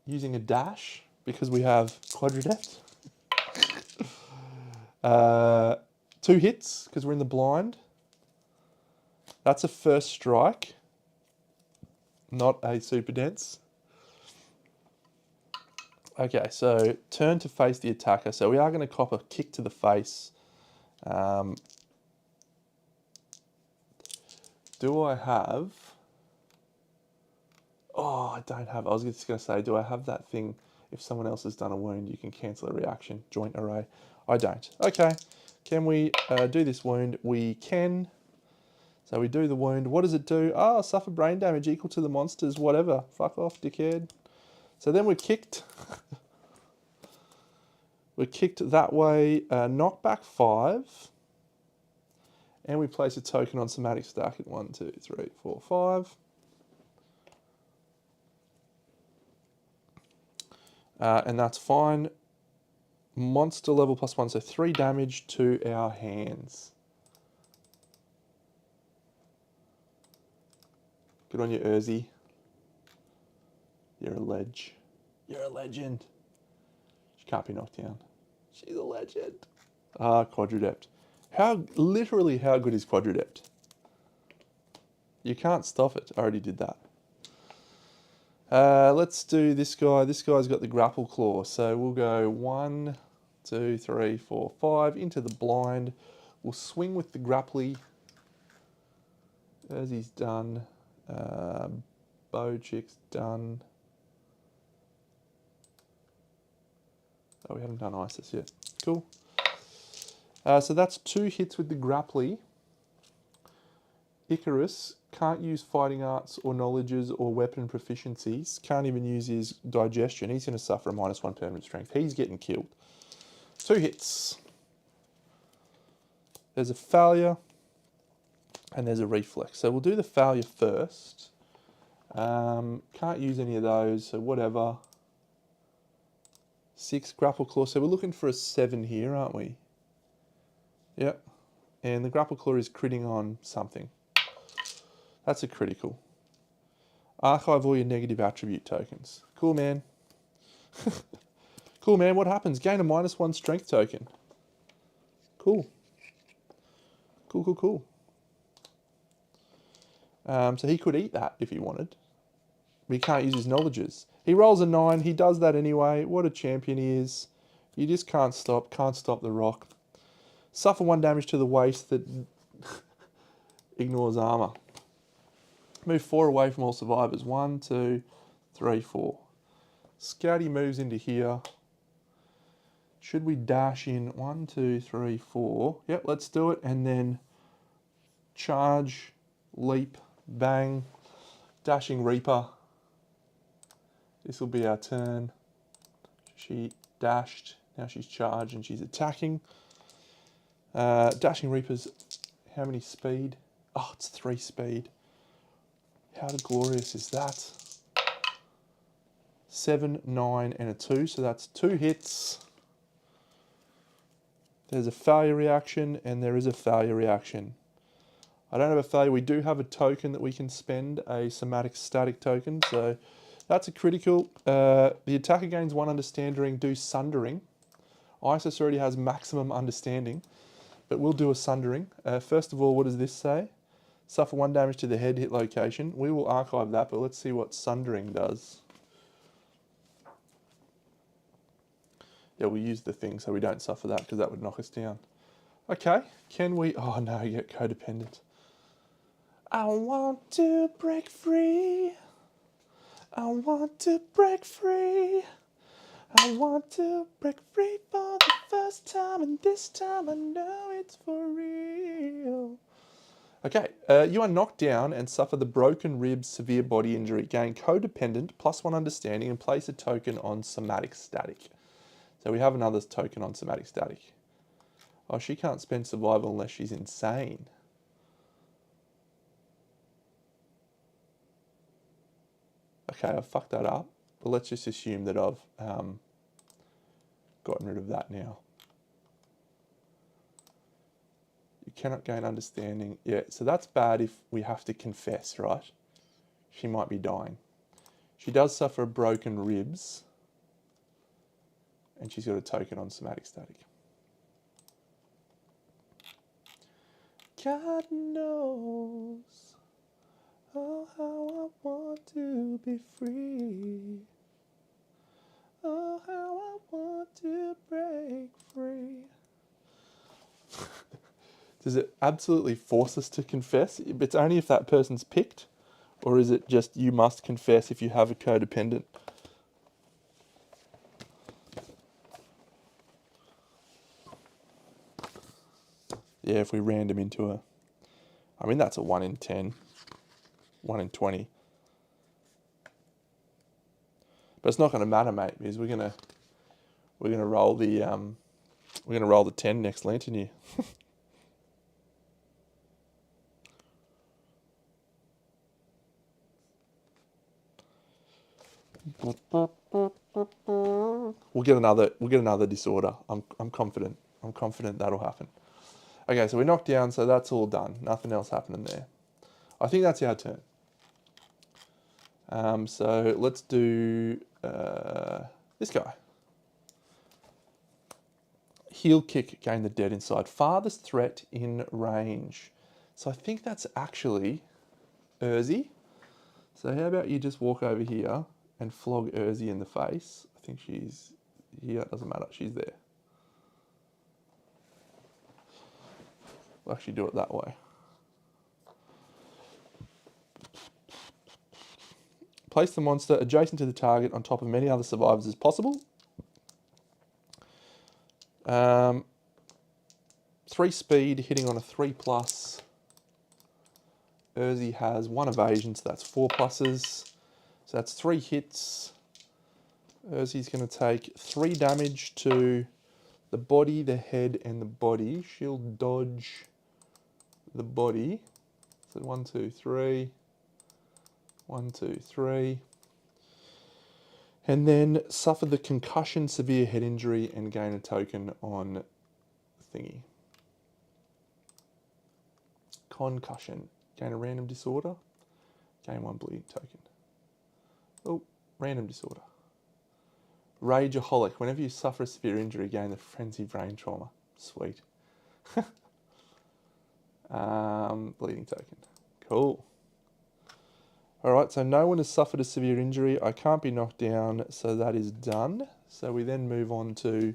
using a dash because we have Quadradept. 2 hits because we're in the blind. That's a first strike, not a super dense. Okay, so turn to face the attacker. So we are going to cop a kick to the face. Do I have... Oh, I don't have... I was just going to say, do I have that thing? If someone else has done a wound, you can cancel a reaction. Joint array. I don't. Okay, can we do this wound? We can. So we do the wound. What does it do? Oh, suffer brain damage equal to the monster's whatever. Fuck off, dickhead. So then we're kicked. We're kicked that way. Knockback 5. And we place a token on somatic stack at 1, 2, 3, 4, 5. And that's fine. Monster level +1, so 3 damage to our hands. Good on you, Urzi. You're a ledge. You're a legend. She can't be knocked down. She's a legend. Ah, Quadradept. Literally how good is Quadradept? You can't stop it. I already did that. Let's do this guy. This guy's got the grapple claw. So we'll go 1, 2, 3, 4, 5 into the blind. We'll swing with the grapply. As he's done. Bow chick's done. Oh, we haven't done Isis yet. Cool. So that's 2 hits with the grapply. Icarus can't use fighting arts or knowledges or weapon proficiencies. Can't even use his digestion. He's going to suffer a -1 permanent strength. He's getting killed. 2 hits. There's a failure. And there's a reflex. So we'll do the failure first. Can't use any of those, so whatever. 6 grapple claw. So we're looking for a 7 here, aren't we? Yep. And the grapple claw is critting on something. That's a critical. Archive all your negative attribute tokens. Cool, man. Cool, man. What happens? Gain a -1 strength token. Cool. Cool. Cool. So he could eat that if he wanted. But he can't use his knowledges. He rolls a 9. He does that anyway. What a champion he is. You just can't stop the rock. Suffer 1 damage to the waist that ignores armor. Move 4 away from all survivors. 1, 2, 3, 4. Scouty moves into here. Should we dash in 1, 2, 3, 4? Yep, let's do it. And then charge, leap, bang, dashing Reaper. This will be our turn. She dashed. Now she's charged and she's attacking. Dashing Reaper's how many speed? Oh, it's 3 speed. How glorious is that? 7, 9, and a 2. So that's 2 hits. There's a failure reaction, and there is a failure reaction. I don't have a failure. We do have a token that we can spend, a somatic static token. So that's a critical. The attacker gains 1 understanding, do sundering. Isis already has maximum understanding, but we'll do a sundering. First of all, what does this say? Suffer 1 damage to the head hit location. We will archive that, but let's see what sundering does. Yeah, we'll use the thing so we don't suffer that because that would knock us down. Okay, can we... Oh no, you get codependent. I want to break free. I want to break free. I want to break free for the first time, and this time I know it's for real. Okay, you are knocked down and suffer the broken ribs, severe body injury. Gain codependent, +1 understanding, and place a token on somatic static. So we have another token on somatic static. Oh, she can't spend survival unless she's insane. Okay, I've fucked that up. But let's just assume that I've gotten rid of that now. You cannot gain understanding. Yeah, so that's bad if we have to confess, right? She might be dying. She does suffer broken ribs. And she's got a token on somatic static. God knows, oh, how I want to be free. Oh, how I want to break free. Does it absolutely force us to confess? It's only if that person's picked, or is it just you must confess if you have a codependent? Yeah, if we random into a... I mean, that's a 1 in 10. 1 in 20. But it's not going to matter, mate, because we're gonna roll the 10 next lantern year. We'll get another disorder. I'm confident. I'm confident that'll happen. Okay, so we're knocked down, so that's all done. Nothing else happening there. I think that's our turn. So let's do this guy. Heel kick, gain the dead inside. Farthest threat in range. So I think that's actually Urzi. So how about you just walk over here and flog Urzi in the face. I think she's here, it doesn't matter, she's there. We'll actually do it that way. Place the monster adjacent to the target on top of many other survivors as possible. 3 speed, hitting on a 3+. Urzi has 1 evasion, so that's 4 pluses. So that's 3 hits. Urzi's going to take 3 damage to the body, the head, and the body. She'll dodge the body. So 1, 2, 3. 1, 2, 3. And then suffer the concussion, severe head injury, and gain a token on thingy. Concussion. Gain a random disorder. Gain 1 bleeding token. Oh, random disorder. Rageaholic. Whenever you suffer a severe injury, gain the frenzy brain trauma. Sweet. Bleeding token. Cool. Alright, so no one has suffered a severe injury. I can't be knocked down, so that is done. So we then move on to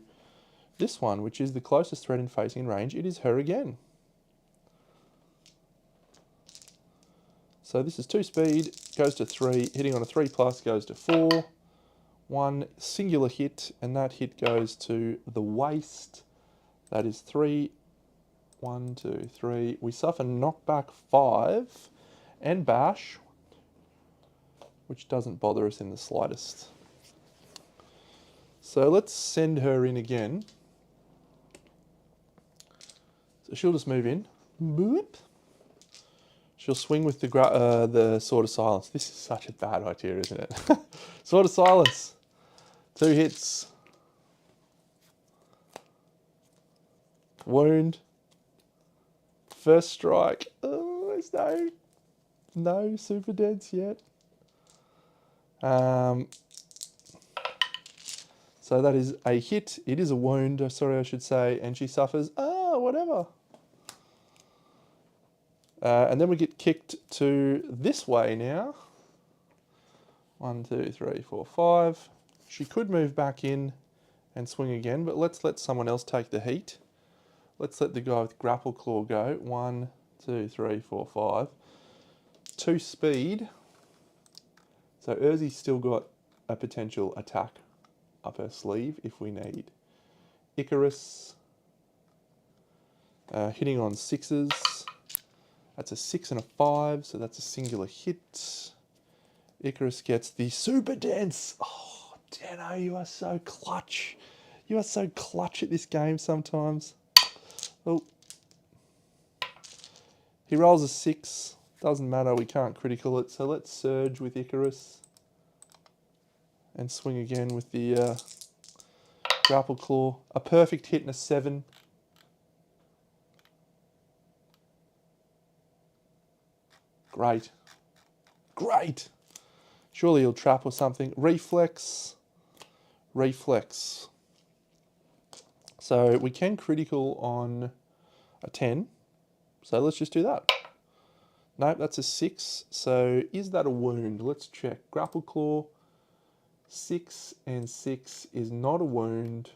this one, which is the closest threat in facing range. It is her again. So this is 2 speed, goes to 3, hitting on a 3+ goes to 4. 1 singular hit, and that hit goes to the waist. That is 3. 1, 2, 3. We suffer knockback 5 and bash, which doesn't bother us in the slightest. So let's send her in again. So she'll just move in. Boop. She'll swing with the Sword of Silence. This is such a bad idea, isn't it? Sword of Silence. 2 hits. Wound. First strike. Oh, there's no super deads yet. So that is a hit. It is a wound, sorry, I should say, and she suffers. Whatever. And then we get kicked to this way now. 1, 2, 3, 4, 5. She could move back in and swing again, but let's let someone else take the heat. Let's let the guy with grapple claw go. 1, 2, 3, 4, 5. 2 speed. So Urzi's still got a potential attack up her sleeve if we need. Icarus. Hitting on 6s. That's a 6 and a 5, so that's a singular hit. Icarus gets the super dance. Oh, Dano, you are so clutch. You are so clutch at this game sometimes. Oh. He rolls a 6. Doesn't matter, we can't critical it. So let's surge with Icarus. And swing again with the grapple claw. A perfect hit and a 7. Great. Great. Surely he'll trap or something. Reflex. Reflex. So we can critical on a 10. So let's just do that. Nope, that's a 6. So is that a wound? Let's check. Grapple claw. 6 and 6 is not a wound.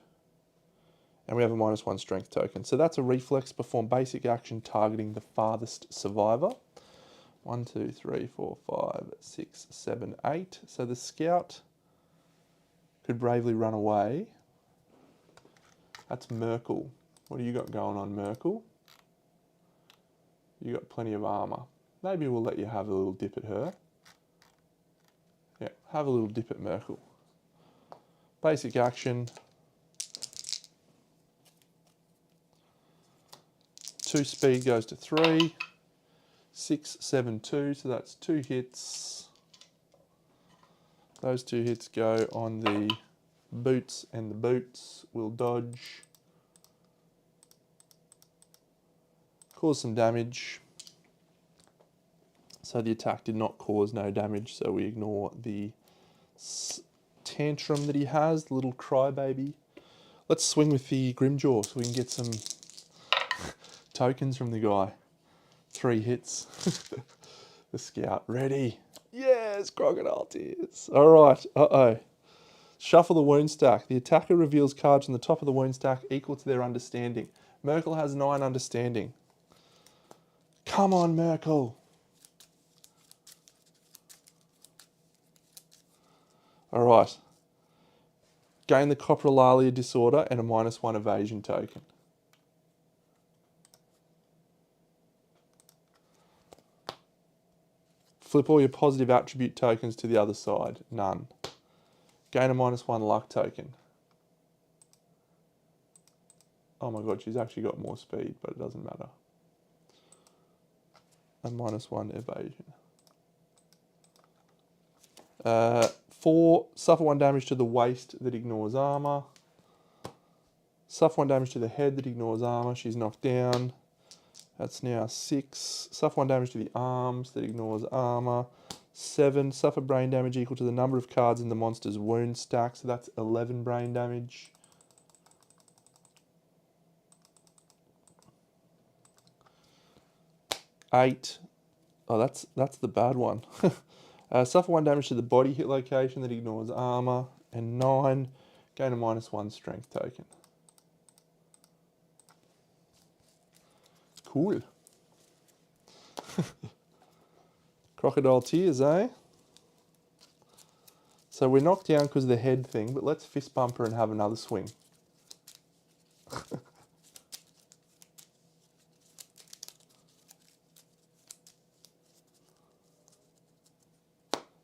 And we have a -1 strength token. So that's a reflex. Perform basic action targeting the farthest survivor. 1, 2, 3, 4, 5, 6, 7, 8. So the scout could bravely run away. That's Merkel. What do you got going on, Merkel? You got plenty of armor. Maybe we'll let you have a little dip at her. Yeah, have a little dip at Merkel. Basic action. 2 speed goes to 3. 6, 7, 2, so that's 2 hits. Those 2 hits go on the boots, and the boots will dodge. Cause some damage. So the attack did not cause no damage, so we ignore the tantrum that he has, the little crybaby. Let's swing with the Grimjaw so we can get some tokens from the guy. 3 hits. The scout ready. Yes, crocodile tears. All right. Uh-oh. Shuffle the wound stack. The attacker reveals cards on the top of the wound stack equal to their understanding. Merkel has 9 understanding. Come on, Merkel. All right. Gain the coprolalia disorder and a -1 evasion token. Flip all your positive attribute tokens to the other side. None. Gain a -1 luck token. Oh my god, she's actually got more speed, but it doesn't matter. A -1 evasion. 4, suffer 1 damage to the waist that ignores armor. Suffer 1 damage to the head that ignores armor. She's knocked down. That's now 6. Suffer 1 damage to the arms that ignores armor. 7. Suffer brain damage equal to the number of cards in the monster's wound stack. So that's 11 brain damage. 8. Oh, that's the bad one. Suffer 1 damage to the body hit location that ignores armor. And 9, gain a -1 strength token. Cool. Crocodile tears, eh? So we're knocked down because of the head thing, but let's fist bump her and have another swing.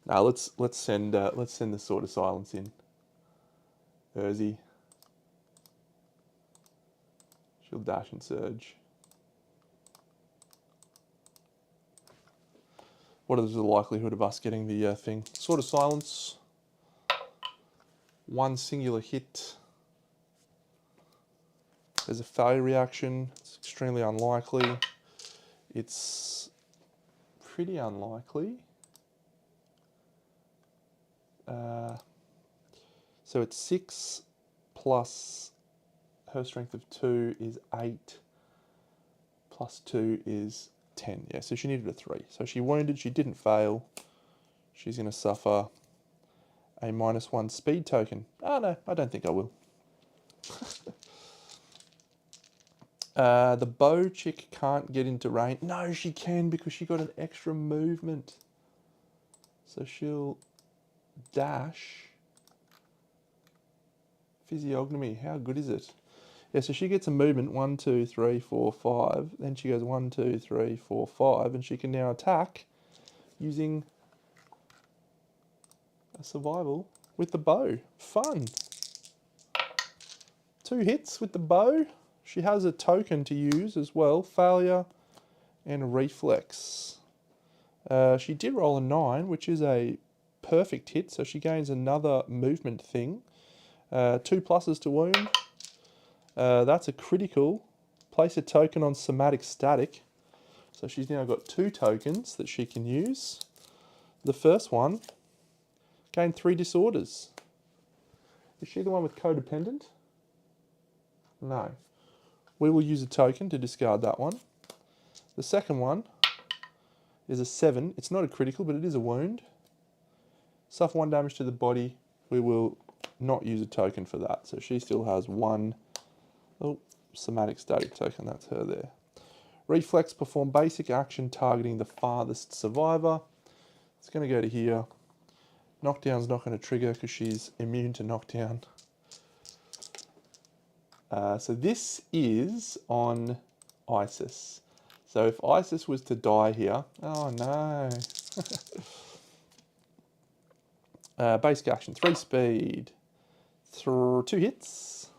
Now let's send the Sword of Silence in. Urzi. She'll dash and surge. What is the likelihood of us getting the thing? Sword of Silence. 1 singular hit. There's a failure reaction. It's extremely unlikely. It's pretty unlikely. So it's 6 plus her strength of 2 is 8 plus 2 is 10. Yeah, so she needed a 3. So she wounded, she didn't fail. She's going to suffer a -1 speed token. Oh no, I don't think I will. The bow chick can't get into range. No, she can because she got an extra movement. So she'll dash. Physiognomy, how good is it? Yeah, so she gets a movement 1, 2, 3, 4, 5. Then she goes 1, 2, 3, 4, 5, and she can now attack using a survival with the bow. Fun. 2 hits with the bow. She has a token to use as well. Failure and reflex. She did roll a 9, which is a perfect hit, so she gains another movement thing. 2 pluses to wound. That's a critical. Place a token on somatic static. So she's now got 2 tokens that she can use. The first one, gain 3 disorders. Is she the one with codependent? No. We will use a token to discard that one. The second one is a 7. It's not a critical, but it is a wound. Suffer 1 damage to the body. We will not use a token for that. So she still has 1 somatic static token. That's her there. Reflex, perform basic action targeting the farthest survivor. It's going to go to here. Knockdown's not going to trigger because she's immune to knockdown. So this is on Isis. So if Isis was to die here, oh no. Basic action, 3 speed, 2 hits.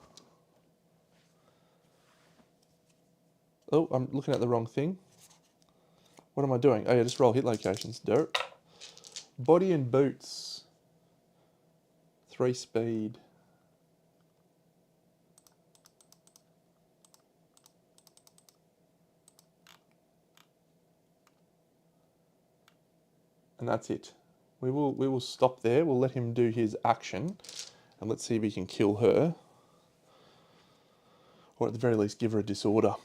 Oh, I'm looking at the wrong thing. What am I doing? Oh yeah, just roll hit locations. Dirt. Body and boots, 3 speed. And that's it. We will stop there. We'll let him do his action, and let's see if he can kill her, or at the very least give her a disorder.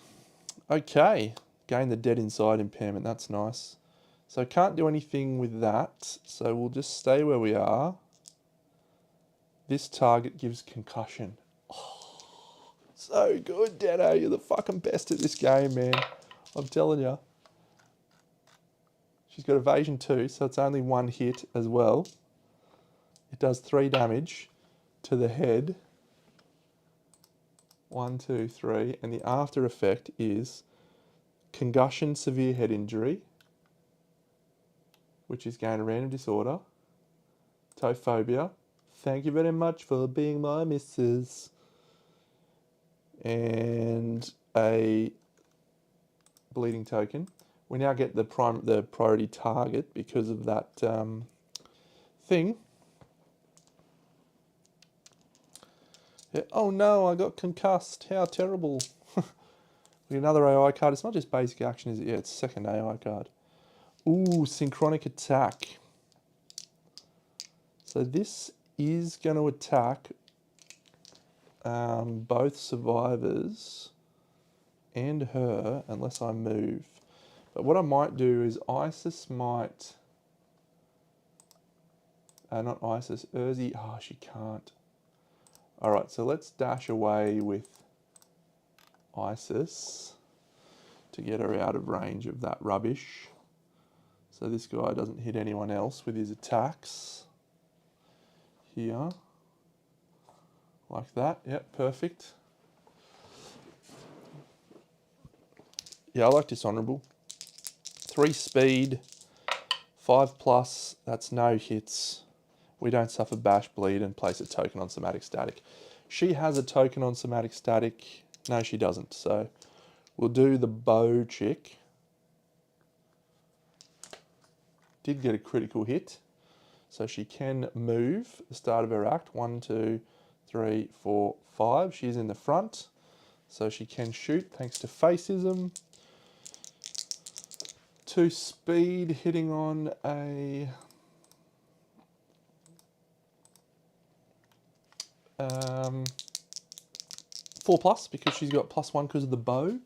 Okay, gain the dead inside impairment. That's nice. So can't do anything with that. So we'll just stay where we are. This target gives concussion. Oh, so good, Dano. You're the fucking best at this game, man. I'm telling you. She's got evasion 2, so it's only 1 hit as well. It does 3 damage to the head. 1, 2, 3. And the after effect is concussion, severe head injury, which is gain a random disorder. Tophobia. Thank you very much for being my missus. And a bleeding token. We now get the priority target because of that thing. Yeah. Oh no, I got concussed. How terrible. We get another AI card. It's not just basic action, is it? Yeah, it's second AI card. Ooh, synchronic attack. So this is going to attack both survivors and her unless I move. But what I might do is Isis might... not Isis, Urzi. Oh, she can't. Alright, so let's dash away with Isis to get her out of range of that rubbish. So this guy doesn't hit anyone else with his attacks. Here. Like that. Yep, perfect. Yeah, I like Dishonourable. 3 speed, 5+, that's no hits. We don't suffer bash, bleed, and place a token on somatic static. She has a token on somatic static. No, she doesn't. So we'll do the bow chick. Did get a critical hit. So she can move the start of her act. 1, 2, 3, 4, 5. She's in the front. So she can shoot thanks to facism. 2 speed, hitting on a 4+, because she's got +1 because of the bow.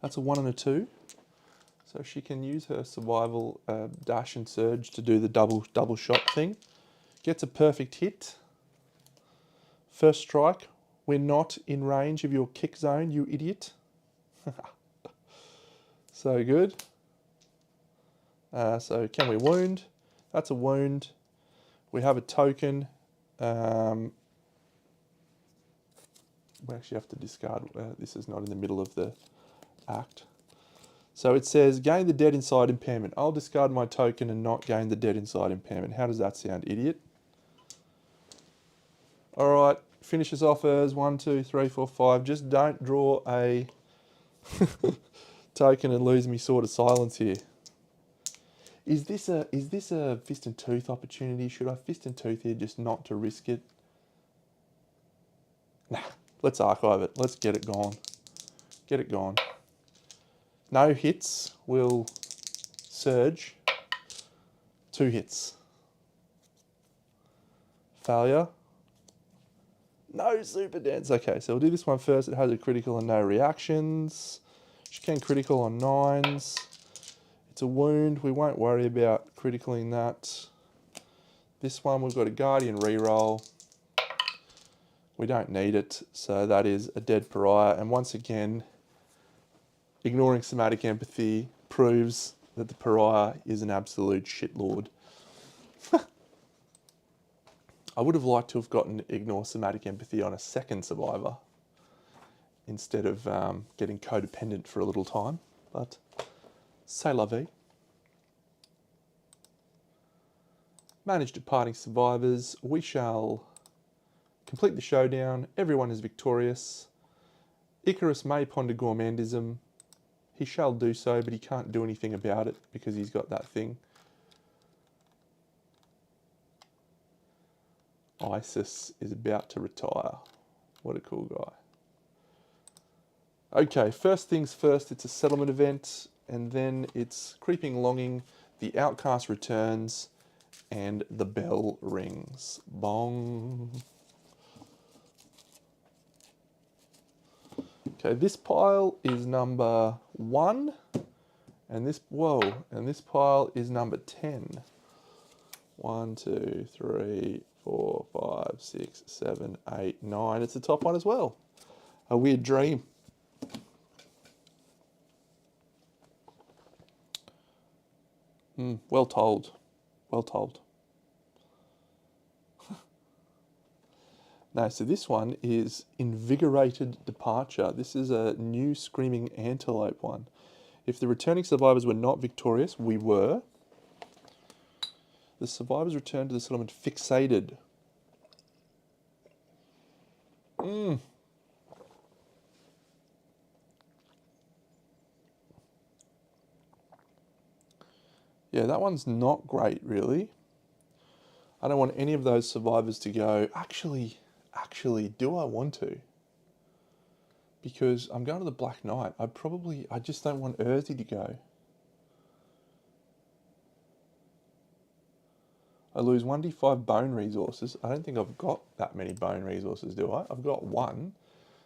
That's a 1 and a 2. So she can use her survival dash and surge to do the double shot thing. Gets a perfect hit. First strike. We're not in range of your kick zone, you idiot. So good. So can we wound? That's a wound. We have a token. We actually have to discard. This is not in the middle of the act. So it says, gain the dead inside impairment. I'll discard my token and not gain the dead inside impairment. How does that sound, idiot? All right, finishes off as 1, 2, 3, 4, 5. Just don't draw a token and lose me Sword of Silence here. Is this a Fist and Tooth opportunity? Should I Fist and Tooth here just not to risk it? Nah, let's archive it. Let's get it gone. Get it gone. No hits will surge. 2 hits. Failure. No super dance. Okay, so we'll do this one first. It has a critical and no reactions. She can critical on 9s. It's a wound. We won't worry about criticaling that. This one, we've got a Guardian reroll. We don't need it, so that is a dead pariah. And once again, ignoring somatic empathy proves that the pariah is an absolute shitlord. I would have liked to have gotten ignore somatic empathy on a second survivor instead of getting codependent for a little time, but c'est la vie. Manage departing survivors. We shall complete the showdown. Everyone is victorious. Icarus may ponder gourmandism. He shall do so, but he can't do anything about it because he's got that thing. Isis is about to retire. What a cool guy. Okay, first things first, it's a settlement event, and then it's creeping longing, the outcast returns, and the bell rings. Bong. Okay, this pile is number 1, and this pile is number 10. 1, 2, 3, 4, 5, 6, 7, 8, 9. It's the top one as well. A weird dream. Well told. Well told. No, so this one is Invigorated Departure. This is a new Screaming Antelope one. If the returning survivors were not victorious, we were. The survivors returned to the settlement fixated. Yeah, that one's not great, really. I don't want any of those survivors to go, actually, do I want to? Because I'm going to the Black Knight. I just don't want Urzi to go. I lose 1d5 bone resources. I don't think I've got that many bone resources, do I? I've got 1.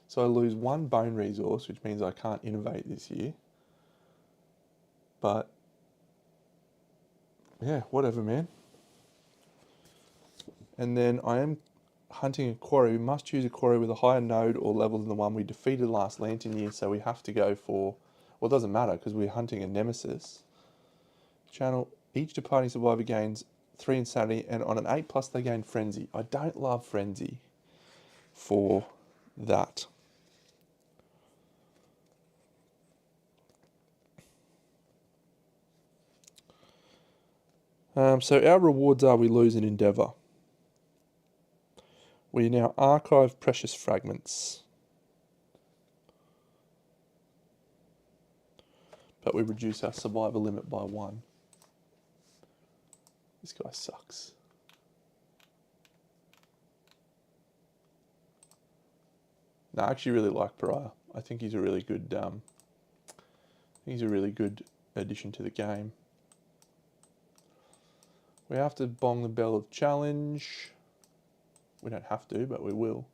So I lose 1 bone resource, which means I can't innovate this year. But yeah, whatever, man. And then I am hunting a quarry. We must choose a quarry with a higher node or level than the one we defeated last Lantern year, so we have to go for, well, it doesn't matter because we're hunting a nemesis. Channel, each departing survivor gains 3 insanity, and on an 8+ they gain frenzy. I don't love frenzy for that. So our rewards are we lose an endeavour. We now archive precious fragments. But we reduce our survivor limit by 1. This guy sucks. No, I actually really like Pariah. I think he's a really good addition to the game. We have to bong the bell of challenge. We don't have to, but we will.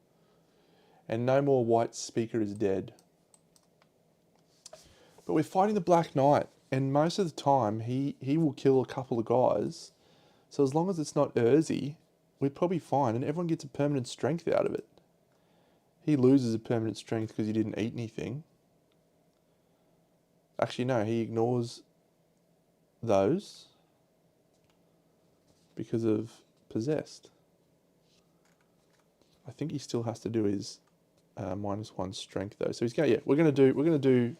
And no more white speaker is dead. But we're fighting the Black Knight, and most of the time he will kill a couple of guys. So as long as it's not Urzi, we're probably fine, and everyone gets a permanent strength out of it. He loses a permanent strength because he didn't eat anything. Actually, no, he ignores those because of possessed. I think he still has to do his -1 strength though. So he's going. Yeah, we're gonna do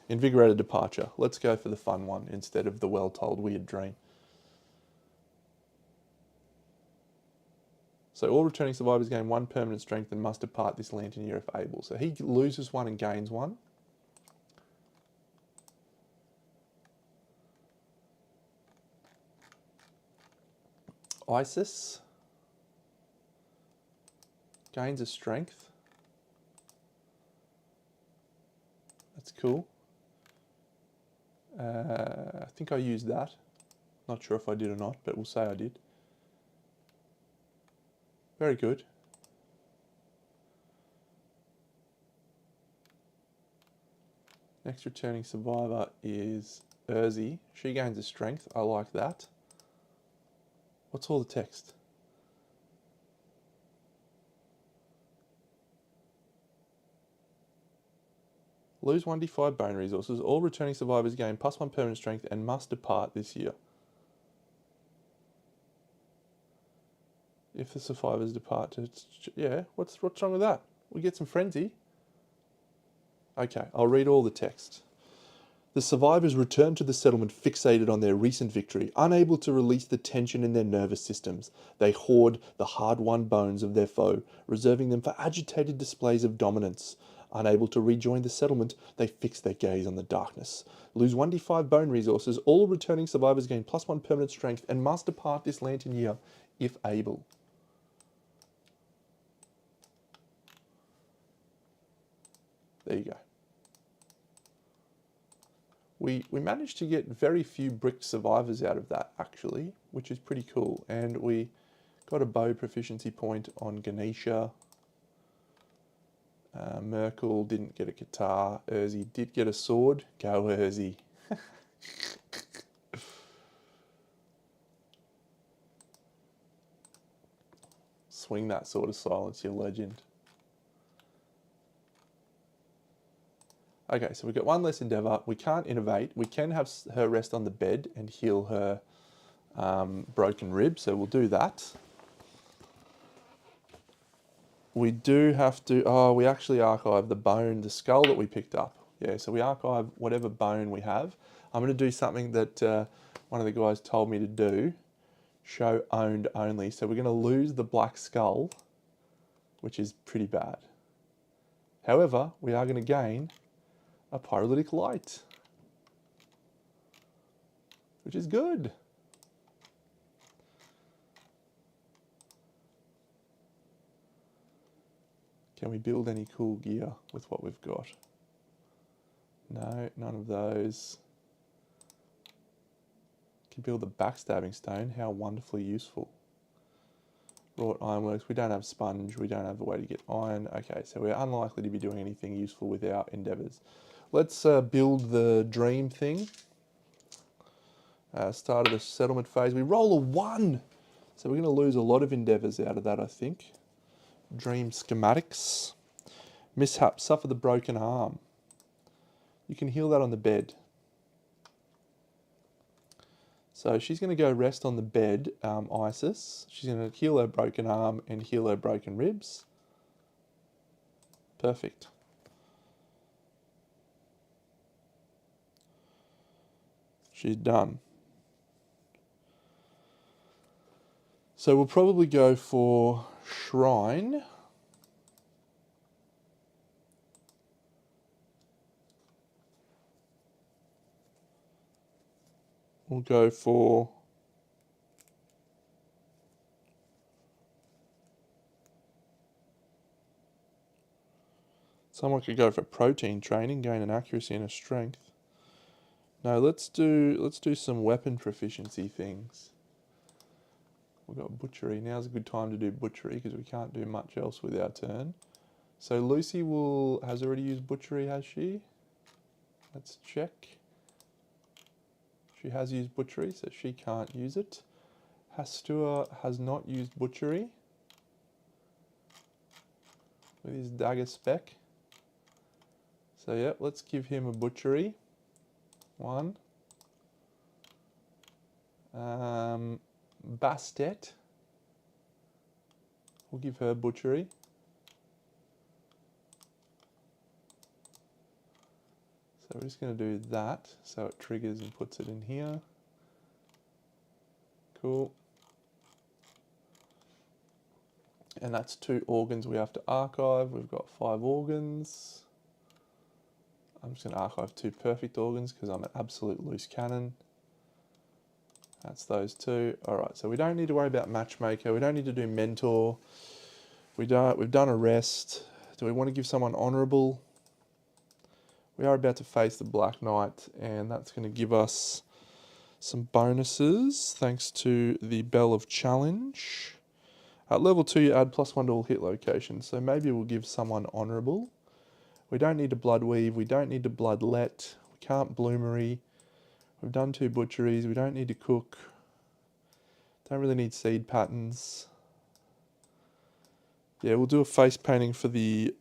invigorated departure. Let's go for the fun one instead of the well-told weird dream. So all returning survivors gain 1 permanent strength and must depart this Lantern year if able. So he loses 1 and gains 1. Isis gains a strength. That's cool. I think I used that. Not sure if I did or not, but we'll say I did. Very good. Next returning survivor is Urzi. She gains a strength. I like that. What's all the text? Lose 1d5 bone resources. All returning survivors gain +1 permanent strength and must depart this year. If the survivors depart, yeah, what's wrong with that? We get some frenzy. Okay, I'll read all the text. The survivors return to the settlement fixated on their recent victory, unable to release the tension in their nervous systems. They hoard the hard-won bones of their foe, reserving them for agitated displays of dominance. Unable to rejoin the settlement, they fix their gaze on the darkness. Lose 1d5 bone resources. All returning survivors gain +1 permanent strength and must depart this Lantern year if able. There you go. We managed to get very few brick survivors out of that, actually, which is pretty cool. And we got a bow proficiency point on Ganesha. Merkel didn't get a guitar. Urzi did get a sword. Go Urzi. Swing that sword of silence, you legend. Okay, so we've got 1 less endeavour. We can't innovate. We can have her rest on the bed and heal her broken rib, so we'll do that. We do have to, we actually archive the bone, the skull that we picked up. Yeah, so we archive whatever bone we have. I'm going to do something that one of the guys told me to do. Show owned only. So we're going to lose the black skull, which is pretty bad. However, we are going to gain a pyrolytic light, which is good. Can we build any cool gear with what we've got? No, none of those. Can build a backstabbing stone. How wonderfully useful. Wrought ironworks. We don't have sponge. We don't have a way to get iron. Okay, so we're unlikely to be doing anything useful with our endeavours. Let's build the dream thing. Start of the settlement phase. We roll a 1. So we're going to lose a lot of endeavours out of that, I think. Dream schematics. Mishap, suffer the broken arm. You can heal that on the bed. So she's going to go rest on the bed, Isis. She's going to heal her broken arm and heal her broken ribs. Perfect. She's done. So we'll probably go for Shrine. We'll go for someone could go for protein training, gain an accuracy and a strength. No, let's do some weapon proficiency things. We've got butchery. Now's a good time to do butchery because we can't do much else with our turn. So Lucy has already used butchery, has she? Let's check. She has used butchery, so she can't use it. Hastua has not used butchery with his dagger spec. So yeah, let's give him a butchery. 1. Bastet. We'll give her butchery. So we're just going to do that, so it triggers and puts it in here. Cool. And that's 2 organs we have to archive. We've got 5 organs. I'm just going to archive 2 perfect organs because I'm an absolute loose cannon. That's those 2. Alright, so we don't need to worry about matchmaker. We don't need to do mentor. We've done arrest. Do we want to give someone honourable? We are about to face the Black Knight, and that's going to give us some bonuses thanks to the Bell of Challenge. At level 2, you add +1 to all hit locations, so maybe we'll give someone honourable. We don't need to blood weave, we don't need to bloodlet, we can't bloomery. We've done 2 butcheries, we don't need to cook. Don't really need seed patterns. Yeah, we'll do a face painting for the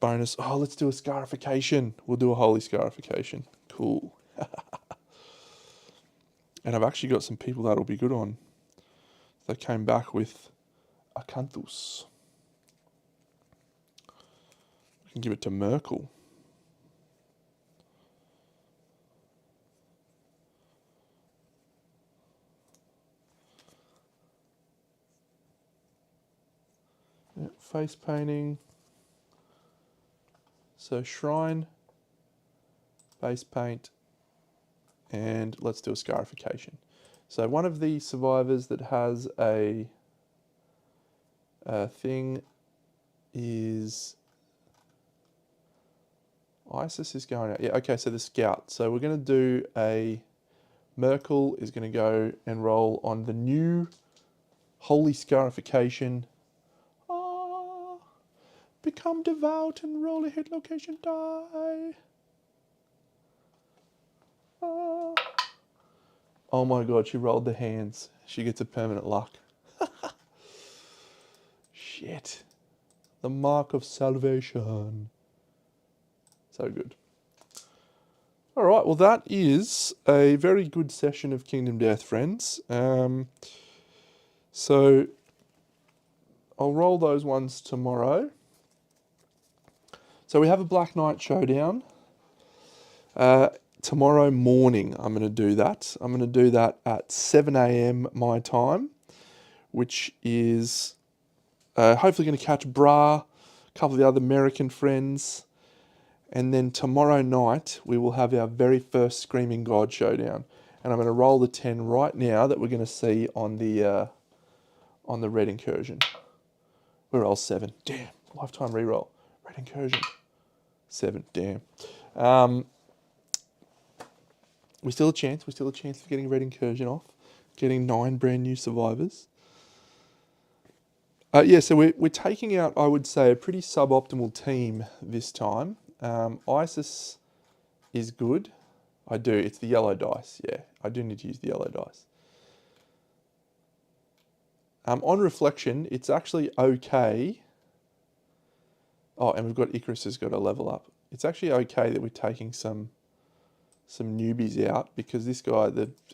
bonus. Oh, let's do a scarification. We'll do a holy scarification. Cool. And I've actually got some people that'll be good on. They came back with Acanthus. We can give it to Merkel. Yeah, face painting. So Shrine, base paint, and let's do a scarification. So one of the survivors that has a thing is Isis is going out. Yeah, okay, so the scout. So we're going to do a Merkel is going to go and roll on the new holy scarification. Become devout and roll a hit location die. Oh my god, she rolled the hands. She gets a permanent luck. Shit. The mark of salvation. So good. Alright, well that is a very good session of Kingdom Death, friends. So I'll roll those ones tomorrow. So we have a Black Knight showdown. Tomorrow morning I'm going to do that. I'm going to do that at 7 a.m. my time, which is hopefully going to catch Bra, a couple of the other American friends. And then tomorrow night we will have our very first Screaming God showdown. And I'm going to roll the 10 right now that we're going to see on the Red Incursion. We roll 7. Damn. Lifetime reroll. Red Incursion. 7. Damn. We still a chance. We still a chance of getting Red Incursion off. Getting 9 brand new survivors. Yeah, so we're taking out, I would say, a pretty suboptimal team this time. Isis is good. I do. It's the yellow dice. Yeah, I do need to use the yellow dice. On reflection, it's actually okay. Oh, and we've got Icarus has got a level up. It's actually okay that we're taking some newbies out because this guy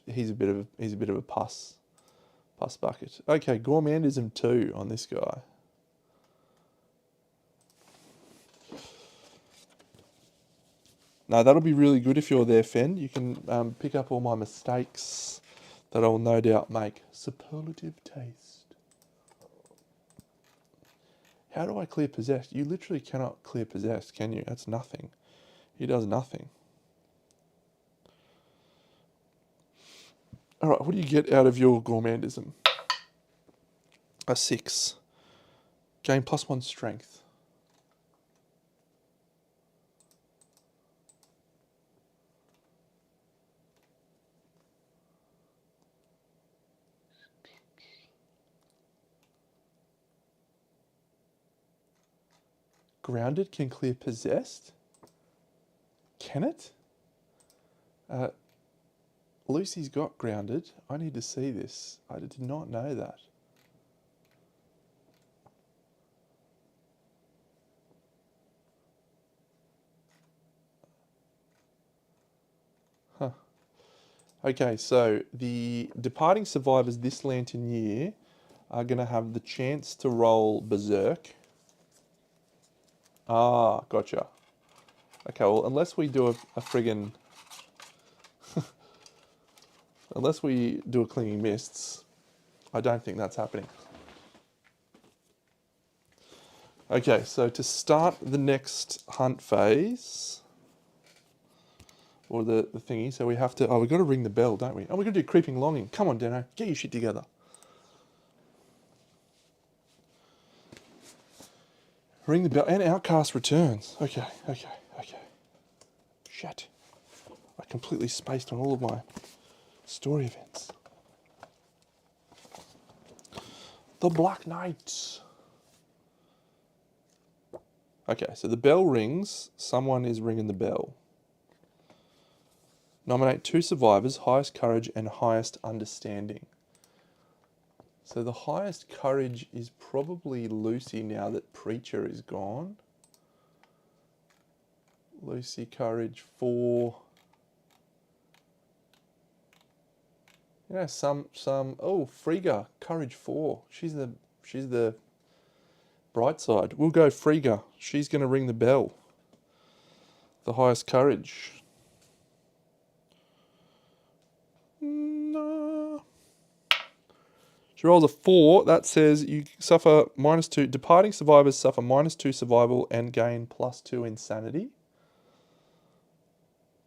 he's a bit of a pus bucket. Okay, gourmandism 2 on this guy. Now that'll be really good if you're there, Fen. You can pick up all my mistakes that I will no doubt make. Superlative taste. How do I clear possessed? You literally cannot clear possessed, can you? That's nothing. He does nothing. Alright, what do you get out of your gourmandism? A 6. Gain +1 strength. Grounded can clear possessed? Can it? Lucy's got grounded. I need to see this. I did not know that. Huh. Okay, so the departing survivors this Lantern year are going to have the chance to roll Berserk. Ah, gotcha. Okay, well, unless we do a friggin... unless we do a Clinging Mists, I don't think that's happening. Okay, so to start the next hunt phase, or the thingy, so we have to... Oh, we've got to ring the bell, don't we? Oh, we've got to do Creeping Longing. Come on, Deno, get your shit together. Ring the bell, and Outcast returns. Okay. Shit. I completely spaced on all of my story events. The Black Knight. Okay, so the bell rings. Someone is ringing the bell. Nominate 2 survivors, highest courage and highest understanding. So the highest courage is probably Lucy now that Preacher is gone. Lucy courage 4. Yeah, oh, Frigga, courage 4. She's the bright side. We'll go Frigga. She's going to ring the bell. The highest courage. No. She rolls a 4. That says you suffer -2. Departing survivors suffer -2 survival and gain +2 insanity.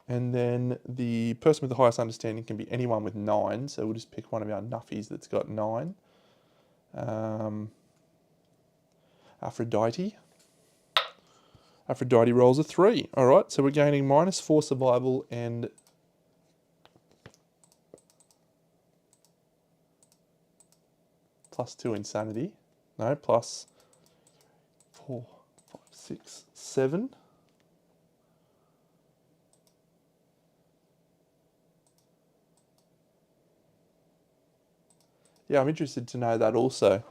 And then the person with the highest understanding can be anyone with 9. So we'll just pick one of our nuffies that's got 9. Aphrodite. Aphrodite rolls a 3. All right, so we're gaining -4 survival and +2 insanity. No, +4, 5, 6, 7. Yeah, I'm interested to know that also.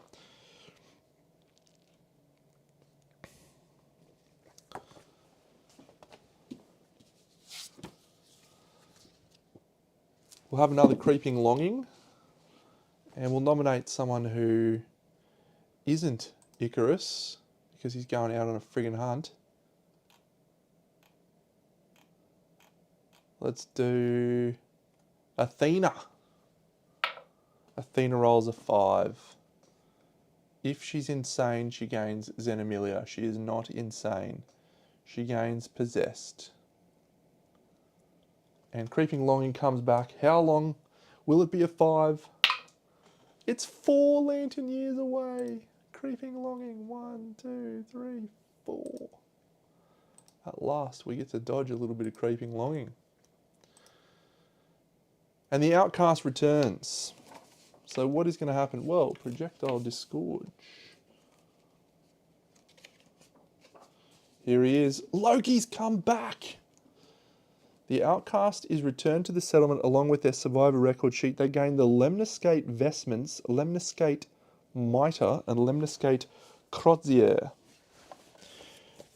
We'll have another Creeping Longing. And we'll nominate someone who isn't Icarus, because he's going out on a friggin' hunt. Let's do Athena. Athena rolls a 5. If she's insane, she gains Xenomelia. She is not insane. She gains Possessed. And Creeping Longing comes back. How long will it be a 5? It's 4 Lantern years away. Creeping Longing. 1, 2, 3, 4. At last, we get to dodge a little bit of Creeping Longing. And the Outcast returns. So what is going to happen? Well, Projectile Disgorge. Here he is. Loki's come back. The outcast is returned to the settlement along with their survivor record sheet. They gain the Lemniscate Vestments, Lemniscate Mitre, and Lemniscate Crozier.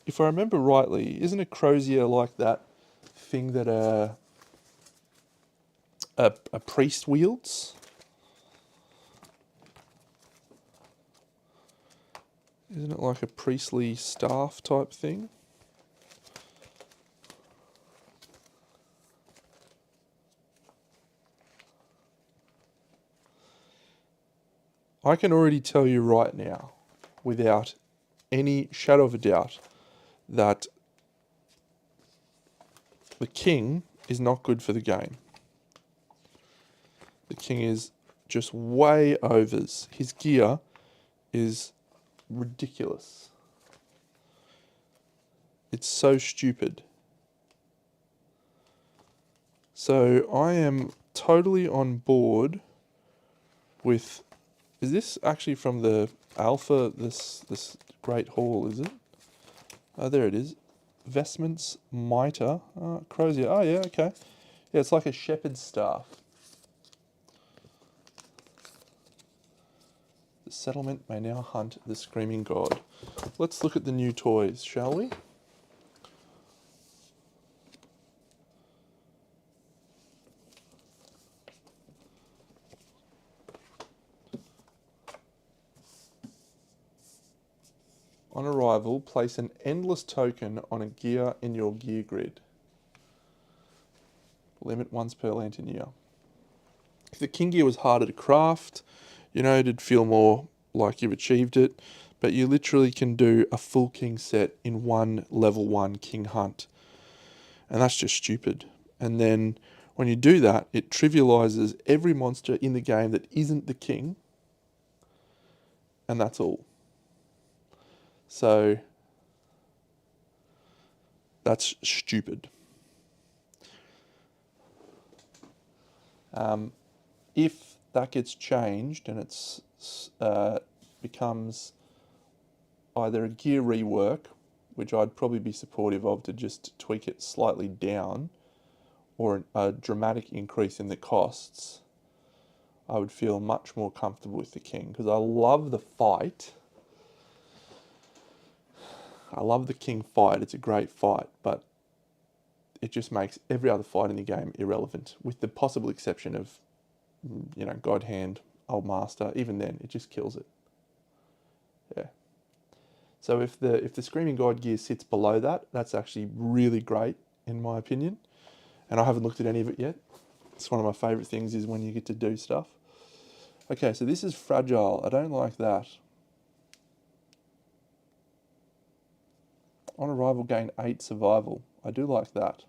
If I remember rightly, isn't a crozier like that thing that a priest wields? Isn't it like a priestly staff type thing? I can already tell you right now, without any shadow of a doubt, that the king is not good for the game. The king is just way overs. His gear is ridiculous. It's so stupid. So I am totally on board with... Is this actually from the alpha, this great hall, is it? Oh, there it is. Vestments, mitre, crozier. Oh, yeah, okay. Yeah, it's like a shepherd's staff. The settlement may now hunt the screaming god. Let's look at the new toys, shall we? On arrival, place an endless token on a gear in your gear grid. Limit once per lantern year. If the king gear was harder to craft, you know, it'd feel more like you've achieved it. But you literally can do a full king set in one level 1 king hunt. And that's just stupid. And then when you do that, it trivializes every monster in the game that isn't the king. And that's all. So that's stupid. If that gets changed and it's becomes either a gear rework, which I'd probably be supportive of to just tweak it slightly down, or a dramatic increase in the costs, I would feel much more comfortable with the king, because I love the fight. I love the king fight, it's a great fight, but it just makes every other fight in the game irrelevant, with the possible exception of, you know, God Hand, Old Master. Even then, it just kills it. Yeah. So if the Screaming God gear sits below that, that's actually really great, in my opinion. And I haven't looked at any of it yet. It's one of my favourite things is when you get to do stuff. Okay, so this is fragile. I don't like that. On arrival, gain 8 survival. I do like that.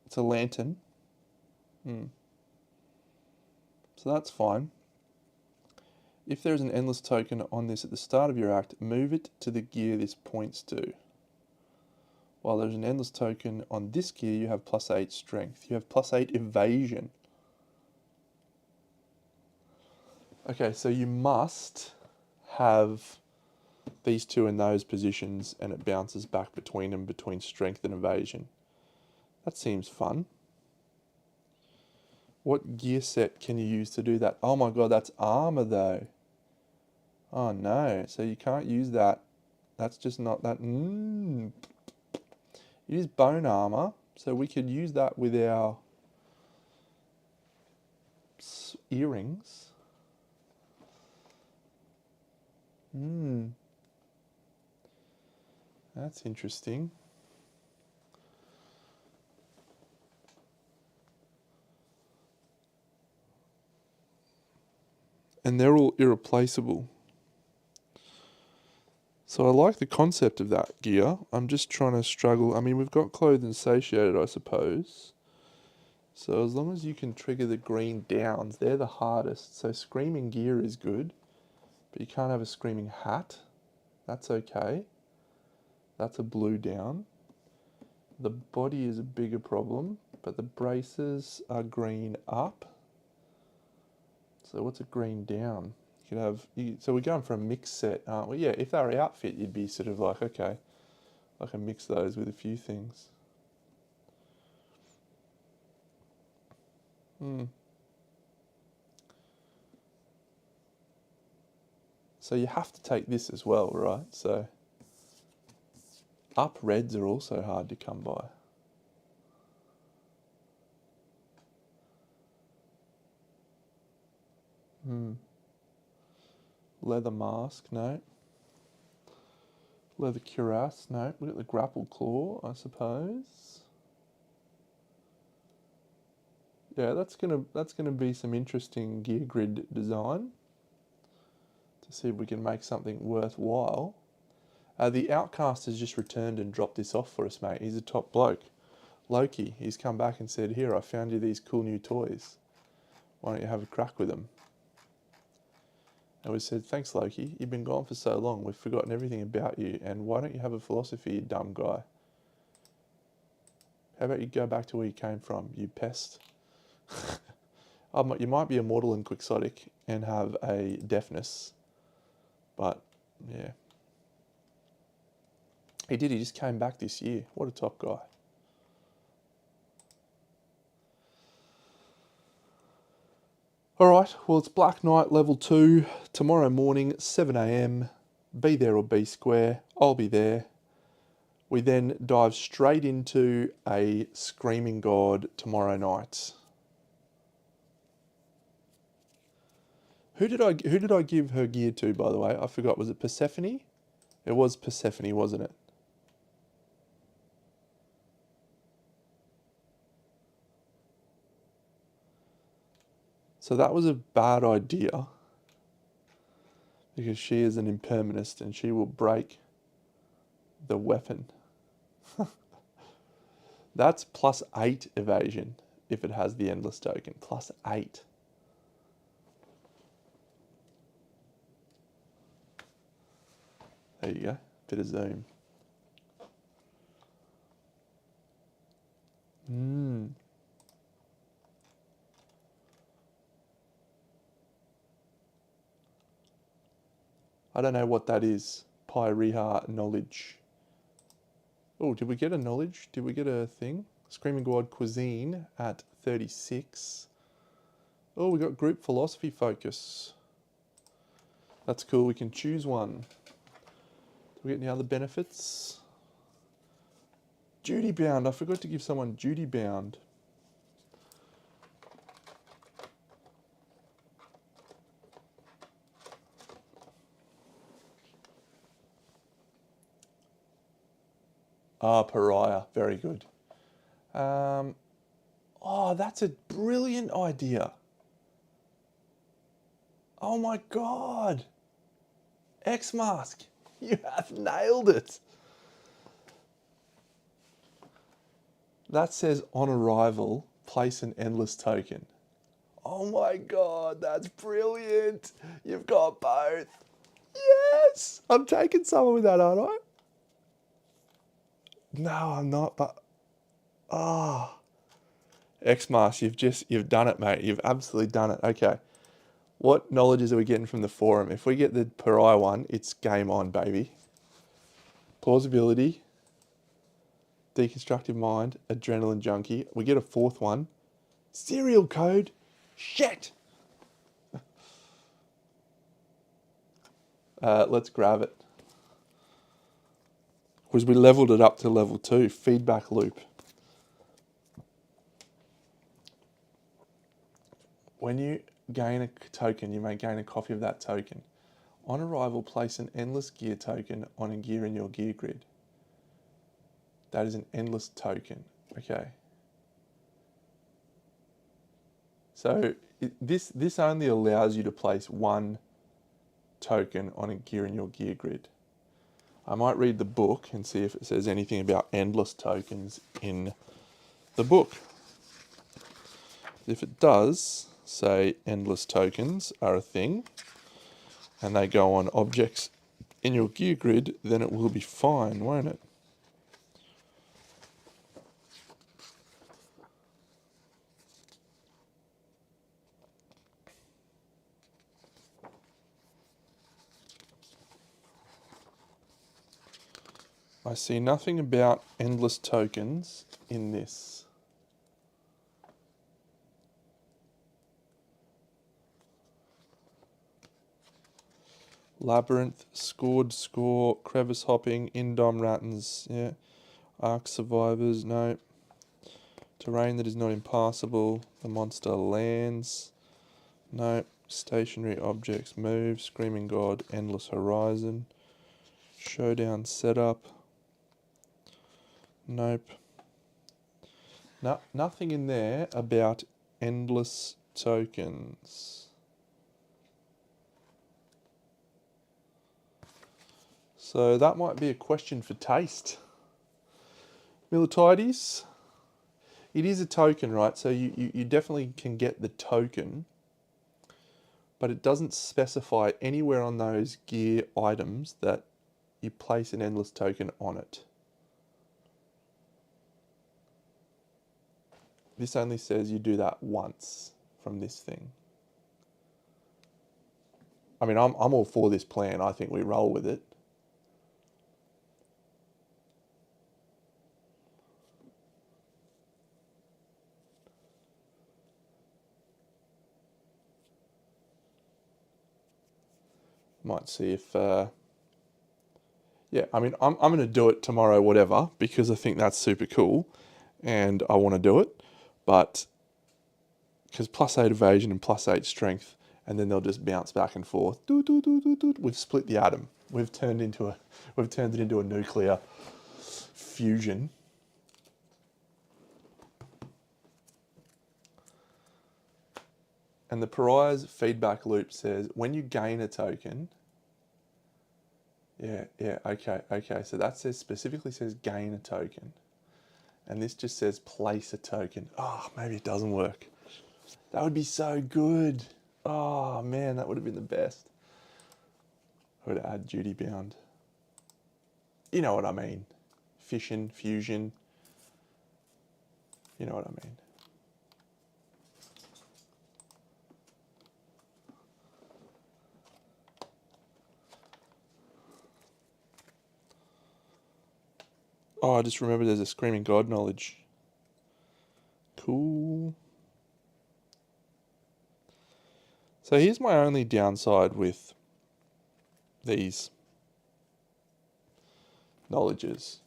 It's a lantern. So that's fine. If there is an endless token on this at the start of your act, move it to the gear this points to. While there's an endless token on this gear, you have +8 strength. You have +8 evasion. Okay, so you must have these two in those positions and it bounces back between them, between strength and evasion. That seems fun. What gear set can you use to do that? Oh my god, that's armor though. Oh no, so you can't use that. That's just not that. Use bone armor, so we could use that with our earrings. That's interesting. And they're all irreplaceable. So I like the concept of that gear. I'm just trying to struggle. I mean, we've got clothed and satiated, I suppose. So as long as you can trigger the green downs, they're the hardest. So screaming gear is good, but you can't have a screaming hat. That's okay. That's a blue down. The body is a bigger problem, but the braces are green up. So what's a green down? So we're going for a mix set, aren't we? Yeah, if they were outfit, you'd be sort of like, okay, I can mix those with a few things. So you have to take this as well, right? So up reds are also hard to come by. Leather mask, no. Leather cuirass, no. We've got the grapple claw, I suppose. Yeah, that's gonna be some interesting gear grid design to see if we can make something worthwhile. The Outcast has just returned and dropped this off for us, mate. He's a top bloke. Loki, he's come back and said, here, I found you these cool new toys. Why don't you have a crack with them? And we said, thanks, Loki. You've been gone for so long. We've forgotten everything about you. And why don't you have a philosophy, you dumb guy? How about you go back to where you came from, you pest? You might be immortal and quixotic and have a deafness. But, yeah. He did. He just came back this year. What a top guy. All right, well, it's Black Knight level 2 tomorrow morning, 7 a.m. Be there or be square. I'll be there. We then dive straight into a Screaming God tomorrow night. Who did I give her gear to, by the way? I forgot. Was it Persephone? It was Persephone, wasn't it? So that was a bad idea because she is an impermanist and she will break the weapon. That's +8 evasion if it has the endless token. +8. There you go. Bit of zoom. I don't know what that is. Pyreha knowledge. Oh, did we get a knowledge? Did we get a thing? Screaming God cuisine at 36. Oh, we got group philosophy focus. That's cool. We can choose one. Do we get any other benefits? Duty bound. I forgot to give someone duty bound. Ah, pariah. Very good. Oh, that's a brilliant idea. Oh my God. X-Mask. You have nailed it. That says on arrival, place an endless token. Oh my God, that's brilliant. You've got both. Yes. I'm taking someone with that, aren't I? No, I'm not, but X-Mask, you've done it, mate. You've absolutely done it. Okay. What knowledges are we getting from the forum? If we get the pariah one, it's game on, baby. Plausibility, deconstructive mind, adrenaline junkie. We get a fourth one. Serial code. Shit. Let's grab it. Because we leveled it up to level 2. Feedback loop. When you gain a token, you may gain a copy of that token. On arrival, place an endless gear token on a gear in your gear grid. That is an endless token. Okay. So this only allows you to place one token on a gear in your gear grid. I might read the book and see if it says anything about endless tokens in the book. If it does say endless tokens are a thing and they go on objects in your gear grid, then it will be fine, won't it? I see nothing about endless tokens in this. Labyrinth, scored score, crevice hopping, indom rattens, yeah. Ark survivors, no. Terrain that is not impassable, the monster lands, no. Stationary objects move, screaming god, endless horizon, showdown setup, nope. No, nothing in there about endless tokens. So that might be a question for taste. Militides, it is a token, right? So you definitely can get the token, but it doesn't specify anywhere on those gear items that you place an endless token on it. This only says you do that once from this thing. I mean, I'm all for this plan. I think we roll with it. Might see if, yeah, I mean, I'm going to do it tomorrow, whatever, because I think that's super cool and I want to do it. But because +8 evasion and +8 strength, and then they'll just bounce back and forth. We've split the atom. We've turned it into a nuclear fusion. And the Pariah's feedback loop says when you gain a token, okay. So that specifically says gain a token. And this just says place a token. Oh, maybe it doesn't work. That would be so good. Oh man, that would have been the best. I would add duty bound. You know what I mean. Fission, fusion. You know what I mean. Oh, I just remembered there's a Screaming God knowledge. Cool. So here's my only downside with these knowledges.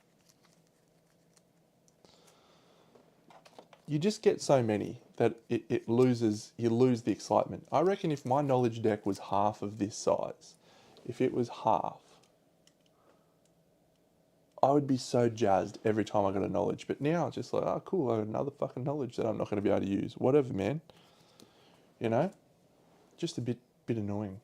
You just get so many that you lose the excitement. I reckon if my knowledge deck was half of this size, if it was half, I would be so jazzed every time I got a knowledge. But now it's just like, oh cool, I got another fucking knowledge that I'm not going to be able to use. Whatever, man. You know? Just a bit annoying.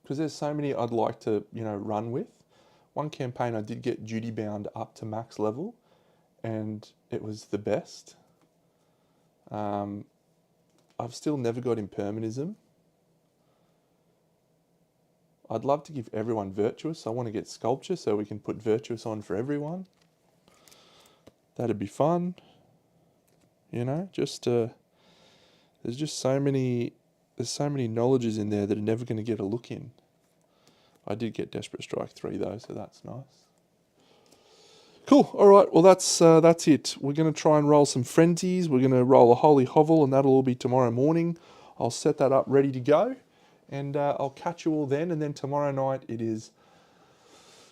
Because there's so many I'd like to, run with. One campaign I did get duty bound up to max level, and it was the best. I've still never got impermanism. I'd love to give everyone virtuous. I want to get sculpture so we can put virtuous on for everyone. That'd be fun. There's just so many knowledges in there that are never going to get a look in. I did get Desperate Strike 3 though, so that's nice. Cool. All right. Well, that's it. We're going to try and roll some frenzies. We're going to roll a Holy Hovel, and that'll all be tomorrow morning. I'll set that up ready to go, and I'll catch you all then. And then tomorrow night it is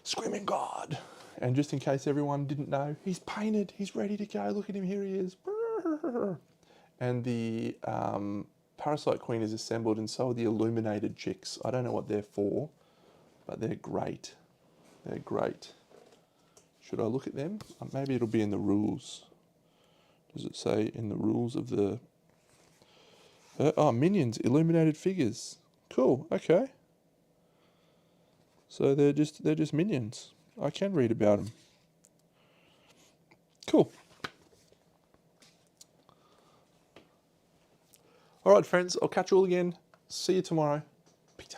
Screaming God. And just in case everyone didn't know, he's painted. He's ready to go. Look at him. Here he is. And the Parasite Queen is assembled, and so are the Illuminated chicks. I don't know what they're for, but they're great. They're great. Should I look at them? Maybe it'll be in the rules. Does it say in the rules of the... minions, illuminated figures. Cool, okay. So they're just minions. I can read about them. Cool. All right, friends, I'll catch you all again. See you tomorrow. Peace out.